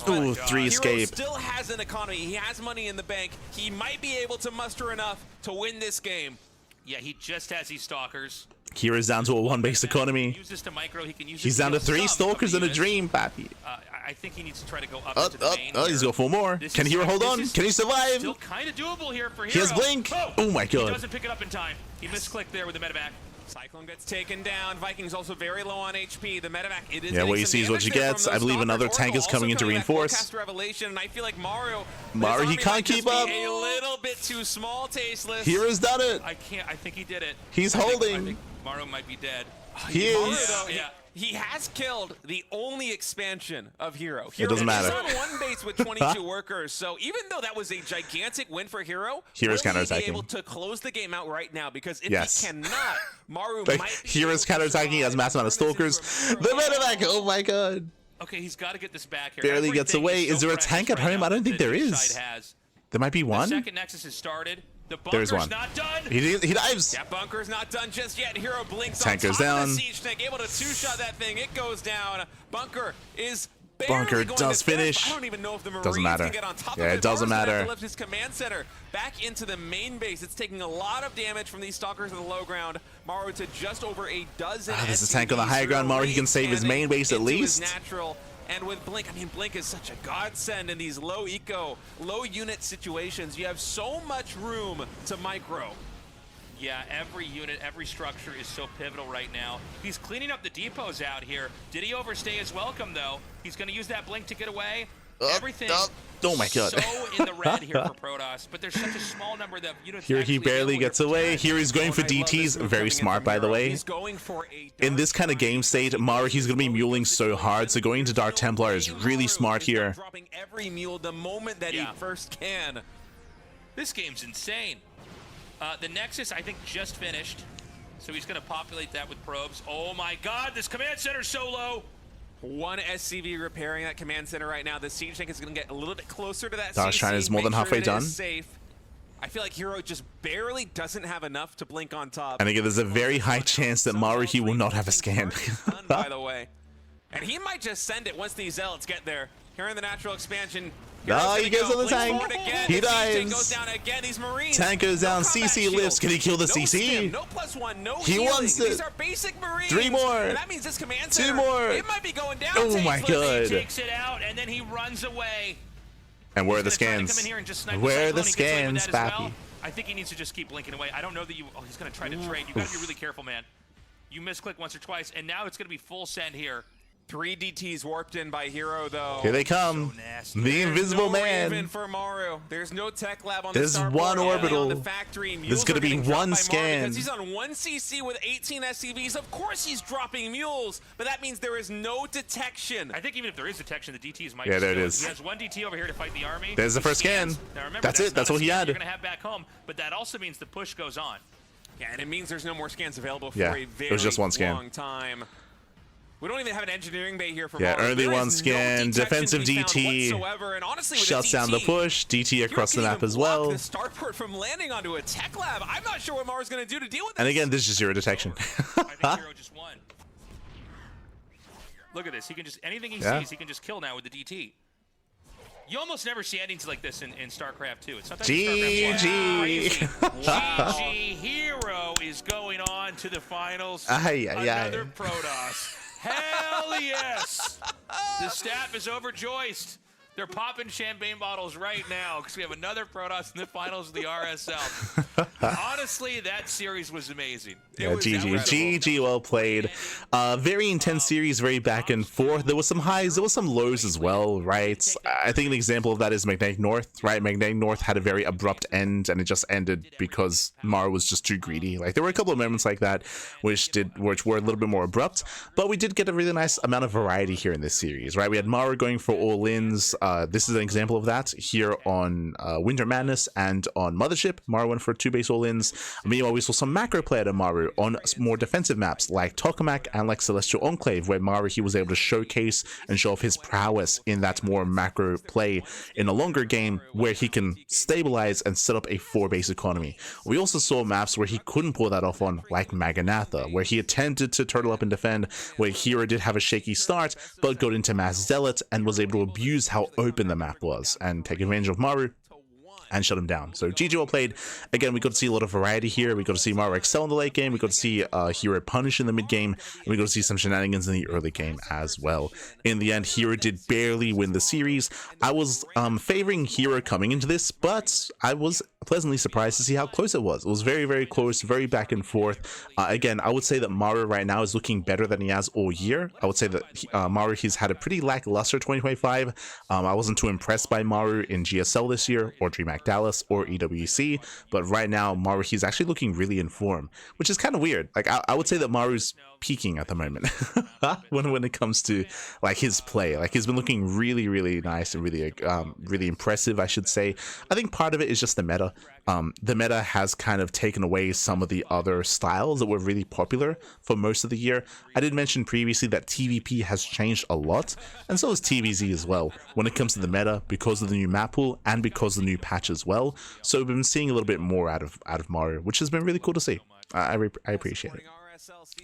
Ooh, 3 escape. Still has an economy. He has money in the bank. He might be able to muster enough to win this game. Yeah, he just has these Stalkers. Kira's down to a 1 base economy. Use this to micro. He can use He's down to 3 Stalkers in a dream, pappy. I think he needs to try to go up into the main. He's got 4 more. Can hero hold on? Can he survive? Still kind of doable here for herO. He has blink. Oh my god. He doesn't pick it up in time. He misclicked there with the medevac. Cyclone gets taken down. Vikings also very low on HP. The medevac, it is what you see is what you get. I believe another tank is coming in to reinforce. Revelation, and I feel like Maru, he can't keep up. A little bit too small, tasteless. hero's done it. I think he did it. He's holding. I think Maru might be dead. He Maru, is. though, he has killed the only expansion of herO. It doesn't matter. He's on 1 base with 22 workers, so even though that was a gigantic win for herO, hero's counterattacking. Will he be able to close the game out right now? Because if he cannot, Maru like, might be hero's counterattacking. He has mass amount of Stalkers. The medevac. Oh my god. Okay, he's got to get this back here. Barely gets away. Is there a tank at home? I don't think there is. There might be one. The second Nexus has started. The There's bunker's one. Not done. He dives. That bunker's not done just yet. herO blinks Tank on goes top down. of the siege tank, able to 2-shot that thing. It goes down. Bunker is Bunker going does to finish. I don't even know if the Marines Doesn't matter. can get on top Yeah, of it doesn't Maru's gonna have matter. to lift his command center back into the main base. It's taking a lot of damage from these Stalkers in the low ground. Maru to just over a dozen. There's a tank on the high ground. Maru, he can save his main base at least. Natural. And with Blink, I mean, Blink is such a godsend in these low eco, low unit situations. You have so much room to micro. Yeah, every unit, every structure is so pivotal right now. He's cleaning up the depots out here. Did he overstay his welcome, though? He's going to use that blink to get away. Everything. Oh my god. So in the red here for Protoss, but there's such a small number that units. Here he barely gets away. Here he's going for DTs. Very smart, by the way. He's going for a In this kind of game state, Maru, he's going to be muling so hard, so going into Dark Templar is really smart here. Dropping every mule the moment that he first can. This game's insane. The Nexus, I think, just finished. So he's going to populate that with probes. Oh my god, this command center's so low. 1 SCV repairing that command center right now. The siege tank is going to get a little bit closer to that Dark Shrine is more than halfway done. Safe. I feel like herO just barely doesn't have enough to blink on top. And again, there's a very high chance that Maru, he will not have a scan. By the way. And he might just send it once these zealots get there. Here in the natural expansion. No, he goes on the tank. He dives. Goes down again. These Marines. Tank goes down. CC lifts. Can he kill the CC? No +1. No he healing. wants it. These are basic Marines. 3 more. And that means this command center. 2 more. It might be going down. Oh my god. He takes it out and then he runs away. And where are the scans? Where are the scans, Pappy? I think he needs to just keep blinking away. I don't know that you. Oh, he's going to try to trade. You got to be really careful, man. You misclick once or twice, and now it's going to be full send here. 3 DTs warped in by herO, though. Here they come. So the invisible man. Even for Maru. There's no tech lab on There's the starport, one orbital. on the factory. There's going to be one scan. Because he's on 1 CC with 18 SCVs. Of course he's dropping mules, but that means there is no detection. I think even if there is detection, the DTs might. Yeah, there it is. He has 1 DT over here to fight the army. There's the first scan. Now remember, that's it. That's all he had. You're going to have back home, but that also means the push goes on. Yeah, and it means there's no more scans available for a very it was just 1 scan. long time. We don't even have an engineering bay here for Maru. Maru. Early There 1 is scan, no defensive DT, and honestly, with shuts the DT, down the push, DT across the map as well. The starport from landing onto a tech lab. I'm not sure what Maru's going to do to deal with this. And again, this is 0 detection. I think herO just won. Look at this. He can just, anything he sees, he can just kill now with the DT. You almost never see endings like this in StarCraft 2. It's sometimes GG. GG. herO is going on to the finals. Another Protoss. Hell yes. The staff is overjoiced. They're popping champagne bottles right now because we have another Protoss in the finals of the RSL. Honestly, that series was amazing. Yeah, GG, well played. Very intense series, very back and forth. There was some highs, there was some lows as well, right? I think an example of that is Magnetic North, right? Magnetic North had a very abrupt end, and it just ended because Maru was just too greedy. Like, there were a couple of moments like that which were a little bit more abrupt, but we did get a really nice amount of variety here in this series, right? We had Maru going for all-ins. This is an example of that here on Winter Madness and on Mothership. Maru went for 2 base all-ins. Meanwhile, we saw some macro play to Maru on more defensive maps like Tokamak and like Celestial Enclave, where Maru, he was able to showcase and show off his prowess in that more macro play in a longer game where he can stabilize and set up a 4-base economy. We also saw maps where he couldn't pull that off on, like Maganatha, where he attempted to turtle up and defend, where herO did have a shaky start, but got into Mass Zealot and was able to abuse how open the map was and take advantage of Maru and shut him down. So GG, well played. Again, we got to see a lot of variety here. We got to see Maru excel in the late game. We got to see herO punish in the mid game, and we got to see some shenanigans in the early game as well. In the end, herO did barely win the series. I was favoring herO coming into this, but I was pleasantly surprised to see how close it was. It was very, very close, very back and forth. Again, I would say that Maru right now is looking better than he has all year. I would say that Maru, he's had a pretty lackluster 2025. I wasn't too impressed by Maru in GSL this year, or DreamHack Dallas, or EWC, but right now Maru, he's actually looking really in form, which is kind of weird. Like, I would say that Maru's peaking at the moment when it comes to like his play. Like, he's been looking really, really nice and really really impressive, I should say. I think part of it is just the meta. The meta has kind of taken away some of the other styles that were really popular for most of the year. I did mention previously that TvP has changed a lot, and so has TvZ as well when it comes to the meta, because of the new map pool and because of the new patch as well. So we've been seeing a little bit more out of Maru, which has been really cool to see. I appreciate it.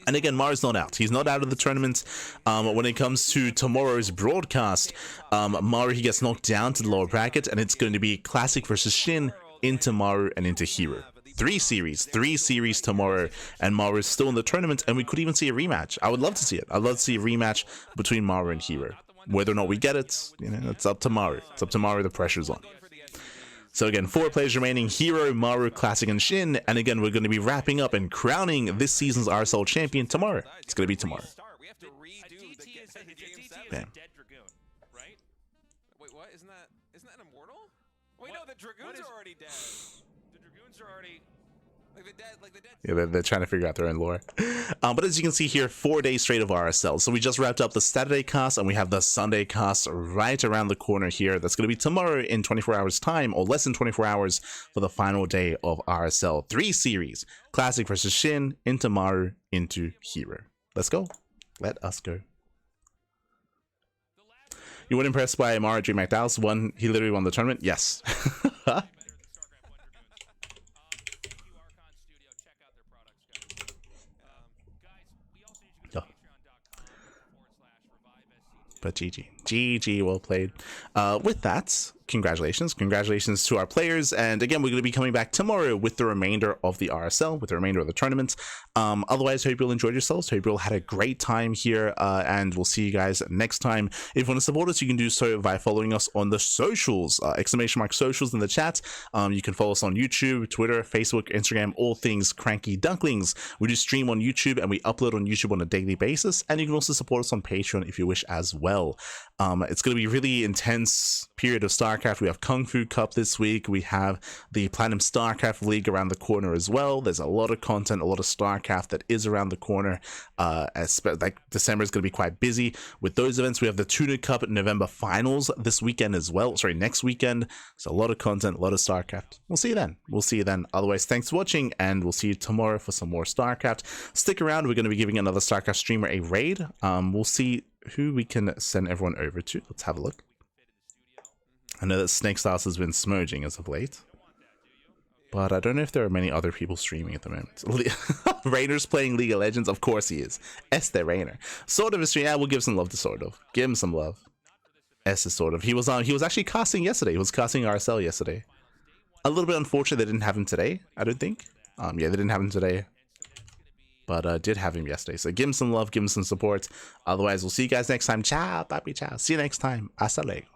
And again, Maru's not out. He's not out of the tournament. When it comes to tomorrow's broadcast, Maru, he gets knocked down to the lower bracket, and it's going to be Classic versus Shin, into Maru and into herO. 3 series tomorrow, and Maru is still in the tournament, and we could even see a rematch. I would love to see it. I'd love to see a rematch between Maru and herO. Whether or not we get it, you know, it's up to Maru. It's up to Maru. The pressure's on. So again, 4 players remaining: herO, Maru, Classic, and Shin. And again, we're going to be wrapping up and crowning this season's RSL champion tomorrow. It's going to be tomorrow. Bam. Wait, what? Isn't that an immortal? Wait, no, the Dragoons are already dead. The Dragoons are already like the dead. Yeah, they're trying to figure out their own lore. But as you can see here, 4 days straight of RSL. So we just wrapped up the Saturday cast, and we have the Sunday cast right around the corner here. That's going to be tomorrow in 24 hours time, or less than 24 hours, for the final day of RSL. 3 series: Classic versus Shin, into Maru, into herO. Let's go. Let us go. You weren't impressed by Maru DreamHack Dallas? He literally won the tournament? Yes. But GG, well played. With that, congratulations to our players, and again, we're going to be coming back tomorrow with the remainder of the RSL, with the remainder of the tournament. Otherwise, hope you all enjoyed yourselves, hope you all had a great time here, and we'll see you guys next time. If you want to support us, you can do so by following us on the socials, !socials in the chat. You can follow us on YouTube, Twitter, Facebook, Instagram, all things CranKy Ducklings. We do stream on YouTube, and we upload on YouTube on a daily basis, and you can also support us on Patreon if you wish as well. It's going to be a really intense period of StarCraft. We have Kung Fu Cup this week. We have the Platinum StarCraft League around the corner as well. There's a lot of content, a lot of StarCraft that is around the corner. Like December is going to be quite busy with those events. We have the Tuna Cup November finals this weekend as well. Sorry, next weekend. So a lot of content, a lot of StarCraft. We'll see you then. Otherwise, thanks for watching, and we'll see you tomorrow for some more StarCraft. Stick around. We're going to be giving another StarCraft streamer a raid. We'll see who we can send everyone over to. Let's have a look. I know that Snake Stars has been smudging as of late, but I don't know if there are many other people streaming at the moment. Rainer's playing League of Legends. Of course he is. The Rainer. Sort of a stream. Yeah, we'll give some love to Sort of. Give him some love. Is Sort of. He was actually casting yesterday. He was casting RSL yesterday. A little bit unfortunate they didn't have him today, I don't think. Yeah, they didn't have him today, but did have him yesterday. So give him some love, give him some support. Otherwise, we'll see you guys next time. Ciao, papi, ciao. See you next time. Hasta luego.